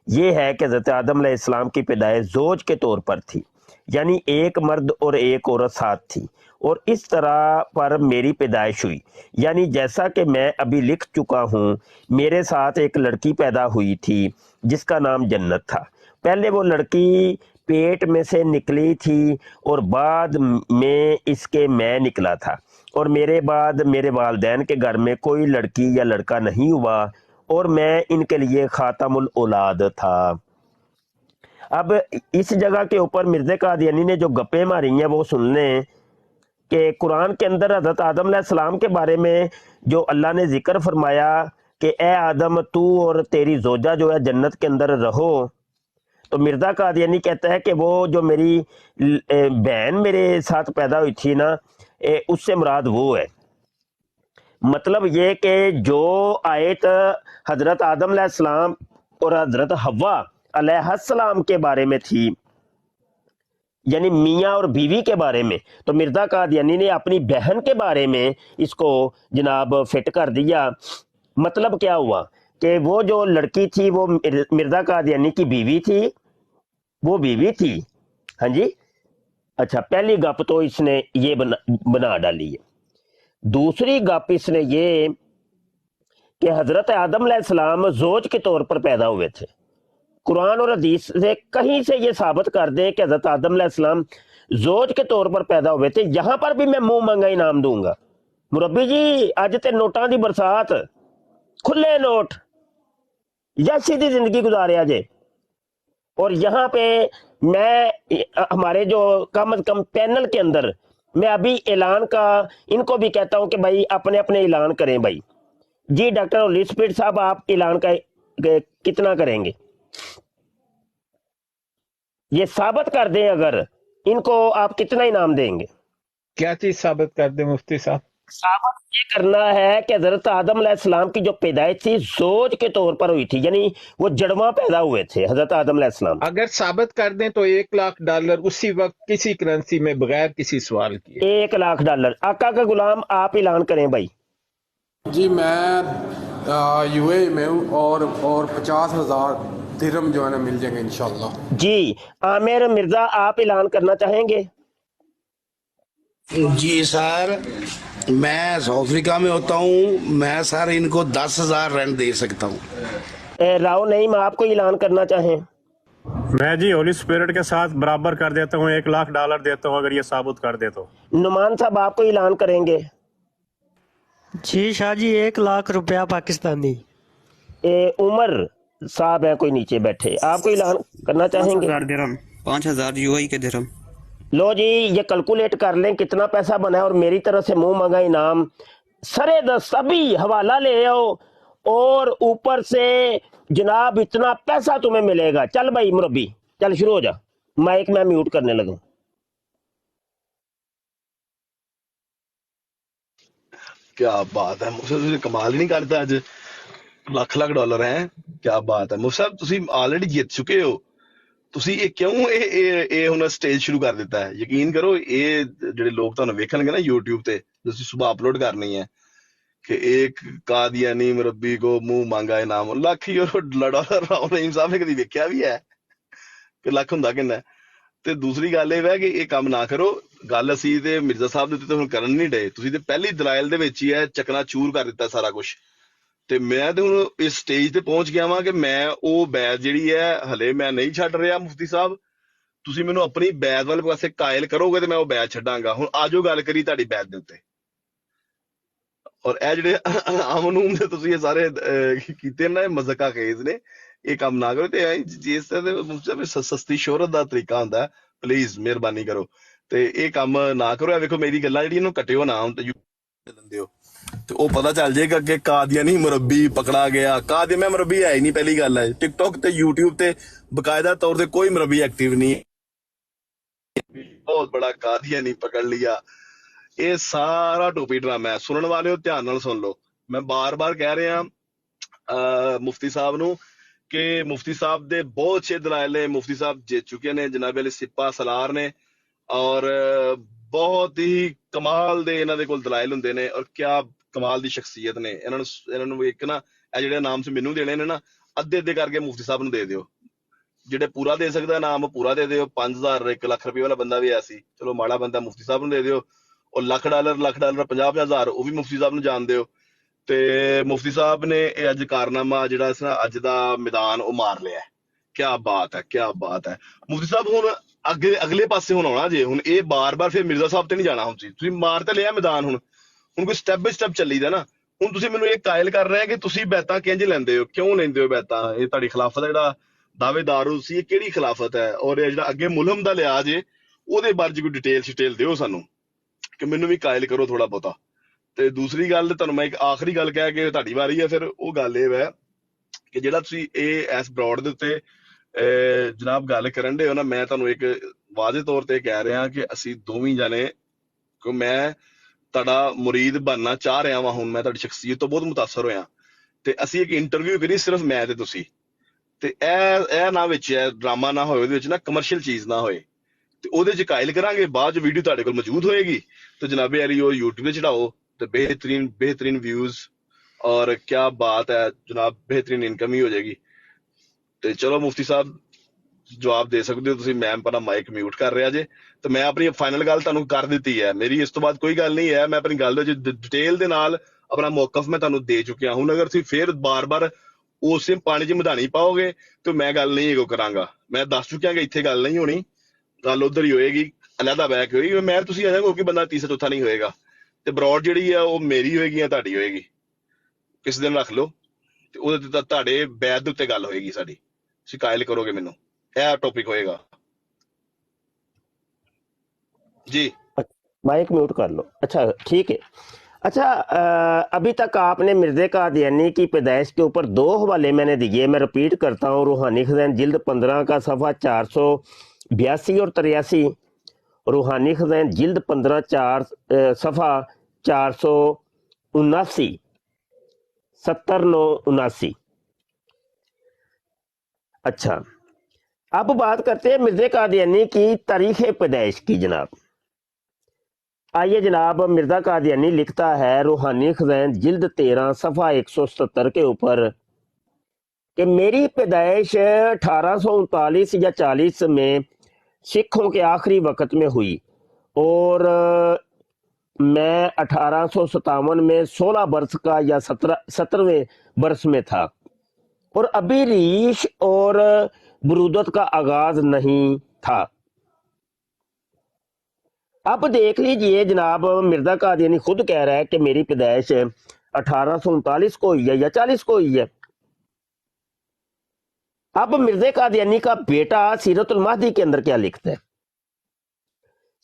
یہ ہے کہ حضرت آدم علیہ السلام کی پیدائش زوج کے طور پر تھی، یعنی ایک مرد اور ایک عورت ساتھ تھی، اور اس طرح پر میری پیدائش ہوئی. یعنی جیسا کہ میں ابھی لکھ چکا ہوں میرے ساتھ ایک لڑکی پیدا ہوئی تھی جس کا نام جنت تھا. پہلے وہ لڑکی پیٹ میں سے نکلی تھی اور بعد میں اس کے میں نکلا تھا، اور میرے بعد میرے والدین کے گھر میں کوئی لڑکی یا لڑکا نہیں ہوا اور میں ان کے لیے خاتم الاولاد تھا. اب اس جگہ کے اوپر مرزا قادیانی نے جو گپیں ماری ہیں وہ سن لیں کہ قرآن کے اندر حضرت آدم علیہ السلام کے بارے میں جو اللہ نے ذکر فرمایا کہ اے آدم تو اور تیری زوجہ جو ہے جنت کے اندر رہو، تو مرزا قادیانی کہتا ہے کہ وہ جو میری بہن میرے ساتھ پیدا ہوئی تھی نا اس سے مراد وہ ہے. مطلب یہ کہ جو آیت حضرت آدم علیہ السلام اور حضرت حوا علیہ السلام کے بارے میں تھی، یعنی میاں اور بیوی کے بارے میں، تو مرزا قادیانی نے اپنی بہن کے بارے میں اس کو جناب فٹ کر دیا. مطلب کیا ہوا کہ وہ جو لڑکی تھی وہ مرزا قادیانی کی بیوی تھی، وہ بیوی تھی. ہاں جی. اچھا پہلی گپ تو اس نے یہ بنا ڈالی ہے. دوسری گپ اس نے یہ کہ حضرت آدم علیہ السلام زوج کے طور پر پیدا ہوئے تھے. قرآن اور حدیث سے کہیں سے یہ ثابت کر دیں کہ حضرت آدم علیہ السلام زوج کے طور پر پیدا ہوئے تھے. یہاں پر بھی میں منہ مانگا انعام دوں گا. مربی جی اج تے نوٹاں دی برسات، کھلے نوٹ یا سیدھی زندگی گزاریا جے. اور یہاں پہ میں ہمارے جو کم از کم پینل کے اندر मैं अभी ऐलान का इनको भी कहता हूं कि भाई अपने अपने ऐलान करें भाई। जी डॉक्टर होली स्पीड साहब, आप ऐलान का कितना करेंगे? ये साबित कर दें अगर, इनको आप कितना इनाम देंगे? क्या चीज साबित कर दे मुफ्ती साहब? साबित ये करना है कि हजरत आदम अलैहिस्सलाम की जो पैदाइश थी जोज के तौर पर हुई थी, यानी वो जड़वा पैदा हुए थे हजरत आदम अलैहिस्सलाम। अगर साबित कर दें तो $1,00,000 उसी वक्त किसी करेंसी में बगैर किसी सवाल किए। $1,00,000 आका का गुलाम, आप ऐलान करें भाई। जी मैं यूएई में हूँ और 50,000 दिरहम जो है ना मिल जाएंगे इंशाल्लाह। जी आमिर मिर्जा, आप ऐलान करना चाहेंगे? जी सर, मैं साउथ अफ्रीका में होता हूँ, मैं सर इनको 10,000 रेंट दे सकता हूँ। राव नईम, आपको ऐलान करना चाहें? मैं जी होली स्पिरिट के साथ बराबर कर देता हूँ, $1,00,000 देता हूँ अगर ये साबित कर दे तो। नुमान साहब, आपको ऐलान करेंगे? जी शाह जी, $1,00,000 पाकिस्तानी। उमर साहब हैं कोई नीचे बैठे, आपको ऐलान करना चाहेंगे? 5,000 दिरहम, 5,000 यूएई के दिरहम। लो जी, ये कैलकुलेट कर लें कितना पैसा बना है और मेरी तरफ से मुंह मंगा इनाम सरे दस सभी हवाला ले आओ और ऊपर से जनाब इतना पैसा तुम्हें मिलेगा। चल भाई मुरब्बी, चल शुरू हो जा। माइक मैं म्यूट करने लगा। क्या बात है मुफ्ती साहब, ਤੁਸੀਂ ਕਮਾਲ ਹੀ ਨਹੀਂ ਕਰਦਾ ਅੱਜ। ਲੱਖ ਲੱਖ ਡਾਲਰ ਹੈ, ਕੀ ਬਾਤ ਹੈ ਮੁਫਤੀ ਸਾਹਿਬ, ਤੁਸੀਂ ਆਲਰੇਡੀ ਜਿੱਤ ਚੁੱਕੇ ਹੋ। ਤੁਸੀਂ ਇਹ ਕਿਉਂ ਇਹ ਹੁਣ ਸਟੇਜ ਸ਼ੁਰੂ ਕਰ ਦਿੱਤਾ ਹੈ? ਯਕੀਨ ਕਰੋ, ਇਹ ਜਿਹੜੇ ਲੋਕ ਤੁਹਾਨੂੰ ਵੇਖਣਗੇ ਨਾ YouTube ਤੇ, ਤੁਸੀਂ ਸੁਬਹ ਅਪਲੋਡ ਕਰਨੀ ਹੈ ਕਿ ਇੱਕ ਕਾਦੀਆਨੀ ਮੁਰੱਬੀ ਕੋ ਮੂੰਹ ਮੰਗਾ ਇਨਾਮ, ਲੱਖ ਯੂਰੋ ਡਾਲਰ ਰਾਓ ਨਈਮ ਸਾਹਿਬ ਨੇ ਕਦੀ ਵੇਖਿਆ ਵੀ ਹੈ ਕਿ ਲੱਖ ਹੁੰਦਾ ਕਿੰਨਾ? ਤੇ ਦੂਸਰੀ ਗੱਲ ਇਹ ਹੈ ਕਿ ਇਹ ਕੰਮ ਨਾ ਕਰੋ। ਗੱਲ ਅਸੀਂ ਤੇ ਮਿਰਜ਼ਾ ਸਾਹਿਬ ਦੇ ਉੱਤੇ ਹੁਣ ਕਰਨ ਨਹੀਂ ਡਏ, ਤੁਸੀਂ ਤੇ ਪਹਿਲੀ ਦਲਾਇਲ ਦੇ ਵਿੱਚ ਹੀ ਹੈ ਚਕਨਾ ਚੂਰ ਕਰ ਦਿੱਤਾ ਸਾਰਾ ਕੁਝ। ਤੇ ਮੈਂ ਤੇ ਹੁਣ ਇਸ ਸਟੇਜ ਤੇ ਪਹੁੰਚ ਗਿਆ ਵਾਂ ਕਿ ਮੈਂ ਉਹ ਬੈਦ ਜਿਹੜੀ ਹੈ ਹਲੇ ਮੈਂ ਨਹੀਂ ਛੱਡ ਰਿਹਾ। ਮੁਫਤੀ ਸਾਹਿਬ, ਤੁਸੀਂ ਮੈਨੂੰ ਆਪਣੀ ਬੈਦ ਵਾਲੇ ਪਾਸੇ ਕਾਇਲ ਕਰੋਗੇ ਤੇ ਮੈਂ ਉਹ ਬੈਦ ਛੱਡਾਂਗਾ। ਹੁਣ ਆਜੋ ਗੱਲ ਕਰੀ ਤੁਹਾਡੀ ਬੈਦ ਦੇ ਉੱਤੇ। ਔਰ ਇਹ ਜਿਹੜੇ ਅਮਨੂਮ ਦੇ ਤੁਸੀਂ ਇਹ ਸਾਰੇ ਕੀਤੇ ਨਾ, ਇਹ ਮਜ਼ਕਾ ਖੇਜ਼ ਨੇ, ਇਹ ਕੰਮ ਨਾ ਕਰੋ। ਤੇ ਜਿਸ ਤਰ੍ਹਾਂ ਸਸਤੀ ਸ਼ੋਹਰਤ ਦਾ ਤਰੀਕਾ ਹੁੰਦਾ, ਪਲੀਜ਼ ਮਿਹਰਬਾਨੀ ਕਰੋ ਤੇ ਇਹ ਕੰਮ ਨਾ ਕਰੋ। ਇਹ ਵੇਖੋ ਮੇਰੀ ਗੱਲਾਂ ਜਿਹੜੀਆਂ ਇਹਨੂੰ ਕੱਟਿਓ ਨਾ ਤੇ ਲੈਂਦੇ ਹੋ ਤੇ ਉਹ ਪਤਾ ਚੱਲ ਜਾਏਗਾ ਕਿ ਕਾਦੀਆਨੀ ਮੁਰੱਬੀ ਪਕੜਾ ਗਿਆ। ਕਾਦੀਆ ਮੁਰੱਬੀ ਹੈ ਹੀ ਨਹੀਂ, ਪਹਿਲੀ ਗੱਲ ਹੈ। ਟਿਕਟੋਕ ਤੇ YouTube ਤੇ ਬਕਾਇਦਾ ਤੌਰ ਤੇ ਕੋਈ ਮੁਰੱਬੀ ਐਕਟਿਵ ਨਹੀਂ। ਬਹੁਤ ਬੜਾ ਕਾਦੀਆਨੀ ਪਕੜ ਲਿਆ। ਇਹ ਸਾਰਾ ਟੋਪੀ ਡਰਾਮਾ ਹੈ। ਸੁਣਨ ਵਾਲਿਓ ਧਿਆਨ ਨਾਲ ਸੁਣ ਲਓ, ਮੈਂ ਬਾਰ-ਬਾਰ ਕਹਿ ਰਿਹਾ ਮੁਫਤੀ ਸਾਹਿਬ ਨੂੰ ਕਿ ਮੁਫਤੀ ਸਾਹਿਬ ਦੇ ਬਹੁਤ ਅੱਛੇ ਦਲਾਇਲ ਨੇ। ਮੁਫਤੀ ਸਾਹਿਬ ਜਿੱਤ ਚੁੱਕੇ ਨੇ, ਜਨਾਬ ਅਲੀ ਸਿਪਾ ਸਲਾਰ ਨੇ, ਔਰ ਬਹੁਤ ਹੀ ਕਮਾਲ ਦੇ ਇਹਨਾਂ ਦੇ ਕੋਲ ਦਲਾਇਲ ਹੁੰਦੇ ਨੇ ਔਰ ਕਿਆ ਕਮਾਲ ਦੀ ਸ਼ਖਸੀਅਤ ਨੇ। ਇਹਨਾਂ ਨੂੰ ਇੱਕ ਨਾ ਇਹ ਜਿਹੜੇ ਨਾਮ ਸੀ ਮੈਨੂੰ ਦੇਣੇ ਨੇ ਨਾ, ਅੱਧੇ ਕਰਕੇ ਮੁਫਤੀ ਸਾਹਿਬ ਨੂੰ ਦੇ ਦਿਓ। ਜਿਹੜੇ ਪੂਰਾ ਦੇ ਸਕਦਾ ਨਾਮ ਪੂਰਾ ਦੇ ਦਿਓ। 5,000 1 ਲੱਖ ਰੁਪਏ ਵਾਲਾ ਬੰਦਾ ਵੀ ਆਇਆ ਸੀ, ਚਲੋ ਮਾੜਾ ਬੰਦਾ ਮੁਫਤੀ ਸਾਹਿਬ ਨੂੰ ਦੇ ਦਿਓ। ਔਰ ਲੱਖ ਡਾਲਰ 50,000 ਉਹ ਵੀ ਮੁਫਤੀ ਸਾਹਿਬ ਨੂੰ ਜਾਣ ਦਿਓ। ਤੇ ਮੁਫਤੀ ਸਾਹਿਬ ਨੇ ਇਹ ਅੱਜ ਕਾਰਨਾਮਾ ਜਿਹੜਾ ਅੱਜ ਦਾ ਮੈਦਾਨ ਉਹ ਮਾਰ ਲਿਆ। ਕਿਆ ਬਾਤ ਹੈ, ਕਿਆ ਬਾਤ ਹੈ ਮੁਫਤੀ ਸਾਹਿਬ। ਹੁਣ ਅਗਲੇ ਪਾਸੇ ਹੁਣ ਆਉਣਾ ਜੇ। ਹੁਣ ਇਹ ਬਾਰ-ਬਾਰ ਫਿਰ ਮਿਰਜ਼ਾ ਸਾਹਿਬ ਤੇ ਨਹੀਂ ਜਾਣਾ। ਹੁਣ ਤੁਸੀਂ ਮਾਰ ਤੇ ਲਿਆ ਮੈਦਾਨ, ਹੁਣ ਕੋਈ ਸਟੈਪ ਬਾਈ ਸਟੈਪ ਚੱਲੀਦਾ ਨਾ। ਹੁਣ ਤੁਸੀਂ ਮੈਨੂੰ ਇਹ ਕਾਇਲ ਕਰ ਰਹੇ ਕਿ ਤੁਸੀਂ ਬੈਤਾਂ ਕਿੰਝ ਲੈਂਦੇ ਹੋ, ਕਿਉਂ ਲੈਂਦੇ ਹੋ ਬੈਤਾਂ? ਇਹ ਤੁਹਾਡੀ ਖਿਲਾਫਤ ਦਾ ਜਿਹੜਾ ਦਾਅਵੇਦਾਰ ਸੀ, ਇਹ ਕਿਹੜੀ ਖਿਲਾਫਤ ਹੈ? ਔਰ ਇਹ ਜਿਹੜਾ ਅੱਗੇ ਮੁਲਹਮ ਦਾ ਲਿਆ ਜੇ, ਉਹਦੇ ਬਾਰੇ ਕੋਈ ਡਿਟੇਲ ਦਿਓ ਸਾਨੂੰ ਕਿ ਮੈਨੂੰ ਵੀ ਕਾਇਲ ਕਰੋ ਥੋੜਾ ਬਹੁਤਾ। ਤੇ ਦੂਸਰੀ ਗੱਲ ਤੁਹਾਨੂੰ ਮੈਂ ਇੱਕ ਆਖਰੀ ਗੱਲ ਕਹਿ ਕੇ ਤੁਹਾਡੀ ਵਾਰੀ ਹੈ, ਫਿਰ ਉਹ ਗੱਲ ਇਹ ਹੈ ਕਿ ਜਿਹੜਾ ਤੁਸੀਂ ਇਹ ਇਸ ਬਰੋਡ ਦੇ ਉੱਤੇ ਜਨਾਬ ਗੱਲ ਕਰਨ ਦੇ ਹੋ ਨਾ, ਮੈਂ ਤੁਹਾਨੂੰ ਇੱਕ ਵਾਜ਼ੇ ਤੌਰ ਤੇ ਕਹਿ ਰਿਹਾ ਕਿ ਅਸੀਂ ਦੋਵੇਂ ਜਾਣੇ, ਕਿ ਮੈਂ ਤੁਹਾਡਾ ਮੁਰੀਦ ਬਣਨਾ ਚਾਹ ਰਿਹਾ ਵਾਂ। ਹੁਣ ਮੈਂ ਤੁਹਾਡੀ ਸ਼ਖਸੀਅਤ ਤੋਂ ਬਹੁਤ ਮੁਤਾਸਰ ਹੋਇਆ ਤੇ ਅਸੀਂ ਇੱਕ ਇੰਟਰਵਿਊ ਕਰੀ, ਸਿਰਫ ਮੈਂ ਤੇ ਤੁਸੀਂ। ਤੇ ਇਹ ਨਾ ਵਿੱਚ ਡਰਾਮਾ ਨਾ ਹੋਏ, ਉਹਦੇ ਵਿੱਚ ਨਾ ਕਮਰਸ਼ੀਅਲ ਚੀਜ਼ ਨਾ ਹੋਏ, ਤੇ ਉਹਦੇ ਚ ਕਾਇਲ ਕਰਾਂਗੇ। ਬਾਅਦ ਚ ਵੀਡੀਓ ਤੁਹਾਡੇ ਕੋਲ ਮੌਜੂਦ ਹੋਏਗੀ ਤੇ ਜਨਾਬੇ ਅਲੀ ਉਹ YouTube ਤੇ ਚੜਾਓ ਤੇ बेहतरीन व्यूज और क्या बात है जनाब, बेहतरीन इनकम ही हो जाएगी। तो चलो मुफ्ती साहब जवाब दे सकते हो ਤੁਸੀਂ। ਮੈਂ ਆਪਣਾ ਮਾਈਕ ਮਿਊਟ ਕਰ ਰਿਹਾ ਜੇ ਤੇ ਮੈਂ ਆਪਣੀ ਫਾਈਨਲ ਗੱਲ ਤੁਹਾਨੂੰ ਕਰ ਦਿੱਤੀ ਹੈ। ਮੇਰੀ ਇਸ ਤੋਂ ਬਾਅਦ ਕੋਈ ਗੱਲ ਨਹੀਂ ਹੈ। ਮੈਂ ਆਪਣੀ ਗੱਲ ਦੇ ਡਿਟੇਲ ਦੇ ਨਾਲ ਆਪਣਾ ਮੌਕਫ ਮੈਂ ਤੁਹਾਨੂੰ ਦੇ ਚੁੱਕਿਆ। ਹੁਣ ਅਗਰ ਤੁਸੀਂ ਫੇਰ ਬਾਰ-ਬਾਰ ਉਸੇ ਪਾਣੀ 'ਚ ਮਧਾਣੀ ਪਾਓਗੇ ਤੇ ਮੈਂ ਗੱਲ ਨਹੀਂ ਇਹੋ ਕਰਾਂਗਾ। ਮੈਂ ਦੱਸ ਚੁੱਕਿਆ ਕਿ ਇੱਥੇ ਗੱਲ ਨਹੀਂ ਹੋਣੀ, ਗੱਲ ਉਧਰ ਹੀ ਹੋਏਗੀ, ਅਲੱਗਾ ਬੈਕ ਹੋਏਗੀ। ਮੈਂ ਤੁਸੀਂ ਆ ਜਾਓਗੇ, ਕੋਈ ਬੰਦਾ ਤੀਸਰਾ ਚੌਥਾ ਨਹੀਂ ਹੋਏਗਾ। ਤੇ ਬਰੋਡ ਜਿਹੜੀ ਆ ਉਹ ਮੇਰੀ ਹੋਏਗੀ ਜਾਂ ਤੁਹਾਡੀ ਹੋਏਗੀ, ਕਿਸ ਦਿਨ ਰੱਖ ਲਓ ਤੇ ਉਹਦੇ ਤੇ ਤੁਹਾਡੇ ਬੈਦ ਦੇ ਉੱਤੇ ਗੱਲ ਹੋਏਗੀ ਸਾਡੀ। ਤੁਸੀਂ ਕਾਇਲ ਕਰੋਗੇ ਮੈਨੂੰ, ਇਹ ਟੌਪਿਕ ਹੋਏਗਾ ਜੀ। माइक म्यूट कर लो। अच्छा ठीक है। अच्छा अभी तक आपने मिर्ज़ा कादियानी की पैदाइश के ऊपर 2 हवाले मैंने दिए, मैं रिपीट करता हूँ। रूहानी खज़ाइन जिल्द 15 का सफ़ा 482 और 83, रूहानी खज़ाइन जिल्द 15 सफ़ा 479, 79 अच्छा अब बात करते हैं मिर्ज़ा कादियानी की तारीख़ पैदाइश की। जनाब आइए जनाब, मिर्ज़ा कादियानी लिखता है रूहानी खज़ाइन जिल्द 13 सफ़ा 170 के ऊपर कि मेरी पैदाइश 1839 या 40 में सिखों के आखिरी वक्त में हुई और मैं 1857 में 16 बरस का या 17वें बरस में था और अभी रीश और बरूदत का आगाज नहीं था। अब देख लीजिए जनाब, मिर्ज़ा कादियानी खुद कह रहा है कि मेरी पैदाइश 1839 को हुई है या 40 को हुई है। अब मिर्ज़ा कादियानी का बेटा सीरतुल महदी के अंदर क्या लिखता है?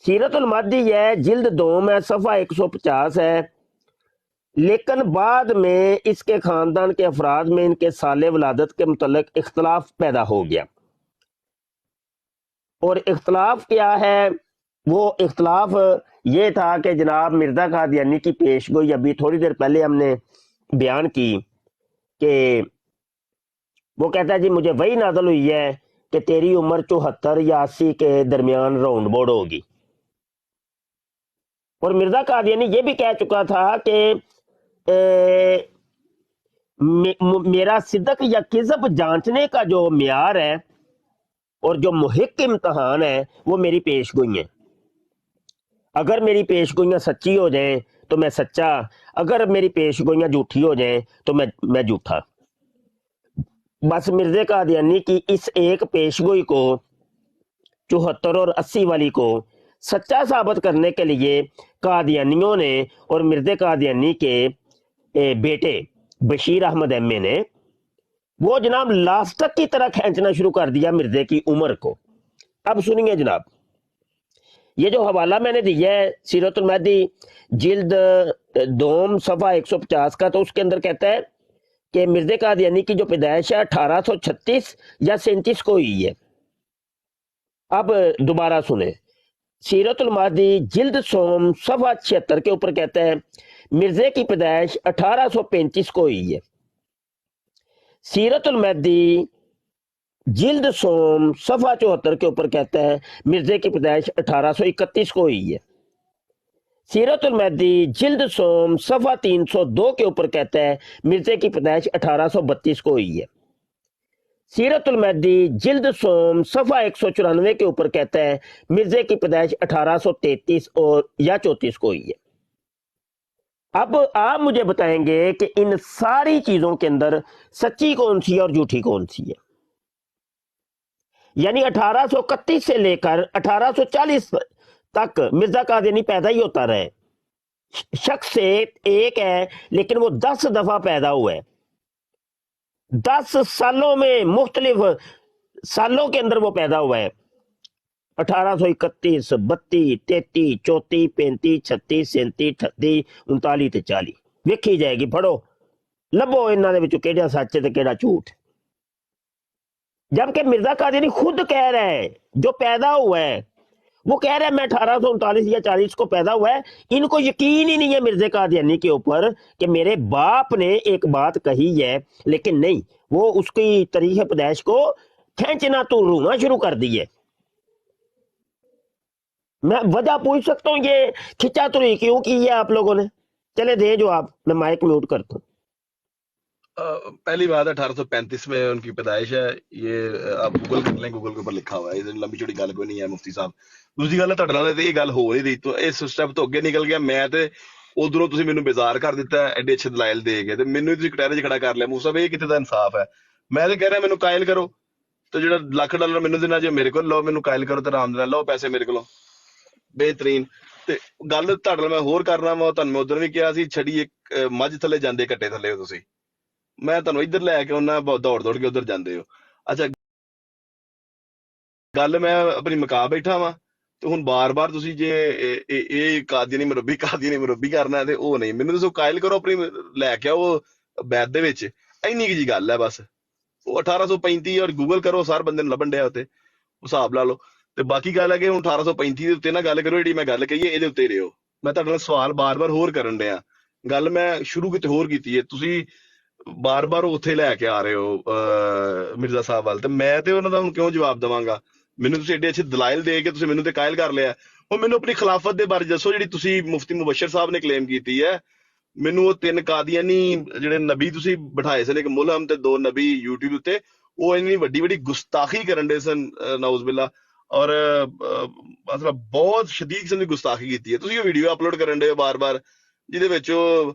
सीरतुल महदी है जिल्द 2 में सफ़ा 150 है, लेकिन बाद में इसके खानदान के अफराद में इनके साले वलादत के मुतल्लिक इख्तलाफ पैदा हो गया। और इख्तलाफ क्या है? वो इख्तलाफ ये था कि जनाब मिर्ज़ा कादियानी की पेशगोई अभी थोड़ी देर पहले हमने बयान की कि वो कहता है जी मुझे वही नाज़िल हुई है कि तेरी उम्र 74 या 80 के दरमियान राउंड बोर्ड होगी। और मिर्ज़ा कादियानी ये भी कह चुका था कि मेरा सिद्दक या किज़ब जांचने का जो मियार है और जो मुहिक इम्तहान है वो मेरी पेशगोई है। अगर मेरी पेशगोइयाँ सच्ची हो जाएं तो मैं सच्चा, अगर मेरी पेशगोइयाँ झूठी हो जाएं तो मैं झूठा। बस मिर्ज़ा कादियानी की इस एक पेशगोई को 74 और 80 वाली को सच्चा साबित करने के लिए कादियानियों ने और मिर्ज़ा कादियानी के बेटे बशीर अहमद एम ए ने वो जनाब लास्टक की तरह खींचना शुरू कर दिया मिर्ज़े की उम्र को। अब सुनिए जनाब, ये जो हवाला मैंने दिया है सीरतुल महदी जिल्द 2 सफ़ा 150 का, तो उसके अंदर कहता है कि मिर्ज़ा कादियानी की जो पैदाइश है 1836 या 37 को हुई है। अब दोबारा सुने, सीरतुल महदी जिल्द सोम सफ़ा 76 के ऊपर कहता है मिर्ज़ा की पैदाइश 1835 को हुई है। सीरतुल महदी जिल्द सोम सफ़ा 74 के ऊपर कहता है मिर्ज़ा की पैदाइश 1831 को हुई है। सीरतुल महदी जिल्द सोम सफ़ा 302 के ऊपर कहता है मिर्ज़ा की पैदाइश 1832 को हुई है। सीरतुल महदी जिल्द सोम सफ़ा 194 के ऊपर कहता है मिर्ज़ा की पैदाइश 1833 और या 34 को हुई है। अब आप मुझे बताएंगे कि इन सारी चीजों के अंदर सच्ची कौन सी है और झूठी कौन सी है? यानी 1831 से लेकर 1840 तक मिर्ज़ा कादियानी पैदा ही होता रहे। शख्स से एक है लेकिन वो 10 दफा पैदा हुआ है। 10 सालों में मुख्तलिफ सालों के अंदर वो पैदा हुआ है। 1831, 32, 33, 34, 35, 36, 37, 38, 39 ਤੇ 40 ਵੇਖੀ ਜਾਏਗੀ। ਫੜੋ ਲੱਭੋ ਇਹਨਾਂ ਦੇ ਵਿੱਚੋਂ ਕਿਹੜਾ ਸੱਚ ਤੇ ਕਿਹੜਾ झूठ। जबकि मिर्ज़ा कादियानी खुद कह रहा है जो पैदा हुआ है वो कह रहा है मैं 1839 या 40 को पैदा हुआ है। इनको यकीन ही नहीं है मिर्ज़ा कादियानी के ऊपर कि मेरे बाप ने एक बात कही है, लेकिन नहीं, वो उसकी तारीख़ पैदाइश को खींचना तो रूना शुरू कर दी है। मैं वजह पूछ सकता हूँ ये खिंचातुरी क्यों की है आप लोगों ने? चले दे जो आप, मैं माइक म्यूट करता हूँ। पहली बात है 1835 में उनकी पैदाइश है। ये आप गूगल कर लें, गूगल के ऊपर लिखा हुआ है। ये लंबी चौड़ी गल कोई नहीं है मुफ्ती साहब। दूसरी गल है ਤੁਹਾਡੇ ਨਾਲ ਇਹ ਗੱਲ ਹੋ ਨਹੀਂ ਰਹੀ, तो इस स्टेप ਤੋਂ ਅੱਗੇ ਨਿਕਲ ਗਿਆ ਮੈਂ ਤੇ ਉਧਰੋਂ ਤੁਸੀਂ ਮੈਨੂੰ ਬੇਜ਼ਾਰ ਕਰ ਦਿੱਤਾ ਐਡੇ ਅੱਛੇ ਦਲਾਇਲ ਦੇ ਕੇ ਤੇ ਮੈਨੂੰ ਤੁਸੀਂ ਕਟਹਿਰੇ 'ਚ ਖੜਾ ਕਰ ਲਿਆ। ਮੂਸਾ ਬਈ ਇਹ ਕਿੱਥੇ ਦਾ ਇਨਸਾਫ ਹੈ? ਮੈਂ ਤੇ ਕਹਿ ਰਿਹਾ ਮੈਨੂੰ ਕਾਇਲ ਕਰੋ ਤੇ ਜਿਹੜਾ $1,00,000 ਮੈਨੂੰ ਦੇਣਾ ਜੇ ਮੇਰੇ ਕੋਲ ਲਓ, ਮੈਨੂੰ ਕਾਇਲ ਕਰੋ ਤੇ ਆਰਾਮ ਨਾਲ ਲਓ ਪੈਸੇ ਮੇਰੇ ਕੋਲੋਂ। ਬਿਹਤਰੀਨ। ਤੇ ਗੱਲ ਤੁਹਾਡੇ ਨਾਲ ਮੈਂ ਹੋਰ ਕਰਨਾ ਵਾ, ਤੁਹਾਨੂੰ ਮੈਂ ਉਧਰ ਵੀ ਕਿਹਾ ਸੀ ਛੜੀ ਇੱਕ ਮੱਝ ਥੱਲੇ ਜਾਂਦੇ ਘੱਟੇ ਥੱਲੇ ਹੋ ਤੁਸੀਂ। ਮੈਂ ਤੁਹਾਨੂੰ ਇੱਧਰ ਲੈ ਕੇ ਆਉਣਾ, ਦੌੜ ਦੌੜ ਕੇ ਉਧਰ ਜਾਂਦੇ ਹੋ। ਅੱਛਾ ਗੱਲ ਮੈਂ ਆਪਣੀ ਮੁਕਾ ਬੈਠਾ ਵਾਂ ਤੇ ਹੁਣ ਬਾਰ-ਬਾਰ ਤੁਸੀਂ ਜੇ ਇਹ ਕਾਦੀਆਨੀ ਮੁਰੱਬੀ ਕਰਨਾ ਹੈ ਤੇ ਉਹ ਨਹੀਂ। ਮੈਨੂੰ ਦੱਸੋ ਕਾਇਲ ਕਰੋ ਆਪਣੀ, ਲੈ ਕੇ ਆਓ ਬੈਤ ਦੇ ਵਿੱਚ, ਇੰਨੀ ਕੁ ਜੀ ਗੱਲ ਹੈ ਬਸ। ਉਹ 1835 ਔਰ ਗੂਗਲ ਕਰੋ, ਸਾਰ ਬੰਦੇ ਨੂੰ ਲੱਭਣ ਡਿਆ ਉੱਤੇ, ਹਿਸਾਬ ਲਾ ਲਓ। ਤੇ ਬਾਕੀ ਗੱਲ ਹੈ ਕਿ ਹੁਣ 1835 ਦੇ ਉੱਤੇ ਨਾ ਗੱਲ ਕਰੋ, ਜਿਹੜੀ ਮੈਂ ਗੱਲ ਕਹੀ ਹੈ ਇਹਦੇ ਉੱਤੇ ਰਿਓ। ਮੈਂ ਤੁਹਾਡੇ ਨਾਲ ਸਵਾਲ ਬਾਰ-ਬਾਰ ਹੋਰ ਕਰਨ ਡਿਆ, ਗੱਲ ਮੈਂ ਸ਼ੁਰੂ ਕਿਤੇ ਹੋਰ ਕੀਤੀ ਹੈ, ਤੁਸੀਂ ਬਾਰ-ਬਾਰ ਉੱਥੇ ਲੈ ਕੇ ਆ ਰਹੇ ਹੋ ਮਿਰਜ਼ਾ ਸਾਹਿਬ ਵੱਲ, ਤੇ ਮੈਂ ਤੇ ਉਹਨਾਂ ਦਾ ਹੁਣ ਕਿਉਂ ਜਵਾਬ ਦੇਵਾਂਗਾ? ਮੈਨੂੰ ਤੁਸੀਂ ਏਡੇ ਅੱਛੇ ਦਲਾਇਲ ਦੇ ਕੇ ਤੁਸੀਂ ਮੈਨੂੰ ਤੇ ਕਾਇਲ ਕਰ ਲਿਆ। ਉਹ ਮੈਨੂੰ ਆਪਣੀ ਖਿਲਾਫਤ ਦੇ ਬਾਰੇ ਦੱਸੋ, ਜਿਹੜੀ ਤੁਸੀਂ ਮੁਫਤੀ ਮੁਬਸ਼ਰ ਸਾਹਿਬ ਨੇ ਕਲੇਮ ਕੀਤੀ ਹੈ। ਮੈਨੂੰ ਉਹ 3 ਕਾਦੀਆਨੀ ਜਿਹੜੇ ਨਬੀ ਤੁਸੀਂ ਬਿਠਾਏ ਸਨ, ਇੱਕ ਮੁਲਹਮ ਤੇ 2 ਨਬੀ YouTube ਉੱਤੇ, ਉਹ ਇੰਨੀ ਵੱਡੀ ਵੱਡੀ ਗੁਸਤਾਖੀ ਕਰਨ ਦੇ ਸਨ, ਨਾਉਜ਼ ਬਿल्ला, ਔਰ ਮਤਲਬ ਬਹੁਤ ਸ਼ਦੀਦ ਕਿਸਮ ਦੀ ਗੁਸਤਾਖੀ ਕੀਤੀ ਹੈ। ਤੁਸੀਂ ਉਹ ਵੀਡੀਓ ਅਪਲੋਡ ਕਰਨ ਦੇ ਹੋ ਬਾਰ-ਬਾਰ, ਜਿਹਦੇ ਵਿੱਚ ਉਹ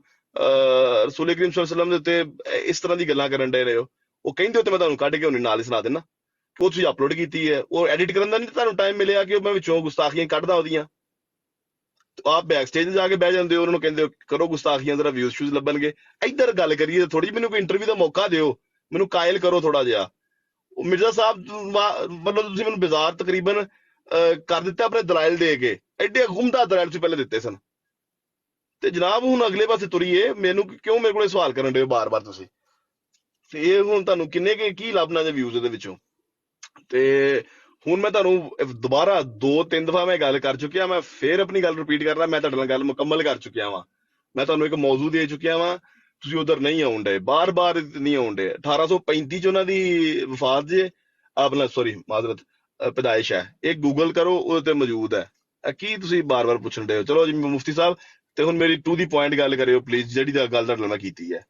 ਰਸੂਲ ਕਰੀਮ ਸੱਲੱਲਾਹੁ ਅਲੈਹਿ ਵਸੱਲਮ ਦੇ ਉੱਤੇ ਇਸ ਤਰ੍ਹਾਂ ਦੀ ਗੱਲਾਂ ਕਰਨ ਦੇ ਰਹੇ ਹੋ। ਉਹ ਕਹਿੰਦੇ ਹੋ ਤੇ ਮੈਂ ਤੁਹਾਨੂੰ ਕੱਢ ਕੇ ਉਹਨੇ ਨਾਲ ਹੀ ਸੁਣਾ ਦੇਣਾ। ਉਹ ਤੁਸੀਂ ਅਪਲੋਡ ਕੀਤੀ ਹੈ, ਉਹ ਐਡਿਟ ਕਰਨ ਦਾ ਨਹੀਂ ਤੁਹਾਨੂੰ ਟਾਈਮ ਮਿਲਿਆ ਕਿ ਮੈਂ ਵਿੱਚੋਂ ਗੁਸਤਾਖੀਆਂ ਕੱਢਦਾ ਉਹਦੀਆਂ। ਆਪ ਬੈਕ ਸਟੇਜ ਜਾ ਕੇ ਬਹਿ ਜਾਂਦੇ ਹੋ, ਉਹਨਾਂ ਨੂੰ ਕਹਿੰਦੇ ਹੋ ਕਰੋ ਗੁਸਤਾਖੀਆਂ, ਜ਼ਰਾ ਵਿਊਜ਼ ਸ਼ੂਜ਼ ਲੱਭਣਗੇ। ਇੱਧਰ ਗੱਲ ਕਰੀਏ ਥੋੜੀ, ਮੈਨੂੰ ਕੋਈ ਇੰਟਰਵਿਊ ਦਾ ਮੌਕਾ ਦਿਓ, ਮੈਨੂੰ ਕਾਇਲ ਕਰੋ ਥੋੜਾ ਜਿਹਾ। ਉਹ ਮਿਰਜ਼ਾ ਸਾਹਿਬ ਮਤਲਬ ਤੁਸੀਂ ਮੈਨੂੰ ਬਾਜ਼ਾਰ ਤਕਰੀਬਨ ਕਰ ਦਿੱਤਾ ਆਪਣੇ ਦਲਾਇਲ ਦੇ ਕੇ, ਐਡੇ ਗੁੰਮਦਾ ਦਲਾਇਲ ਤੁਸੀਂ ਪਹਿਲੇ ਦਿੱਤੇ ਸਨ। ਤੇ ਜਨਾਬ ਹੁਣ ਅਗਲੇ ਪਾਸੇ ਤੁਰੀਏ, ਮੈਨੂੰ ਕਿਉਂ ਮੇਰੇ ਕੋਲ ਸਵਾਲ ਕਰਨ ਦੇ ਹੋ ਬਾਰ-ਬਾਰ ਤੁਸੀਂ? ਤੇ ਇਹ ਹੁਣ ਤੁਹਾਨੂੰ ਕਿੰਨੇ ਕੀ ਲੱਭਣਾ ਜੇ ਵਿਊਜ਼ ਦੇ ਵਿੱਚੋਂ? ਤੇ ਹੁਣ ਮੈਂ ਤੁਹਾਨੂੰ ਦੁਬਾਰਾ 2-3 ਦਫਾ ਮੈਂ ਗੱਲ ਕਰ ਚੁੱਕਿਆ, ਮੈਂ ਫੇਰ ਆਪਣੀ ਗੱਲ ਰਿਪੀਟ ਕਰਨਾ, ਮੈਂ ਤੁਹਾਡੇ ਨਾਲ ਗੱਲ ਮੁਕੰਮਲ ਕਰ ਚੁੱਕਿਆ ਵਾਂ। ਮੈਂ ਤੁਹਾਨੂੰ ਇੱਕ ਮੌਜੂ ਦੇ ਚੁੱਕਿਆ ਵਾਂ, ਤੁਸੀਂ ਉਧਰ ਨਹੀਂ ਆਉਣ ਡੇ, ਬਾਰ-ਬਾਰ ਨਹੀਂ ਆਉਣ ਡੇ। 1835 ਚ ਉਹਨਾਂ ਦੀ ਵਫਾਤ ਜੇ, ਆਪਣਾ ਸੌਰੀ ਮਾਜ਼ਰਤ ਪੈਦਾਇਸ਼ ਹੈ, ਇਹ ਗੂਗਲ ਕਰੋ ਉਹਦੇ ਤੇ ਮੌਜੂਦ ਹੈ। ਕੀ ਤੁਸੀਂ ਬਾਰ-ਬਾਰ ਪੁੱਛਣ ਡੇ ਹੋ? ਚਲੋ ਜੀ ਮੁਫਤੀ ਸਾਹਿਬ, ਤੇ ਹੁਣ ਮੇਰੀ ਟੂ ਦੀ ਪੁਆਇੰਟ ਗੱਲ ਕਰਿਓ ਪਲੀਜ਼, ਜਿਹੜੀ ਗੱਲ ਤੁਹਾਡੇ ਨਾਲ ਮੈਂ ਕੀਤੀ ਹੈ।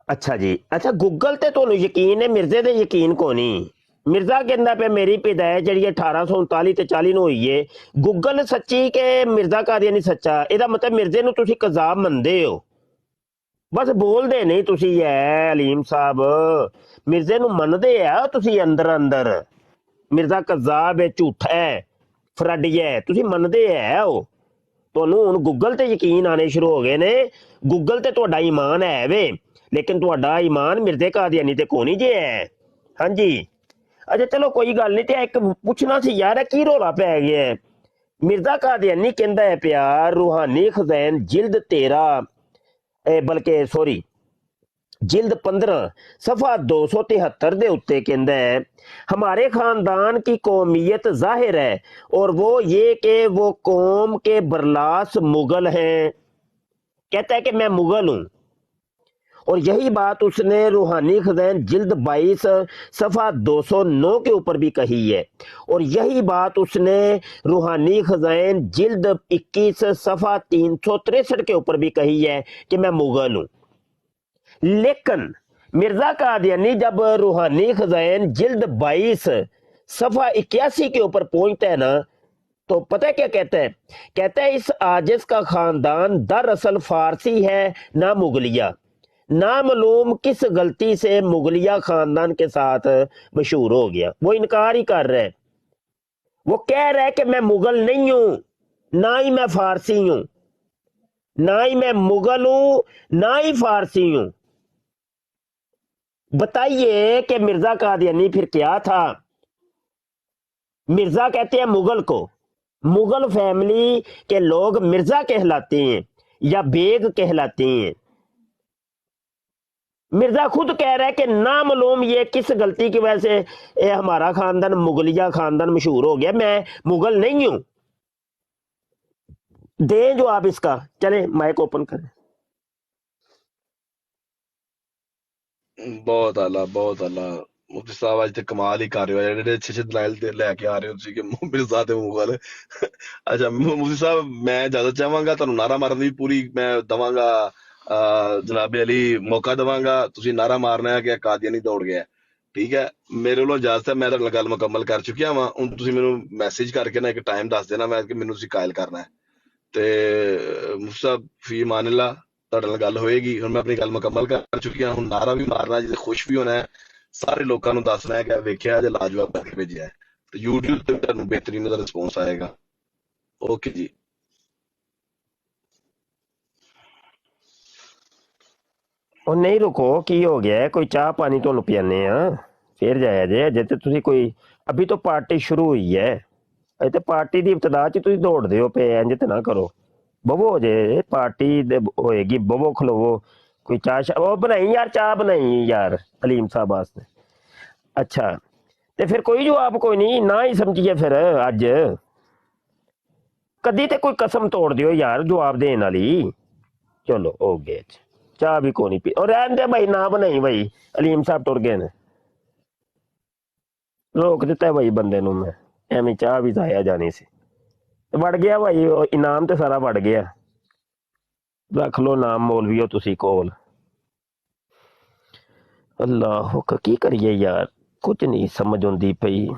ਅੱਛਾ ਜੀ, ਅੱਛਾ ਗੂਗਲ ਤੇ ਤੁਹਾਨੂੰ ਯਕੀਨ ਹੈ, ਮਿਰਜ਼ੇ ਤੇ ਯਕੀਨ ਕੋ ਨਹੀਂ। ਮਿਰਜ਼ਾ ਕਹਿੰਦਾ ਪਿਆ ਮੇਰੀ ਪੈਦਾਇਸ਼ ਜਿਹੜੀ 1839 ਤੇ 40 ਨੂੰ ਹੋਈ ਏ। ਗੂਗਲ ਸੱਚੀ ਕਿ ਮਿਰਜ਼ਾ ਕਾਦੀਆਨੀ ਸੱਚਾ? ਇਹਦਾ ਮਤਲਬ ਮਿਰਜ਼ੇ ਨੂੰ ਤੁਸੀਂ ਕਜ਼ਾਬ ਮੰਨਦੇ ਹੋ, ਬਸ ਬੋਲਦੇ ਨਹੀਂ ਤੁਸੀਂ। ਹੈ ਅਲੀਮ ਸਾਹਿਬ, ਮਿਰਜ਼ੇ ਨੂੰ ਮੰਨਦੇ ਆ ਤੁਸੀਂ ਅੰਦਰ ਅੰਦਰ। ਮਿਰਜ਼ਾ ਕਜ਼ਾਬ ਹੈ, ਝੂਠਾ ਹੈ, ਫਰਾਡੀ ਹੈ, ਤੁਸੀਂ ਮੰਨਦੇ ਹੈ ਉਹ। ਤੁਹਾਨੂੰ ਹੁਣ ਗੂਗਲ ਤੇ ਯਕੀਨ ਆਣੇ ਸ਼ੁਰੂ ਹੋ ਗਏ ਨੇ। ਗੂਗਲ ਤੇ ਤੁਹਾਡਾ ਈਮਾਨ ਹੈ ਵੇ, ਲੇਕਿਨ ਤੁਹਾਡਾ ਈਮਾਨ ਮਿਰਜ਼ੇ ਕਾਦੀਆਨੀ ਤੇ ਕੋਣੀ ਜੇ ਹੈ। ਹਾਂਜੀ ਅੱਛਾ ਚਲੋ ਕੋਈ ਗੱਲ ਨਹੀਂ। ਤੇ ਇੱਕ ਪੁੱਛਣਾ ਸੀ ਯਾਰ, ਕੀ ਰੌਲਾ ਪੈ ਗਿਆ? ਮਿਰਜ਼ਾ ਕਾਦੀਆਨੀ ਕਹਿੰਦਾ ਹੈ ਪਿਆ ਰੂਹਾਨੀ ਖਜ਼ਾਨ ਜਿਲਦ 13 ਬਲਕਿ ਸੋਰੀ जिल्द 15 सफ़ा 273 ਦੇ ਉੱਤੇ ਕਹਿੰਦਾ है हमारे खानदान की कौमियत जाहिर है और वो ये कि वो कौम के बरलास मुगल हैं। कहता है कि मैं मुगल हूँ, और यही बात उसने रूहानी खज़ान जिल्द 22 सफ़ा 209 के ऊपर भी कही है, और यही बात उसने रूहानी खज़ान जिल्द 21 सफ़ा 363 के ऊपर भी कही है कि मैं मुगल हूँ। लेकिन मिर्जा कादियानी जब रूहानी खजान जिल्द 22 सफ़ा 81 के ऊपर पहुंचता है ना, तो पता है क्या कहता है? कहता है इस आजिज का खानदान दरअसल फारसी है ना मुगलिया, नामालूम किस गलती से मुगलिया खानदान के साथ मशहूर हो गया। वो इनकार ही कर रहा है, वो कह रहा है कि मैं मुगल नहीं हूं, ना ही मैं फारसी हूं, ना ही मैं मुगल हूं, ना ही फारसी हूं। बताइए कि मिर्जा कादियानी फिर क्या था? मिर्जा कहते हैं मुगल को, मुगल फैमिली के लोग मिर्जा कहलाते हैं या बेग कहलाते हैं। मिर्जा खुद कह रहा है कि नामालूम ये किस गलती की वजह से हमारा खानदान मुगलिया खानदान मशहूर हो गया, मैं मुगल नहीं हूं। दें जो आप इसका, चलें माइक ओपन करें। ਬਹੁਤ ਆਲਾ, ਬਹੁਤ ਆਲਾ ਮੁਫਤੀ ਸਾਹਿਬ, ਅੱਜ ਤੇ ਕਮਾਲ ਹੀ ਕਰ ਰਹੇ ਹੋ, ਜਿਹੜੇ ਅੱਛੇ ਅੱਛੇ ਦਲਾਇਲ ਤੇ ਲੈ ਕੇ ਆ ਰਹੇ ਹੋ ਤੁਸੀਂ ਕਿ ਮਿਰਜ਼ਾ ਤੇ ਮੁਗਲ। ਅੱਛਾ ਮੁਫਤੀ ਸਾਹਿਬ, ਮੈਂ ਇਜਾਜ਼ਤ ਚਾਹਾਂਗਾ, ਤੁਹਾਨੂੰ ਨਾਰਾ ਮਾਰਨ ਦੀ ਪੂਰੀ ਮੈਂ ਦਵਾਂਗਾ, ਜਨਾਬੇ ਅਲੀ ਮੌਕਾ ਦਵਾਂਗਾ। ਤੁਸੀਂ ਨਾਰਾ ਮਾਰਨਾ ਹੈ ਕਿ ਕਾਦੀਆਨੀ ਦੌੜ ਗਿਆ, ਠੀਕ ਹੈ? ਮੇਰੇ ਵੱਲੋਂ ਇਜਾਜ਼ਤ ਹੈ, ਮੈਂ ਤੁਹਾਡੇ ਨਾਲ ਗੱਲ ਮੁਕੰਮਲ ਕਰ ਚੁੱਕਿਆ ਵਾਂ। ਹੁਣ ਤੁਸੀਂ ਮੈਨੂੰ ਮੈਸੇਜ ਕਰਕੇ ਨਾ ਇੱਕ ਟਾਈਮ ਦੱਸ ਦੇਣਾ, ਮੈਂ ਕਿ ਮੈਨੂੰ ਤੁਸੀਂ ਕਾਇਲ ਕਰਨਾ ਹੈ। ਤੇ ਮੁਫਤੀ ਸਾਹਿਬ ਫੀ ਮਾਨਿਲਾ, ਤੁਹਾਡੇ ਨਾਲ ਗੱਲ ਹੋਏਗੀ। ਹੁਣ ਮੈਂ ਆਪਣੀ ਗੱਲ ਮੁਕੰਮਲ ਕਰ ਚੁੱਕਿਆ, ਹੁਣ ਨਾਰਾ ਵੀ ਮਾਰਨਾ, ਜਿਹਦੇ ਖੁਸ਼ ਵੀ ਹੋਣਾ ਹੈ, ਸਾਰੇ ਲੋਕਾਂ ਨੂੰ ਦੱਸਣਾ ਹੈ ਕਿ ਵੇਖਿਆ ਜੇ ਲਾਜਵਾਬ ਕਰਕੇ ਭੇਜਿਆ ਹੈ, ਤੇ YouTube ਤੇ ਤੁਹਾਨੂੰ ਬਿਹਤਰੀਨ ਦਾ ਰਿਸਪੌਂਸ ਆਏਗਾ। ਓਕੇ ਜੀ। ਉਹ ਨਹੀਂ ਰੁਕੋ, ਕੀ ਹੋ ਗਿਆ? ਕੋਈ ਚਾਹ ਪਾਣੀ ਤੁਹਾਨੂੰ ਪਿਆਨੇ ਆ। ਫਿਰ ਜਾਇਆ ਜੇ। ਅਜੇ ਤੇ ਤੁਸੀਂ ਕੋਈ ਅਭੀ ਤੋਂ ਪਾਰਟੀ ਸ਼ੁਰੂ ਹੋਈ ਹੈ, ਅਜੇ ਤੇ ਪਾਰਟੀ ਦੀ ਇਬਤਦਾ 'ਚ ਤੁਸੀਂ ਦੌੜਦੇ ਹੋ ਪਏ, ਇੰਜ ਤੇ ਨਾ ਕਰੋ। ਬਵੋ ਜੇ ਪਾਰਟੀ ਦੇ ਹੋਏਗੀ, ਬਵੋ ਖਲੋਵੋ। ਕੋਈ ਚਾਹ ਉਹ ਬਣਾਈ ਯਾਰ, ਚਾਹ ਬਣਾਈ ਯਾਰ ਹਲੀਮ ਸਾਹਿਬ ਵਾਸਤੇ। ਅੱਛਾ ਤੇ ਫਿਰ ਕੋਈ ਜਵਾਬ ਕੋਈ ਨਹੀਂ, ਨਾ ਹੀ ਸਮਝੀਏ ਫਿਰ ਅੱਜ। ਕਦੀ ਤੇ ਕੋਈ ਕਸਮ ਤੋੜ ਦਿਓ ਯਾਰ ਜਵਾਬ ਦੇਣ ਵਾਲੀ। ਚਲੋ ਹੋ ਗਏ, ਚਾਹ ਵੀ ਕੋਈ ਨਹੀਂ ਪੀ, ਔਰ ਰਹਿਣ ਦੇ ਭਾਈ, ਨਾ ਬਣਾਈ ਭਾਈ, ਅਲੀਮ ਸਾਹਿਬ ਟੁਰ ਗਏ ਨੇ, ਰੋਕ ਦਿੱਤਾ ਭਾਈ ਬੰਦੇ ਨੂੰ ਮੈਂ, ਐਵੇਂ ਚਾਹ ਵੀ ਜਾਇਆ ਜਾਣੀ ਸੀ। ਵੜ ਗਿਆ ਭਾਈ, ਉਹ ਇਨਾਮ ਤੇ ਸਾਰਾ ਵੜ ਗਿਆ। ਰੱਖ ਲਓ ਨਾਮ ਮੌਲਵੀਓ ਤੁਸੀਂ ਕੋਲ। ਅੱਲਾਹ ਕੀ ਕਰੀਏ ਯਾਰ, ਕੁਝ ਨਹੀਂ ਸਮਝ ਆਉਂਦੀ ਪਈ।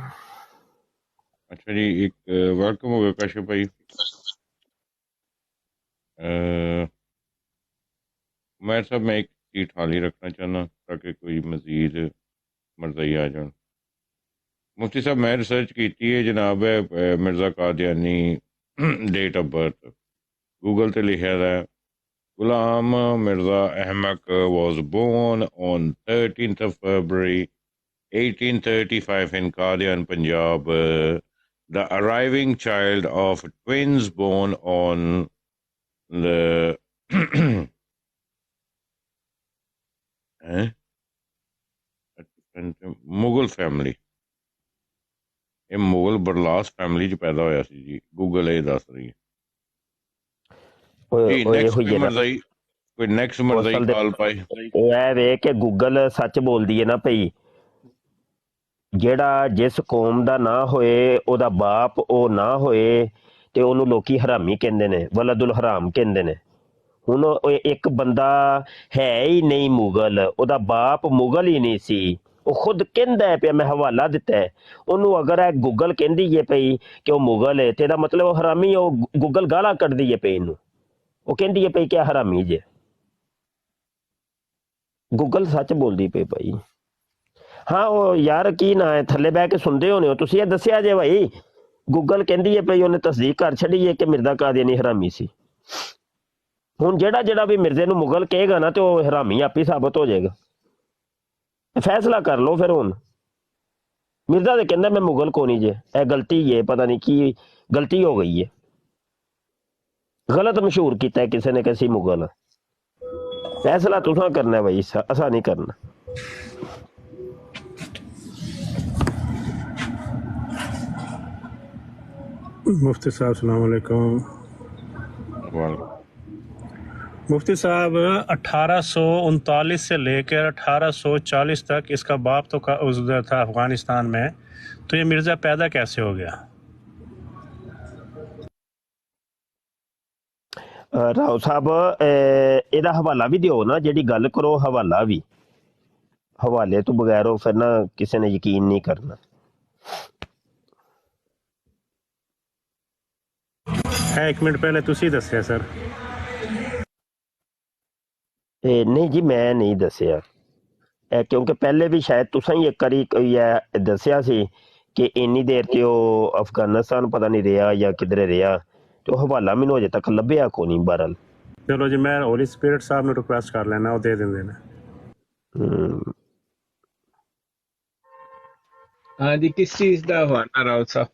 ਅੱਛਾ ਜੀ, ਇੱਕ ਵੈਲਕਮ ਹੋ ਗਿਆ ਕਾਸ਼ਿਫ ਭਾਈ। ਮੈਂ ਸਾਹਿਬ ਮੈਂ ਇੱਕ ਸੀਟ ਖਾਲੀ ਰੱਖਣਾ ਚਾਹੁੰਦਾ ਤਾकि ਕੋਈ ਮਜ਼ੀਦ ਮਰਜ਼ਈ ਆ ਜਾਣ। ਮੁਫਤੀ ਸਾਹਿਬ ਮੈਂ ਰਿਸਰਚ ਕੀਤੀ ਹੈ ਜਨਾਬ, Mirza Qadiani date of birth Google ਤੇ ਲਿਖਿਆ ਦਾ Ghulam Mirza Ahmad was born on 13th of February 1835 in Qadian, Punjab, the arriving child of twins born on the Mughal family. ਇਹ ਮੁਗਲ ਬਰਲਾਸ ਫੈਮਿਲੀ 'ਚ ਪੈਦਾ ਹੋਇਆ ਸੀ ਜੀ, ਗੂਗਲ ਇਹ ਦੱਸ ਰਹੀ ਹੈ ਜੀ। ਨੈਕਸਟ ਮਰਜ਼ਈ ਕਾਲ ਪਾਈ। ਇਹ ਵੇ ਕਿ ਗੂਗਲ ਸੱਚ ਬੋਲਦੀ ਹੈ ਨਾ ਭਈ, ਜਿਹੜਾ ਜਿਸ ਕੌਮ ਦਾ ਨਾ ਹੋਏ, ਉਹਦਾ ਬਾਪ ਉਹ ਨਾ ਹੋਏ, ਤੇ ਉਹਨੂੰ ਲੋਕੀ ਹਰਾਮੀ ਕਹਿੰਦੇ ਨੇ, ਵਲਦੁਲ ਹਰਾਮ ਕਹਿੰਦੇ ਨੇ। ਹੁਣ ਇੱਕ ਬੰਦਾ ਹੈ ਹੀ ਨਹੀਂ ਮੁਗਲ, ਉਹਦਾ ਬਾਪ ਮੁਗਲ ਹੀ ਨਹੀਂ ਸੀ, ਉਹ ਖੁਦ ਕਹਿੰਦਾ ਪਿਆ, ਮੈਂ ਹਵਾਲਾ ਦਿੱਤਾ ਹੈ ਉਹਨੂੰ। ਅਗਰ ਇਹ ਗੂਗਲ ਕਹਿੰਦੀ ਹੈ ਪਈ ਕਿ ਉਹ ਮੁਗਲ ਹੈ, ਤੇ ਇਹਦਾ ਮਤਲਬ ਉਹ ਹਰਾਮੀ, ਉਹ ਗੂਗਲ ਗਾਲਾਂ ਕੱਢਦੀ ਹੈ ਪਈ ਇਹਨੂੰ, ਉਹ ਕਹਿੰਦੀ ਹੈ ਪਈ ਕਿ ਹਰਾਮੀ ਜੇ। ਗੂਗਲ ਸੱਚ ਬੋਲਦੀ ਪਈ ਭਾਈ। ਹਾਂ ਉਹ ਯਾਰ ਕੀ ਨਾ ਹੈ, ਥੱਲੇ ਬਹਿ ਕੇ ਸੁਣਦੇ ਹੋਣੇ ਹੋ ਤੁਸੀਂ, ਇਹ ਦੱਸਿਆ ਜੇ ਭਾਈ ਗੂਗਲ ਕਹਿੰਦੀ ਹੈ ਪਈ, ਉਹਨੇ ਤਸਦੀਕ ਕਰ ਛੱਡੀ ਹੈ ਕਿ ਮਿਰਜ਼ਾ ਕਾਦੀਆਨੀ ਹਰਾਮੀ ਸੀ। ਹੁਣ ਜਿਹੜਾ ਵੀ ਮਿਰਜ਼ੇ ਨੂੰ ਮੁਗਲ ਕਹੇਗਾ ਨਾ, ਤੇ ਉਹ ਹਰਾਮੀ ਆਪੇ ਸਾਬਤ ਹੋ ਜਾਏਗਾ। ਫੈਸਲਾ ਕਰ ਲਓ ਫਿਰ। ਹੁਣ ਮਿਰਜ਼ਾ ਤੇ ਕਹਿੰਦਾ ਮੈਂ ਮੁਗਲ ਕੋ ਨਹੀਂ ਜੇ, ਇਹ ਗਲਤੀ ਹੈ, ਪਤਾ ਨਹੀਂ ਕੀ ਗਲਤੀ ਹੋ ਗਈ ਹੈ, ਗਲਤ ਮਸ਼ਹੂਰ ਕੀਤਾ ਕਿਸੇ ਨੇ ਕਿਸੇ ਮੁਗਲ। ਫੈਸਲਾ ਤੁਸੀਂ ਕਰਨਾ ਭਾਈ, ਅਸਾਂ ਨਹੀਂ ਕਰਨਾ। मुफ्ती साहब सलाम अलैकुम। मुफ्ती साहब 1839 से लेकर 1840 तक इसका बाप तो उधर था अफगानिस्तान में, तो ये मिर्ज़ा पैदा कैसे हो गया? ਰਾਓ ਸਾਹਿਬ ਇਹਦਾ ਹਵਾਲਾ ਵੀ ਦਿਓ ਨਾ, ਜਿਹੜੀ ਗੱਲ ਕਰੋ ਹਵਾਲਾ ਵੀ, ਹਵਾਲੇ ਤੋਂ ਬਗੈਰ ਫਿਰ ਨਾ ਕਿਸੇ ਨੇ ਯਕੀਨ ਨਹੀਂ ਕਰਨਾ। एक मिनट पहले तुसी दसिया सर। नहीं जी मैं नहीं दसिया, क्योंकि पहले भी शायद तुसा ही एक बारी कोई दसिया सी कि इन्नी देर ते ਉਹ ਅਫਗਾਨਿਸਤਾਨ ਪਤਾ ਨਹੀਂ ਰਿਹਾ ਜਾਂ ਕਿਧਰੇ ਰਿਹਾ, ਤੇ ਉਹ ਹਵਾਲਾ ਮੈਨੂੰ ਅਜੇ ਤੱਕ ਲੱਭਿਆ ਕੋ ਨਹੀਂ। ਬਹਰਲ ਚਲੋ ਜੀ, ਮੈਂ ਹੋਲੀ ਸਪਿਰਿਟ ਸਾਹਿਬ ਨੂੰ ਰਿਕੁਐਸਟ ਕਰ ਲੈਣਾ, ਉਹ ਦੇ ਦਿੰਦੇ ਨੇ। ਹਾਂ ਜੀ, ਕਿਸ ਚੀਜ਼ ਦਾ ਹਵਾਲਾ ਰਾਓ ਸਾਹਿਬ?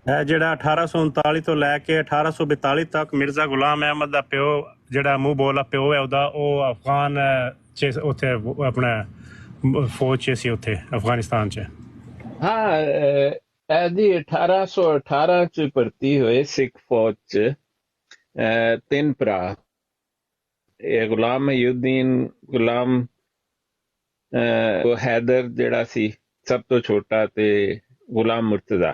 ਇਹ ਜਿਹੜਾ 1839 ਤੋਂ ਲੈ ਕੇ 1842 ਤੱਕ ਮਿਰਜ਼ਾ ਗੁਲਾਮ ਅਹਿਮਦ ਦਾ ਪਿਓ, ਜਿਹੜਾ ਮੂੰਹ ਬੋਲਾ ਪਿਓ ਹੈ ਉਹਦਾ, ਉਹ ਅਫਗਾਨ ਚ ਉੱਥੇ ਆਪਣਾ ਫੌਜ ਚ ਸੀ ਉੱਥੇ ਅਫਗਾਨਿਸਤਾਨ ਚ। ਹਾਂ ਇਹਦੀ 1818 ਚ ਭਰਤੀ ਹੋਏ ਸਿੱਖ ਫੌਜ ਚ। ਤਿੰਨ ਭਰਾ, ਇਹ ਗੁਲਾਮ ਮਹੀਉਦੀਨ, ਗੁਲਾਮ ਹੈਦਰ ਜਿਹੜਾ ਸੀ ਸਭ ਤੋਂ ਛੋਟਾ, ਤੇ ਗੁਲਾਮ ਮੁਰਤਜ਼ਾ।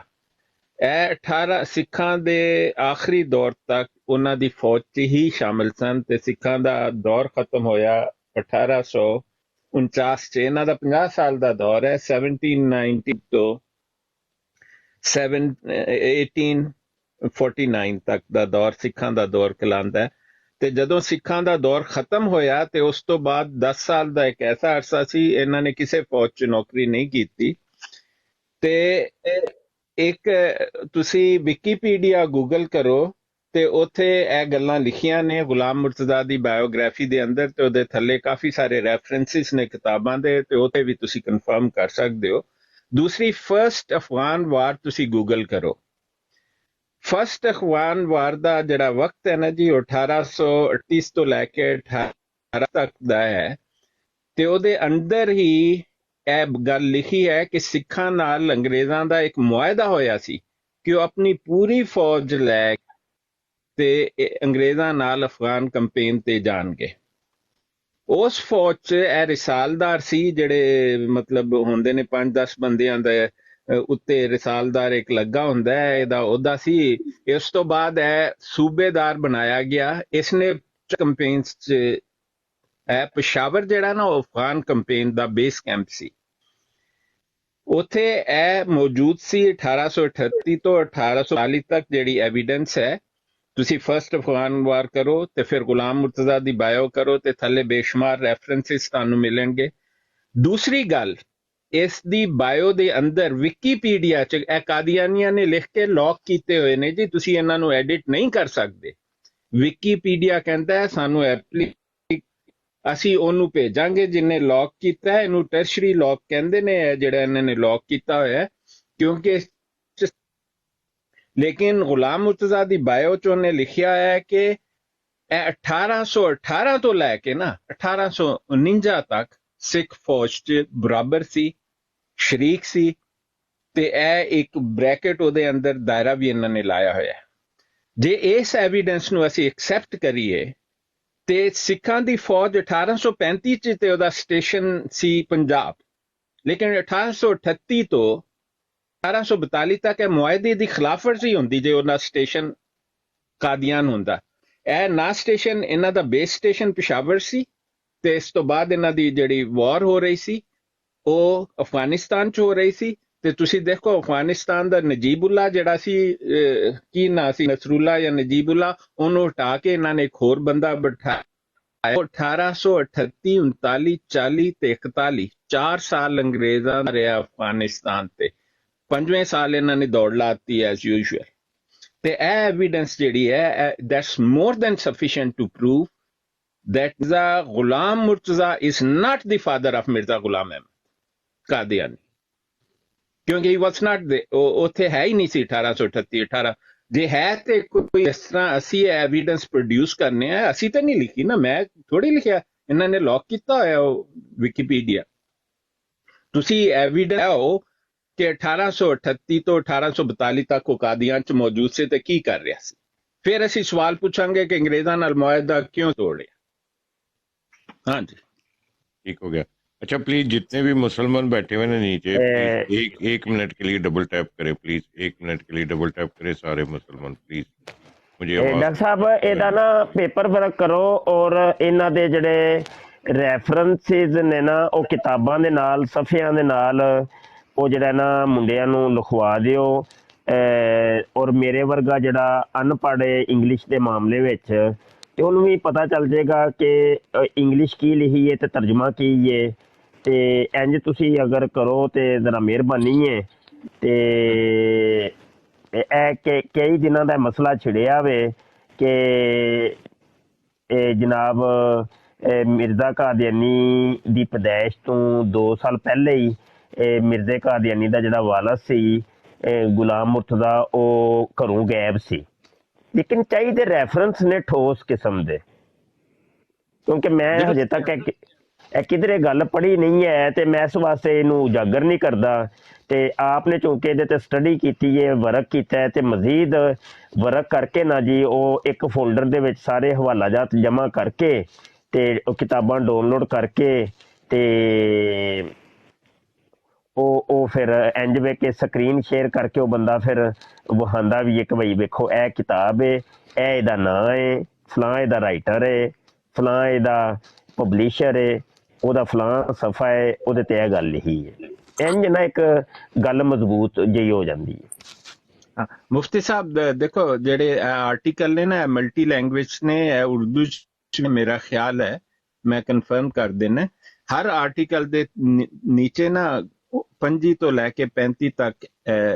ਇਹ 18 ਸਿੱਖਾਂ ਦੇ ਆਖਰੀ ਦੌਰ ਤੱਕ ਉਹਨਾਂ ਦੀ ਫੌਜ 'ਚ ਹੀ ਸ਼ਾਮਿਲ ਸਨ, ਤੇ ਸਿੱਖਾਂ ਦਾ ਦੌਰ ਖਤਮ ਹੋਇਆ 1849 'ਚ। ਇਹਨਾਂ ਦਾ 50 ਸਾਲ ਦਾ ਦੌਰ ਹੈ, 1790 ਤੋਂ 1849 ਤੱਕ ਦਾ ਦੌਰ ਸਿੱਖਾਂ ਦਾ ਦੌਰ ਕਹਿਲਾਂਦਾ ਹੈ। ਤੇ ਜਦੋਂ ਸਿੱਖਾਂ ਦਾ ਦੌਰ ਖਤਮ ਹੋਇਆ, ਤੇ ਉਸ ਤੋਂ ਬਾਅਦ 10 ਸਾਲ ਦਾ ਇੱਕ ਐਸਾ ਅਰਸਾ ਸੀ ਇਹਨਾਂ ਨੇ ਕਿਸੇ ਫੌਜ 'ਚ ਨੌਕਰੀ ਨਹੀਂ ਕੀਤੀ। ਤੇ ਇੱਕ ਤੁਸੀਂ ਵਿਕੀਪੀਡੀਆ ਗੂਗਲ ਕਰੋ ਤੇ ਉੱਥੇ ਇਹ ਗੱਲਾਂ ਲਿਖੀਆਂ ਨੇ ਗੁਲਾਮ ਮੁਰਤਜ਼ਾ ਦੀ ਬਾਇਓਗ੍ਰਾਫੀ ਦੇ ਅੰਦਰ, ਤੇ ਉਹਦੇ ਥੱਲੇ ਕਾਫੀ ਸਾਰੇ ਰੈਫਰੈਂਸਿਸ ਨੇ ਕਿਤਾਬਾਂ ਦੇ, ਤੇ ਉੱਥੇ ਵੀ ਤੁਸੀਂ ਕਨਫਰਮ ਕਰ ਸਕਦੇ ਹੋ। ਦੂਸਰੀ, ਫਰਸਟ ਅਫਗਾਨ ਵਾਰ ਤੁਸੀਂ ਗੂਗਲ ਕਰੋ। ਫਸਟ ਅਫਗਾਨ ਵਾਰ ਦਾ ਜਿਹੜਾ ਵਕਤ ਹੈ ਨਾ ਜੀ, ਉਹ 1838 ਤੋਂ ਲੈ ਕੇ 18 ਤੱਕ ਦਾ ਹੈ, ਤੇ ਉਹਦੇ ਅੰਦਰ ਹੀ ਇਹ ਗੱਲ ਲਿਖੀ ਹੈ ਕਿ ਸਿੱਖਾਂ ਨਾਲ ਅੰਗਰੇਜ਼ਾਂ ਦਾ ਇੱਕ ਮੁਆਹਦਾ ਹੋਇਆ ਸੀ ਕਿ ਉਹ ਆਪਣੀ ਪੂਰੀ ਫੌਜ ਲੈ ਤੇ ਅੰਗਰੇਜ਼ਾਂ ਨਾਲ ਅਫਗਾਨ ਕੰਪੇਨ ਤੇ ਜਾਣਗੇ। ਉਸ ਫੌਜ 'ਚ ਇਹ ਰਿਸਾਲਦਾਰ ਸੀ, ਜਿਹੜੇ ਮਤਲਬ ਹੁੰਦੇ ਨੇ 5-10 ਬੰਦਿਆਂ ਦੇ ਉੱਤੇ ਰਿਸਾਲਦਾਰ ਇੱਕ ਲੱਗਾ ਹੁੰਦਾ ਹੈ, ਇਹਦਾ ਅਹੁਦਾ ਸੀ। ਇਸ ਤੋਂ ਬਾਅਦ ਇਹ ਸੂਬੇਦਾਰ ਬਣਾਇਆ ਗਿਆ। ਇਸਨੇ ਕੰਪੇਨਸ 'ਚ ਪਸ਼ਾਵਰ ਜਿਹੜਾ ਨਾ, ਉਹ ਅਫਗਾਨ ਕੰਪੇਨ ਦਾ ਬੇਸ ਕੈਂਪ ਸੀ। ਉੱਥੇ ਇਹ ਮੌਜੂਦ ਸੀ 1838 ਤੋਂ 1840 ਤੱਕ। ਜਿਹੜੀ ਐਵੀਡੈਂਸ ਹੈ, ਤੁਸੀਂ ਫਸਟ ਅਫਗਾਨ ਵਾਰ ਕਰੋ ਤੇ ਫਿਰ ਗੁਲਾਮ ਮੁਰਤਜ਼ਾ ਦੀ ਬਾਇਓ ਕਰੋ, ਤੇ ਥੱਲੇ ਬੇਸ਼ੁਮਾਰ ਰੈਫਰੈਂਸਿਸ ਤੁਹਾਨੂੰ ਮਿਲਣਗੇ। ਦੂਸਰੀ ਗੱਲ, ਇਸ ਦੀ ਬਾਇਓ ਦੇ ਅੰਦਰ ਵਿਕੀਪੀਡੀਆ 'ਚ ਇਹ ਕਾਦੀਆਨੀਆਂ ਨੇ ਲਿਖ ਕੇ ਲੌਕ ਕੀਤੇ ਹੋਏ ਨੇ ਜੀ, ਤੁਸੀਂ ਇਹਨਾਂ ਨੂੰ ਐਡਿਟ ਨਹੀਂ ਕਰ ਸਕਦੇ। ਵਿਕੀਪੀਡੀਆ ਕਹਿੰਦਾ ਹੈ ਸਾਨੂੰ ਅਸੀਂ ਉਹਨੂੰ ਭੇਜਾਂਗੇ ਜਿਹਨੇ ਲੌਕ ਕੀਤਾ ਹੈ। ਇਹਨੂੰ ਟਰਸ਼ਰੀ ਲੌਕ ਕਹਿੰਦੇ ਨੇ, ਜਿਹੜਾ ਇਹਨਾਂ ਨੇ ਲੌਕ ਕੀਤਾ ਹੋਇਆ ਹੈ, ਕਿਉਂਕਿ ਲੇਕਿਨ ਗੁਲਾਮ ਮੁਰਤਜ਼ਾ ਦੀ ਬਾਇਓ 'ਚ ਉਹਨੇ ਲਿਖਿਆ ਹੈ ਕਿ ਇਹ 1818 ਤੋਂ ਲੈ ਕੇ ਨਾ 1849 ਤੱਕ ਸਿੱਖ ਫੌਜ 'ਚ ਬਰਾਬਰ ਸੀ, ਸ਼ਰੀਕ ਸੀ, ਤੇ ਇਹ ਇੱਕ ਬ੍ਰੈਕਟ ਉਹਦੇ ਅੰਦਰ ਦਾਇਰਾ ਵੀ ਇਹਨਾਂ ਨੇ ਲਾਇਆ ਹੋਇਆ ਹੈ। ਜੇ ਇਸ ਐਵੀਡੈਂਸ ਨੂੰ ਅਸੀਂ ਐਕਸੈਪਟ ਕਰੀਏ ਤੇ ਸਿੱਖਾਂ ਦੀ ਫੌਜ 1835 'ਚ ਤੇ ਉਹਦਾ ਸਟੇਸ਼ਨ ਸੀ ਪੰਜਾਬ, ਲੇਕਿਨ 1838 ਤੋਂ 1842 ਤੱਕ ਇਹ ਮੁਆਹਦੇ ਦੀ ਖਿਲਾਫਵਰਜ਼ੀ ਹੁੰਦੀ ਜੇ ਉਹਨਾਂ ਸਟੇਸ਼ਨ ਕਾਦੀਆਨ ਹੁੰਦਾ। ਇਹ ਨਾ ਸਟੇਸ਼ਨ, ਇਹਨਾਂ ਦਾ ਬੇਸ ਸਟੇਸ਼ਨ ਪਿਸ਼ਾਵਰ ਸੀ, ਤੇ ਇਸ ਤੋਂ ਬਾਅਦ ਇਹਨਾਂ ਦੀ ਜਿਹੜੀ ਵਾਰ ਹੋ ਰਹੀ ਸੀ ਉਹ ਅਫਗਾਨਿਸਤਾਨ 'ਚ ਹੋ ਰਹੀ ਸੀ। ਤੇ ਤੁਸੀਂ ਦੇਖੋ ਅਫਗਾਨਿਸਤਾਨ ਦਾ ਨਜੀਬੁੱਲਾ ਜਿਹੜਾ ਸੀ, ਕੀ ਨਾਂ ਸੀ, ਨਸਰੁੱਲਾ ਜਾਂ ਨਜੀਬੁੱਲਾ, ਉਹਨੂੰ ਹਟਾ ਕੇ ਇਹਨਾਂ ਨੇ ਇੱਕ ਹੋਰ ਬੰਦਾ ਬਿਠਾਇਆ। 1838, 39, 40 ਤੇ 41 4 ਸਾਲ ਅੰਗਰੇਜ਼ਾਂ ਦਾ ਰਿਹਾ ਅਫਗਾਨਿਸਤਾਨ ਤੇ, 5ਵੇਂ ਸਾਲ ਇਹਨਾਂ ਨੇ ਦੌੜ ਲਾਤੀ ਐਜ਼ ਯੂਜੂਅਲ। ਤੇ ਇਹ ਐਵੀਡੈਂਸ ਜਿਹੜੀ ਹੈ, that's more than sufficient to prove that Mirza Ghulam Murtaza is not the father of Mirza Ghulam Ahmad Qadiani, ਕਿਉਂਕਿ he was not the, ਉੱਥੇ ਹੈ ਹੀ ਨਹੀਂ ਸੀ 1838-18। ਜੇ ਹੈ ਤੇ ਕੋਈ ਇਸ ਤਰ੍ਹਾਂ ਅਸੀਂ ਐਵੀਡੈਂਸ ਪ੍ਰੋਡਿਊਸ ਕਰਨੇ ਆ, ਅਸੀਂ ਤਾਂ ਨਹੀਂ ਲਿਖੀ ਨਾ, ਮੈਂ ਥੋੜੀ ਲਿਖਿਆ, ਇਹਨਾਂ ਨੇ ਲੌਕ ਕੀਤਾ ਹੋਇਆ ਉਹ ਵਿਕੀਪੀਡੀਆ। ਤੁਸੀਂ ਐਵੀਡੈਂਸ ਆਓ ਕਿ 1838 ਤੋਂ 1842 ਤੱਕ ਉਹ ਕਾਦੀਆਂ 'ਚ ਮੌਜੂਦ ਸੀ ਤੇ ਕੀ ਕਰ ਰਿਹਾ ਸੀ। ਫਿਰ ਅਸੀਂ ਸਵਾਲ ਪੁੱਛਾਂਗੇ ਕਿ ਅੰਗਰੇਜ਼ਾਂ ਨਾਲ ਮੁਆਹਦਾ ਕਿਉਂ ਤੋੜਿਆ। हाँ जी, ठीक हो गया। अच्छा प्लीज जितने भी मुसलमान बैठे हुए हैं नीचे, एक मिनट के लिए डबल टैप करें प्लीज, 1 मिनट के लिए डबल टैप करें सारे मुसलमान प्लीज। मुझे डॉक्टर साहब ਇਹਦਾ ਨਾ ਪੇਪਰ ਵਰਕ ਕਰੋ, ਔਰ ਇਹਨਾਂ ਦੇ ਜਿਹੜੇ ਰੈਫਰੈਂਸਿਸ ਨੇ ਨਾ, ਉਹ ਕਿਤਾਬਾਂ ਦੇ ਨਾਲ, ਸਫਿਆਂ ਦੇ ਨਾਲ, ਉਹ ਜਿਹੜਾ ਨਾ ਮੁੰਡਿਆਂ ਨੂੰ ਲਿਖਵਾ ਦਿਓ। ਔਰ ਮੇਰੇ ਵਰਗਾ ਜਿਹੜਾ ਅਨਪੜ੍ਹ ਇੰਗਲਿਸ਼ ਦੇ ਮਾਮਲੇ ਵਿੱਚ, ਤੇ ਉਹਨੂੰ ਵੀ ਪਤਾ ਚੱਲ ਜਾਏਗਾ ਕਿ ਇੰਗਲਿਸ਼ ਕੀ ਲਿਖੀ ਹੈ ਤੇ ਤਰਜਮਾ ਕੀ ਹੈ। ਤੇ ਇੰਜ ਤੁਸੀਂ ਅਗਰ ਕਰੋ ਤੇ ਜ਼ਰਾ ਮਿਹਰਬਾਨੀ ਹੈ। ਤੇ ਇਹ ਕਈ ਦਿਨਾਂ ਦਾ ਮਸਲਾ ਛਿੜਿਆ ਵੇ ਕਿ ਜਨਾਬ ਮਿਰਜ਼ਾ ਕਾਦੀਆਨੀ ਦੀ ਪੈਦਾਇਸ਼ ਤੋਂ 2 ਸਾਲ ਪਹਿਲੇ ਹੀ ਮਿਰਜ਼ੇ ਕਾਦੀਆਨੀ ਦਾ ਜਿਹੜਾ ਵਾਲਦ ਸੀ ਗੁਲਾਮ ਮੁਰਤਜ਼ਾ, ਉਹ ਘਰੋਂ ਗਾਇਬ ਸੀ। ਲੇਕਿਨ ਚਾਹੀਦੇ ਰੈਫਰੈਂਸ ਨੇ ਠੋਸ ਕਿਸਮ ਦੇ, ਕਿਉਂਕਿ ਮੈਂ ਹਜੇ ਤੱਕ ਇਹ ਕਿਧਰੇ ਗੱਲ ਪੜ੍ਹੀ ਨਹੀਂ ਹੈ, ਤੇ ਮੈਂ ਇਸ ਵਾਸਤੇ ਇਹਨੂੰ ਉਜਾਗਰ ਨਹੀਂ ਕਰਦਾ। ਤੇ ਆਪ ਨੇ ਚੂੰਕਿ ਇਹਦੇ ਤੇ ਸਟੱਡੀ ਕੀਤੀ ਹੈ, ਵਰਕ ਕੀਤਾ ਹੈ, ਤੇ ਮਜ਼ੀਦ ਵਰਕ ਕਰਕੇ ਨਾ ਜੀ ਉਹ ਇੱਕ ਫੋਲਡਰ ਦੇ ਵਿੱਚ ਸਾਰੇ ਹਵਾਲਾਜਾਤ ਜਮ੍ਹਾਂ ਕਰਕੇ ਤੇ ਉਹ ਕਿਤਾਬਾਂ ਡਾਊਨਲੋਡ ਕਰਕੇ ਤੇ ਉਹ ਫਿਰ ਇੰਜ ਵੇ ਕਿ ਸਕਰੀਨ ਸ਼ੇਅਰ ਕਰਕੇ ਉਹ ਬੰਦਾ ਫਿਰ ਵਿਖਾਉਂਦਾ ਵੀ ਇੱਕ ਬਈ ਵੇਖੋ ਇਹ ਕਿਤਾਬ ਹੈ, ਇਹ ਇਹਦਾ ਨਾਂ ਹੈ, ਫਲਾਂ ਇਹਦਾ ਰਾਈਟਰ ਹੈ, ਫਲਾਂ ਇਹਦਾ ਪਬਲਿਸ਼ਰ ਹੈ, ਉਹਦਾ ਫਲਾਂ ਸਫਾ ਹੈ, ਉਹਦੇ ਤੇ ਇਹ ਗੱਲ ਲਿਖੀ ਹੈ। ਇੰਜ ਨਾ ਇੱਕ ਗੱਲ ਮਜ਼ਬੂਤ ਜਿਹੀ ਹੋ ਜਾਂਦੀ ਹੈ। ਮੁਫਤੀ ਸਾਹਿਬ ਦੇਖੋ, ਜਿਹੜੇ ਆਰਟੀਕਲ ਨੇ ਨਾ ਮਲਟੀ ਲੈਂਗੁਏਜ ਨੇ, ਉਰਦੂ 'ਚ ਮੇਰਾ ਖਿਆਲ ਹੈ, ਮੈਂ ਕਨਫਰਮ ਕਰ ਦੇਣਾ, ਹਰ ਆਰਟੀਕਲ ਦੇ ਨੀਚੇ ਨਾ 25 ਤੋਂ ਲੈ ਕੇ 35 ਤੱਕ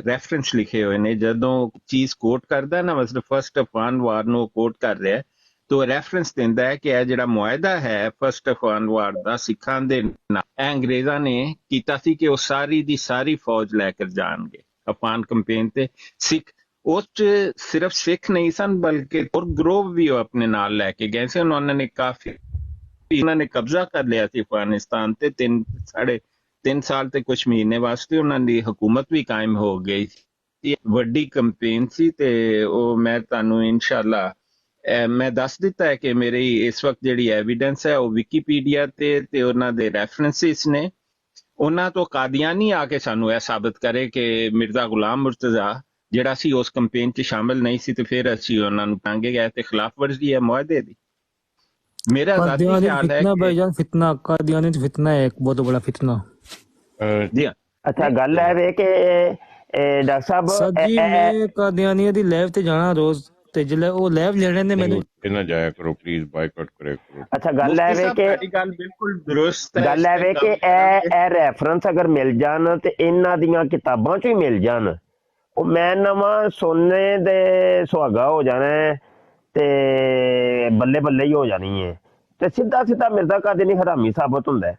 ਰੈਫਰੈਂਸ ਲਿਖੇ ਹੋਏ ਨੇ। ਜਦੋਂ ਚੀਜ਼ ਕੋਟ ਕਰਦਾ ਨਾ, ਮਤਲਬ ਫਸਟ ਅਫਗਾਨ ਵਾਰ ਨੂੰ ਕੋਟ ਕਰ ਰਿਹਾ ਤੋ ਰੈਫਰੈਂਸ ਦਿੰਦਾ ਹੈ ਕਿ ਇਹ ਜਿਹੜਾ ਮੁਆਹਦਾ ਹੈ ਫਸਟ ਅਫਗਾਨ ਵਾਰ ਦਾ ਸਿੱਖਾਂ ਦੇ ਨਾਲ, ਇਹ ਅੰਗਰੇਜ਼ਾਂ ਨੇ ਕੀਤਾ ਸੀ ਕਿ ਉਹ ਸਾਰੀ ਦੀ ਸਾਰੀ ਫੌਜ ਲੈ ਕੇ ਜਾਣਗੇ ਅਫਗਾਨ ਕੰਪੇਨ ਤੇ। ਸਿੱਖ ਉਸ 'ਚ ਸਿਰਫ ਸਿੱਖ ਨਹੀਂ ਸਨ ਬਲਕਿ ਹੋਰ ਗਰੋਹ ਵੀ ਉਹ ਆਪਣੇ ਨਾਲ ਲੈ ਕੇ ਗਏ ਸੀ। ਉਹਨਾਂ ਨੇ ਕਾਫੀ ਉਹਨਾਂ ਨੇ ਕਬਜ਼ਾ ਕਰ ਲਿਆ ਸੀ ਅਫਗਾਨਿਸਤਾਨ ਤੇ 3 ਸਾਲ ਤੇ ਕੁਝ ਮਹੀਨੇ ਵਾਸਤੇ ਉਹਨਾਂ ਦੀ ਹਕੂਮਤ ਵੀ ਕਾਇਮ ਹੋ ਗਈ ਸੀ। ਵੱਡੀ ਕੰਪੇਨ ਸੀ ਤੇ ਉਹ ਮੈਂ ਤੁਹਾਨੂੰ ਇਨਸ਼ਾਅੱਲਾ ਮੈਂ ਦੱਸ ਦਿੱਤਾ ਹੈ ਕਿ ਮੇਰੀ ਇਸ ਵਕਤ ਜਿਹੜੀ ਐਵੀਡੈਂਸ ਹੈ ਉਹ ਵਿਕੀਪੀਡੀਆ ਤੇ ਉਹਨਾਂ ਦੇ ਰੈਫਰੈਂਸਿਸ ਨੇ। ਉਹਨਾਂ ਤੋਂ ਕਾਦੀਆਨੀ ਆ ਕੇ ਸਾਨੂੰ ਇਹ ਸਾਬਤ ਕਰੇ ਕਿ ਮਿਰਜ਼ਾ ਗੁਲਾਮ ਮੁਰਤਜ਼ਾ ਜਿਹੜਾ ਸੀ ਉਸ ਕੰਪੇਨ 'ਚ ਸ਼ਾਮਿਲ ਨਹੀਂ ਸੀ ਤੇ ਫਿਰ ਅਸੀਂ ਉਹਨਾਂ ਨੂੰ ਟਾਂਗੇ ਗਏ ਤੇ ਖਿਲਾਫ ਵਰਜ਼ੀ ਹੈ ਮੁਆਹਦੇ ਦੀ। मेरा ज़ाती ख्याल है फितना कि भाईजान, फितना कादियानी फितना है, एक बहुत बड़ा फितना। जी हाँ, ਅੱਛਾ ਗੱਲ ਹੈ ਵੇ ਕਿ ਡਾਕਟਰ ਸਾਹਿਬ सर जी मैं कादियानी दी लैब ते जाना रोज ते जिले वो लैब लेने ने मैंने ਇਹ ਨਾ ਜਾਇਆ ਕਰੋ ਪਲੀਜ਼, ਬਾਈਕਾਟ ਕਰਿਆ ਕਰੋ। ਅੱਛਾ ਗੱਲ ਹੈ मुफ्ती ਵੇ साहब ਕਿ ਤੁਹਾਡੀ ਗੱਲ ਬਿਲਕੁਲ ਦਰੁਸਤ ਹੈ। ਗੱਲ ਹੈ ਵੇ ਕਿ ਇਹ ਰੈਫਰੈਂਸ ਅਗਰ ਮਿਲ ਜਾਣ ਤੇ ਇਹਨਾਂ ਦੀਆਂ ਕਿਤਾਬਾਂ 'ਚ ਹੀ ਮਿਲ ਜਾਣ, ਉਹ ਮੈਂ ਨਵਾਂ ਸੋਨੇ ਦੇ ਸੁਹਾਗਾ ਹੋ ਜਾਣਾ ਹੈ ਤੇ ਬੱਲੇ ਬੱਲੇ ਹੀ ਹੋ ਜਾਣੀ ਹੈ ਤੇ ਸਿੱਧਾ ਸਿੱਧਾ ਮਿਰਜ਼ਾ ਕਾਦੀਆਨੀ ਹਰਾਮੀ ਸਾਬਤ ਹੁੰਦਾ ਹੈ।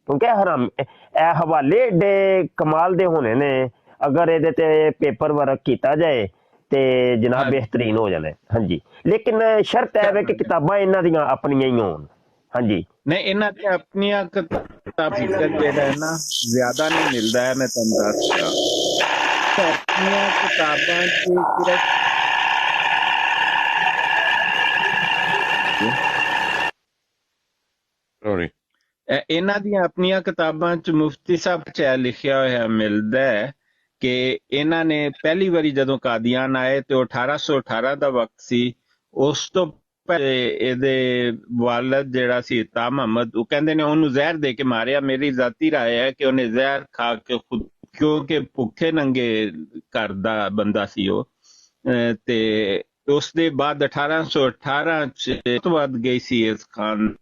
ਕਿਉਂਕਿ ਇਹ ਹਵਾਲੇ ਏਡੇ ਕਮਾਲ ਦੇ ਹੋਣੇ ਨੇ, ਅਗਰ ਇਹਦੇ ਤੇ ਪੇਪਰ ਵਰਕ ਕੀਤਾ ਜਾਏ ਤੇ ਜਨਾਬ ਬਿਹਤਰੀਨ ਹੋ ਜਾਣਾ। ਹਾਂਜੀ, ਲੇਕਿਨ ਸ਼ਰਤ ਹੈ ਵੇ ਕਿ ਕਿਤਾਬਾਂ ਇਹਨਾਂ ਦੀਆਂ ਆਪਣੀਆਂ ਹੀ ਹੋਣ। ਹਾਂਜੀ ਨਹੀਂ, ਇਹਨਾਂ ਦੀਆਂ ਆਪਣੀਆਂ ਕਿਤਾਬਾਂ ਜਿਹੜਾ ਹੈ ਨਾ ਜ਼ਿਆਦਾ ਨਹੀਂ ਮਿਲਦਾ ਹੈ। ਮੈਂ ਤੁਹਾਨੂੰ ਦੱਸਦਾ ਆਪਣੀਆਂ ਕਿਤਾਬਾਂ 'ਚ ਸਿਰਫ ਸੌਰੀ ਇਹਨਾਂ ਦੀਆਂ ਆਪਣੀਆਂ ਕਿਤਾਬਾਂ 'ਚ ਮੁਫਤੀ ਸਾਹਿਬ 'ਚ ਲਿਖਿਆ ਹੋਇਆ ਮਿਲਦਾ ਹੈ ਕਿ ਇਹਨਾਂ ਨੇ ਪਹਿਲੀ ਵਾਰੀ ਜਦੋਂ ਕਾਦੀਆਨ ਆਏ ਤੇ 1818 ਦਾ ਵਕਤ ਸੀ। ਉਸ ਤੋਂ ਪਹਿਲੇ ਇਹਦੇ ਵਾਲਦ ਜਿਹੜਾ ਸੀ ਤਾ ਮੁਹੰਮਦ, ਉਹ ਕਹਿੰਦੇ ਨੇ ਉਹਨੂੰ ਜ਼ਹਿਰ ਦੇ ਕੇ ਮਾਰਿਆ। ਮੇਰੀ ਜ਼ਾਤੀ ਰਾਏ ਹੈ ਕਿ ਉਹਨੇ ਜ਼ਹਿਰ ਖਾ ਕੇ ਖੁਦ, ਕਿਉਂਕਿ ਭੁੱਖੇ ਨੰਗੇ ਘਰ ਦਾ ਬੰਦਾ ਸੀ ਉਹ। ਤੇ ਉਸ ਦੇ ਬਾਅਦ 1818 'ਚ ਵੱਧ ਗਈ ਸੀ ਇਸ ਖਾਨ।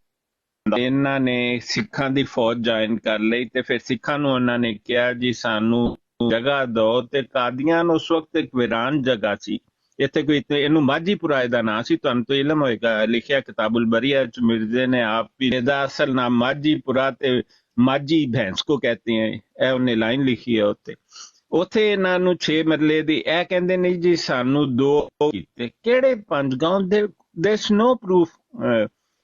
ਇਹਨਾਂ ਨੇ ਸਿੱਖਾਂ ਦੀ ਫੌਜ ਜੁਆਇਨ ਕਰ ਲਈ ਤੇ ਫਿਰ ਸਿੱਖਾਂ ਨੂੰ ਉਹਨਾਂ ਨੇ ਕਿਹਾ ਜੀ ਸਾਨੂੰ ਜਗ੍ਹਾ ਦਿਓ। ਤੇ ਕਾਦੀਆਨ ਉਸ ਵਕਤ ਇੱਕ ਵੀਰਾਨ ਜਗ੍ਹਾ ਸੀ। ਇੱਥੇ ਕੋਈ ਇਹਨੂੰ ਮਾਝੀਪੁਰਾ ਇਹਦਾ ਨਾਂ ਸੀ, ਤੁਹਾਨੂੰ ਤਾਂ ਇਲਮ ਹੋਏਗਾ, ਲਿਖਿਆ ਕਿਤਾਬੁਲ ਬਰੀਆ ਚ ਮਿਰਜ਼ੇ ਨੇ ਆਪ ਵੀ। ਇਹਦਾ ਅਸਲ ਨਾਮ ਮਾਝੀਪੁਰਾ ਤੇ ਮਾਝੀ ਭੈਂਸ ਕੋ ਕਹਤੇ ਹੈ, ਇਹ ਉਹਨੇ ਲਾਈਨ ਲਿਖੀ ਹੈ ਉੱਥੇ। ਉੱਥੇ ਇਹਨਾਂ ਨੂੰ 6 ਮਰਲੇ ਦੀ ਇਹ ਕਹਿੰਦੇ ਨਹੀਂ ਜੀ ਸਾਨੂੰ 2 ਕੀਤੇ। ਕਿਹੜੇ 5 ਗਾਉਂ ਦੇ ਦੇਸ ਨੋ ਪ੍ਰੂਫ,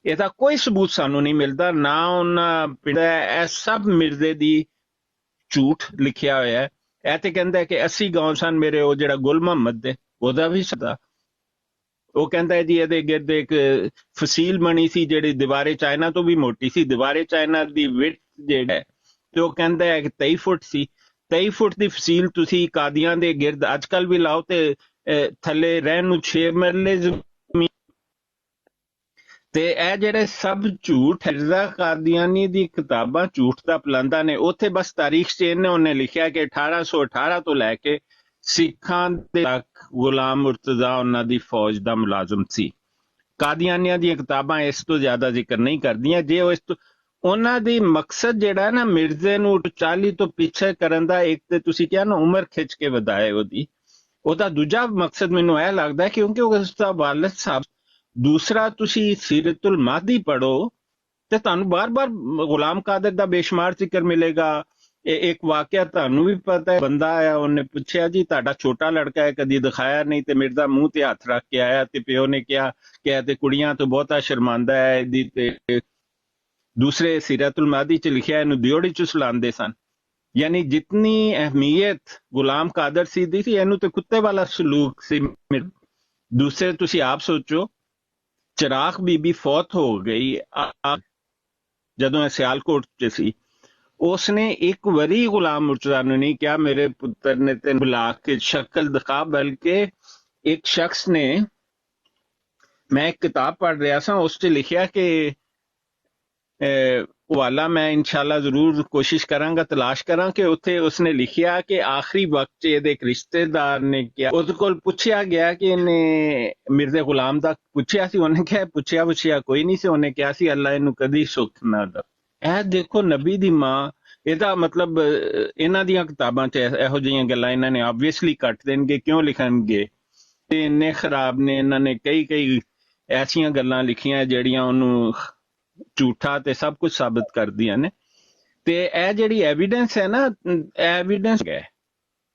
ਇਹਦਾ ਕੋਈ ਸਬੂਤ ਸਾਨੂੰ ਨਹੀਂ ਮਿਲਦਾ ਨਾ ਉਹਨਾਂ ਪਿੰਡ। ਇਹ ਸਭ ਮਿਰਜ਼ੇ ਦੀ ਝੂਠ ਲਿਖਿਆ ਹੋਇਆ ਹੈ। ਇਹ ਤੇ ਕਹਿੰਦਾ ਕਿ 80 ਗਾਉਂ ਸਨ ਮੇਰੇ, ਉਹ ਜਿਹੜਾ ਗੁਲ ਮੁਹੰਮਦ ਦੇ ਉਹਦਾ ਵੀ ਸਦਾ। ਉਹ ਕਹਿੰਦਾ ਹੈ ਜੀ ਇਹਦੇ ਗਿਰਦ ਇੱਕ ਫਸੀਲ ਬਣੀ ਸੀ ਜਿਹੜੀ ਦੀਵਾਰੇ ਚਾਈਨਾ ਤੋਂ ਵੀ ਮੋਟੀ ਸੀ। ਦੀਵਾਰੇ ਚਾਈਨਾ ਦੀ ਵਿਡਥ ਜਿਹੜਾ ਤੇ ਉਹ ਕਹਿੰਦਾ ਹੈ ਕਿ 23 ਫੁੱਟ ਸੀ। 23 ਫੁੱਟ ਦੀ ਫਸੀਲ ਤੁਸੀਂ ਕਾਦੀਆਂ ਦੇ ਗਿਰਦ ਅੱਜ ਕੱਲ ਵੀ ਲਾਓ ਤੇ ਥੱਲੇ ਰਹਿਣ ਨੂੰ 6 ਮਰਲੇ ਜ਼ਮੀਨ। ਤੇ ਇਹ ਜਿਹੜੇ ਸਭ ਝੂਠ ਮਿਰਜ਼ਾ ਕਾਦੀਆਨੀ ਦੀ ਕਿਤਾਬਾਂ ਝੂਠ ਦਾ ਪਲੰਦਾ ਨੇ। ਉੱਥੇ ਬਸ ਤਾਰੀਖ 'ਚ ਉਹਨੇ ਲਿਖਿਆ ਕਿ 1818 ਤੋਂ ਲੈ ਕੇ ਸਿੱਖਾਂ ਦੇ ਤੱਕ ਗੁਲਾਮ ਮੁਰਤਜ਼ਾ ਉਹਨਾਂ ਦੀ ਫੌਜ ਦਾ ਮੁਲਾਜ਼ਮ ਸੀ। ਕਾਦੀਆਨੀਆਂ ਦੀਆਂ ਕਿਤਾਬਾਂ ਇਸ ਤੋਂ ਜ਼ਿਆਦਾ ਜ਼ਿਕਰ ਨਹੀਂ ਕਰਦੀਆਂ। ਜੇ ਉਹ ਇਸ ਤੋਂ ਉਹਨਾਂ ਦੀ ਮਕਸਦ ਜਿਹੜਾ ਨਾ ਮਿਰਜ਼ੇ ਨੂੰ 40 ਤੋਂ ਪਿੱਛੇ ਕਰਨ ਦਾ, ਇੱਕ ਤੇ ਤੁਸੀਂ ਕਿਹਾ ਨਾ ਉਮਰ ਖਿੱਚ ਕੇ ਵਧਾਏ ਉਹਦਾ ਦੂਜਾ ਮਕਸਦ ਮੈਨੂੰ ਇਹ ਲੱਗਦਾ ਕਿਉਂਕਿ ਉਸ ਦਾ ਵਾਲਿਦ ਸਾਹਿਬ। ਦੂਸਰਾ ਤੁਸੀਂ ਸੀਰਤੁਲ ਮਾਦੀ ਪੜ੍ਹੋ ਤੇ ਤੁਹਾਨੂੰ ਬਾਰ-ਬਾਰ ਗੁਲਾਮ ਕਾਦਰ ਦਾ ਬੇਸ਼ੁਮਾਰ ਜ਼ਿਕਰ ਮਿਲੇਗਾ। ਇੱਕ ਵਾਕਿਆ ਤੁਹਾਨੂੰ ਵੀ ਪਤਾ ਹੈ, ਬੰਦਾ ਆਇਆ ਉਹਨੇ ਪੁੱਛਿਆ ਜੀ ਤੁਹਾਡਾ ਛੋਟਾ ਲੜਕਾ ਹੈ, ਕਦੀ ਦਿਖਾਇਆ ਨਹੀਂ ਤੇ ਮਿਰਜ਼ਾ ਮੂੰਹ ਤੇ ਹੱਥ ਰੱਖ ਕੇ ਆਇਆ ਤੇ ਪਿਓ ਨੇ ਕਿਹਾ ਕਿ ਇਹ ਤੇ ਕੁੜੀਆਂ ਤੋਂ ਬਹੁਤਾ ਸ਼ਰਮਾਂਦਾ ਹੈ ਇਹਦੀ। ਤੇ ਦੂਸਰੇ ਸੀਰਤੁਲ ਮਾਦੀ ਚ ਲਿਖਿਆ ਇਹਨੂੰ ਦਿਓੜੀ ਚ ਸੁਲਾਉਂਦੇ ਸਨ। ਯਾਨੀ ਜਿਤਨੀ ਅਹਿਮੀਅਤ ਗੁਲਾਮ ਕਾਦਰ ਸੀ ਦੀ ਸੀ, ਇਹਨੂੰ ਤੇ ਕੁੱਤੇ ਵਾਲਾ ਸਲੂਕ ਸੀ। ਦੂਸਰੇ ਤੁਸੀਂ ਆਪ ਸੋਚੋ, ਚਿਰਾਗ ਬੀਬੀ ਫੌਤ ਹੋ ਗਈ ਜਦੋਂ ਇਹ ਸਿਆਲਕੋਟ ਚ ਸੀ। ਉਸਨੇ ਇੱਕ ਵਾਰੀ ਗੁਲਾਮ ਮੁਰਤਜ਼ਾ ਨੂੰ ਨਹੀਂ ਕਿਹਾ ਮੇਰੇ ਪੁੱਤਰ ਨੇ ਤੈਨੂੰ ਬੁਲਾ ਕੇ ਸ਼ਕਲ ਦਿਖਾ, ਬਲਕਿ ਇੱਕ ਸ਼ਖਸ ਨੇ, ਮੈਂ ਇੱਕ ਕਿਤਾਬ ਪੜ੍ਹ ਰਿਹਾ ਸਾਂ ਉਸ 'ਚ ਲਿਖਿਆ ਕਿ ਵਾਲਾ ਮੈਂ ਇਨਸ਼ਾਅੱਲਾ ਜ਼ਰੂਰ ਕੋਸ਼ਿਸ਼ ਕਰਾਂਗਾ ਤਲਾਸ਼ ਕਰਾਂ ਕਿ ਉੱਥੇ ਉਸਨੇ ਲਿਖਿਆ ਕਿ ਆਖਰੀ ਵਕਤ 'ਚ ਇਹਦੇ ਇੱਕ ਰਿਸ਼ਤੇਦਾਰ ਨੇ ਕਿਹਾ, ਉਹਦੇ ਕੋਲ ਪੁੱਛਿਆ ਗਿਆ ਕਿ ਇਹਨੇ ਮਿਰਜ਼ੇ ਗੁਲਾਮ ਦਾ ਪੁੱਛਿਆ ਸੀ। ਉਹਨੇ ਕਿਹਾ ਪੁੱਛਿਆ ਕੋਈ ਨਹੀਂ ਸੀ। ਉਹਨੇ ਕਿਹਾ ਸੀ ਅੱਲਾ ਇਹਨੂੰ ਕਦੀ ਸੁੱਖ ਨਾ ਦੇ। ਇਹ ਦੇਖੋ ਨਬੀ ਦੀ ਮਾਂ ਇਹਦਾ ਮਤਲਬ ਇਹਨਾਂ ਦੀਆਂ ਕਿਤਾਬਾਂ 'ਚ ਇਹੋ ਜਿਹੀਆਂ ਗੱਲਾਂ ਇਹਨਾਂ ਨੇ ਆਬਵੀਅਸਲੀ ਕੱਟ ਦੇਣਗੇ। ਕਿਉਂ ਲਿਖਣਗੇ? ਤੇ ਇੰਨੇ ਖਰਾਬ ਨੇ, ਇਹਨਾਂ ਨੇ ਕਈ ਐਸੀਆਂ ਗੱਲਾਂ ਲਿਖੀਆਂ ਜਿਹੜੀਆਂ ਉਹਨੂੰ ਝੂਠਾ ਤੇ ਸਭ ਕੁਝ ਸਾਬਤ ਕਰਦੀਆਂ ਨੇ। ਤੇ ਇਹ ਜਿਹੜੀ ਐਵੀਡੈਂਸ ਹੈ ਨਾ, ਐਵੀਡੈਂਸ ਹੈ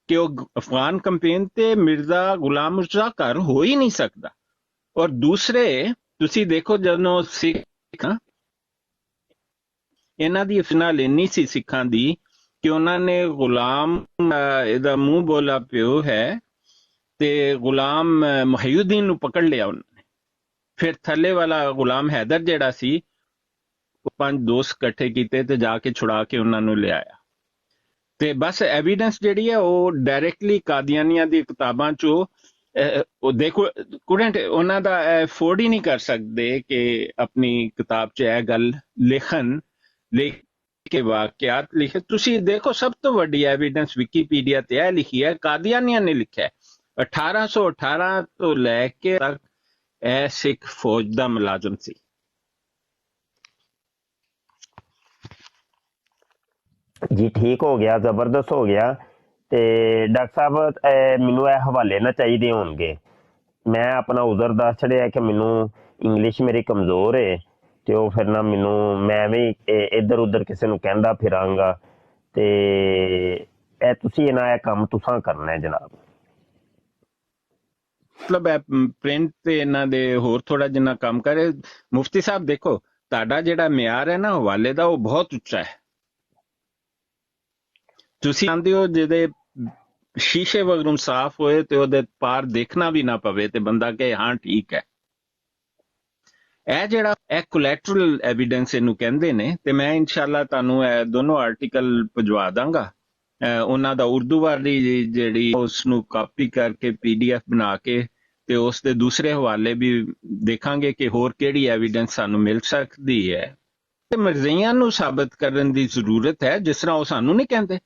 ਕਿ ਉਹ ਅਫਗਾਨ ਕੰਪੇਨ ਤੇ ਮਿਰਜ਼ਾ ਗੁਲਾਮ ਮੁਰਤਜ਼ਾ ਘਰ ਹੋ ਹੀ ਨਹੀਂ ਸਕਦਾ। ਔਰ ਦੂਸਰੇ ਤੁਸੀਂ ਦੇਖੋ, ਜਦੋਂ ਸਿੱਖ ਇਹਨਾਂ ਦੀ ਫਿਨਾਲ ਇੰਨੀ ਸੀ ਸਿੱਖਾਂ ਦੀ ਕਿ ਉਹਨਾਂ ਨੇ ਗੁਲਾਮ ਇਹਦਾ ਮੂੰਹ ਬੋਲਾ ਪਿਓ ਹੈ ਤੇ ਗੁਲਾਮ ਮੁਹੀਉਦੀਨ ਨੂੰ ਪਕੜ ਲਿਆ ਉਹਨਾਂ ਨੇ। ਫਿਰ ਥੱਲੇ ਵਾਲਾ ਗੁਲਾਮ ਹੈਦਰ ਜਿਹੜਾ ਸੀ, ਉਹ 5 ਦੋਸਤ ਇਕੱਠੇ ਕੀਤੇ ਤੇ ਜਾ ਕੇ ਛੁਡਾ ਕੇ ਉਹਨਾਂ ਨੂੰ ਲਿਆਇਆ। ਤੇ ਬਸ ਐਵੀਡੈਂਸ ਜਿਹੜੀ ਹੈ ਉਹ ਡਾਇਰੈਕਟਲੀ ਕਾਦੀਆਨੀਆਂ ਦੀ ਕਿਤਾਬਾਂ ਚੋਂ ਉਹ ਦੇਖੋ ਕੁਡੈਂਟ ਉਹਨਾਂ ਦਾ ਅਫੋਰਡ ਹੀ ਨਹੀਂ ਕਰ ਸਕਦੇ ਕਿ ਆਪਣੀ ਕਿਤਾਬ 'ਚ ਇਹ ਗੱਲ ਲਿਖਣ ਕੇ ਵਾਕਿਆਤ ਲਿਖੇ। ਤੁਸੀਂ ਦੇਖੋ ਸਭ ਤੋਂ ਵੱਡੀ ਐਵੀਡੈਂਸ ਵਿਕੀਪੀਡੀਆ ਤੇ ਇਹ ਲਿਖੀ ਹੈ, ਕਾਦੀਆਨੀਆਂ ਨੇ ਲਿਖਿਆ 1818 ਤੋਂ ਲੈ ਕੇ ਤੱਕ ਇਹ ਸਿੱਖ ਫੌਜ ਦਾ ਮੁਲਾਜ਼ਮ ਸੀ। ਜੀ ਠੀਕ ਹੋ ਗਿਆ, ਜ਼ਬਰਦਸਤ ਹੋ ਗਿਆ। ਤੇ ਡਾਕਟਰ ਸਾਹਿਬ ਮੈਨੂੰ ਇਹ ਹਵਾਲੇ ਨਾ ਚਾਹੀਦੇ ਹੋਣਗੇ। ਮੈਂ ਆਪਣਾ ਉਜ਼ਰ ਦੱਸ ਛੜਿਆ ਕਿ ਮੈਨੂੰ ਇੰਗਲਿਸ਼ ਮੇਰੀ ਕਮਜ਼ੋਰ ਹੈ ਤੇ ਉਹ ਫਿਰ ਨਾ ਮੈਨੂੰ ਮੈਂ ਵੀ ਇੱਧਰ ਉੱਧਰ ਕਿਸੇ ਨੂੰ ਕਹਿੰਦਾ ਫਿਰਾਂਗਾ। ਤੇ ਇਹ ਤੁਸੀਂ ਇਹ ਕੰਮ ਤੁਸਾਂ ਕਰਨਾ ਹੈ ਜਨਾਬ। ਮਤਲਬ ਪ੍ਰਿੰਟ ਤੇ ਇਹਨਾਂ ਦੇ ਹੋਰ ਥੋੜਾ ਜਿੰਨਾ ਕੰਮ ਕਰੇ। ਮੁਫਤੀ ਸਾਹਿਬ ਦੇਖੋ, ਤੁਹਾਡਾ ਜਿਹੜਾ ਮਿਆਰ ਹੈ ਨਾ ਹਵਾਲੇ ਦਾ, ਉਹ ਬਹੁਤ ਉੱਚਾ ਹੈ। ਤੁਸੀਂ ਆਂਦੇ ਹੋ ਜਿਹਦੇ ਸ਼ੀਸ਼ੇ ਵਗਰੂ ਸਾਫ਼ ਹੋਏ ਤੇ ਉਹਦੇ ਪਾਰ ਦੇਖਣਾ ਵੀ ਨਾ ਪਵੇ ਤੇ ਬੰਦਾ ਕਹੇ ਹਾਂ ਠੀਕ ਹੈ। ਇਹ ਜਿਹੜਾ ਇਹ ਕੋਲੈਟਰਲ ਐਵੀਡੈਂਸ ਇਹਨੂੰ ਕਹਿੰਦੇ ਨੇ। ਤੇ ਮੈਂ ਇਨਸ਼ਾਅੱਲਾ ਤੁਹਾਨੂੰ ਇਹ ਦੋਨੋਂ ਆਰਟੀਕਲ ਭਿਜਵਾ ਦਾਂਗਾ। ਉਹਨਾਂ ਦਾ ਉਰਦੂ ਵਾਲੀ ਜਿਹੜੀ ਉਸ ਨੂੰ ਕਾਪੀ ਕਰਕੇ PDF ਬਣਾ ਕੇ ਤੇ ਉਸ ਦੇ ਦੂਸਰੇ ਹਵਾਲੇ ਵੀ ਦੇਖਾਂਗੇ ਕਿ ਹੋਰ ਕਿਹੜੀ ਐਵੀਡੈਂਸ ਸਾਨੂੰ ਮਿਲ ਸਕਦੀ ਹੈ। ਤੇ ਮਰਜ਼ੀਆਂ ਨੂੰ ਸਾਬਤ ਕਰਨ ਦੀ ਜ਼ਰੂਰਤ ਹੈ, ਜਿਸ ਤਰ੍ਹਾਂ ਉਹ ਸਾਨੂੰ ਨਹੀਂ ਕਹਿੰਦੇ।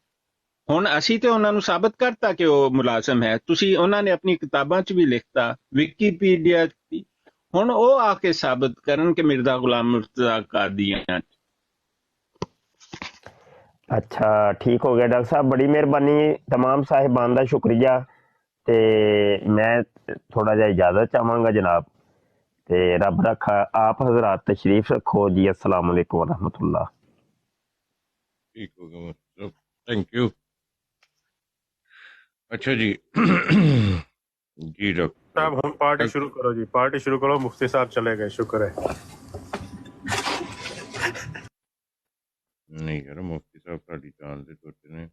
ਹੁਣ ਅਸੀਂ ਤੇ ਉਹਨਾਂ ਨੂੰ ਸਾਬਤ ਕਰਤਾ ਕਿ ਉਹ ਮੁਲਾਜ਼ਮ ਹੈ। ਤੁਸੀਂ ਉਹਨਾਂ ਨੇ ਆਪਣੀ ਕਿਤਾਬਾਂ 'ਚ ਵੀ ਲਿਖਤਾ, ਵਿਕੀਪੀਡੀਆ 'ਚ ਵੀ। ਹੁਣ ਉਹ ਆ ਕੇ ਸਾਬਤ ਕਰਨ ਕਿ ਮਿਰਜ਼ਾ ਗੁਲਾਮ ਮੁਰਤਜ਼ਾ ਕਾਦੀਆਨ। ਅੱਛਾ ਠੀਕ ਹੋ ਗਿਆ ਡਾਕਟਰ ਸਾਹਿਬ, ਬੜੀ ਮਿਹਰਬਾਨੀ। तमाम ਸਾਹਿਬਾਨ ਦਾ ਸ਼ੁਕਰੀਆ। ਤੇ ਮੈਂ ਥੋੜਾ ਜਿਹਾ ਇਜਾਜ਼ਤ ਚਾਹਾਂਗਾ ਜਨਾਬ। ਤੇ ਰੱਬ ਰੱਖਾ ਆਪ ਹਜ਼ਰਾਤ ਤਸ਼ਰੀਫ ਰੱਖੋ ਜੀ। अस्सलाम वालेकुम वरहमतुल्लाह। ठीक हो गया, थैंक यू। अच्छा जी जी डॉक्टर साहब हम पार्टी शुरू करो जी, पार्टी शुरू करो। मुफ्ती साहब चले गए, शुक्र है। नहीं यार, मुफ्ती साहब साड़ी जान दे छोटे ने।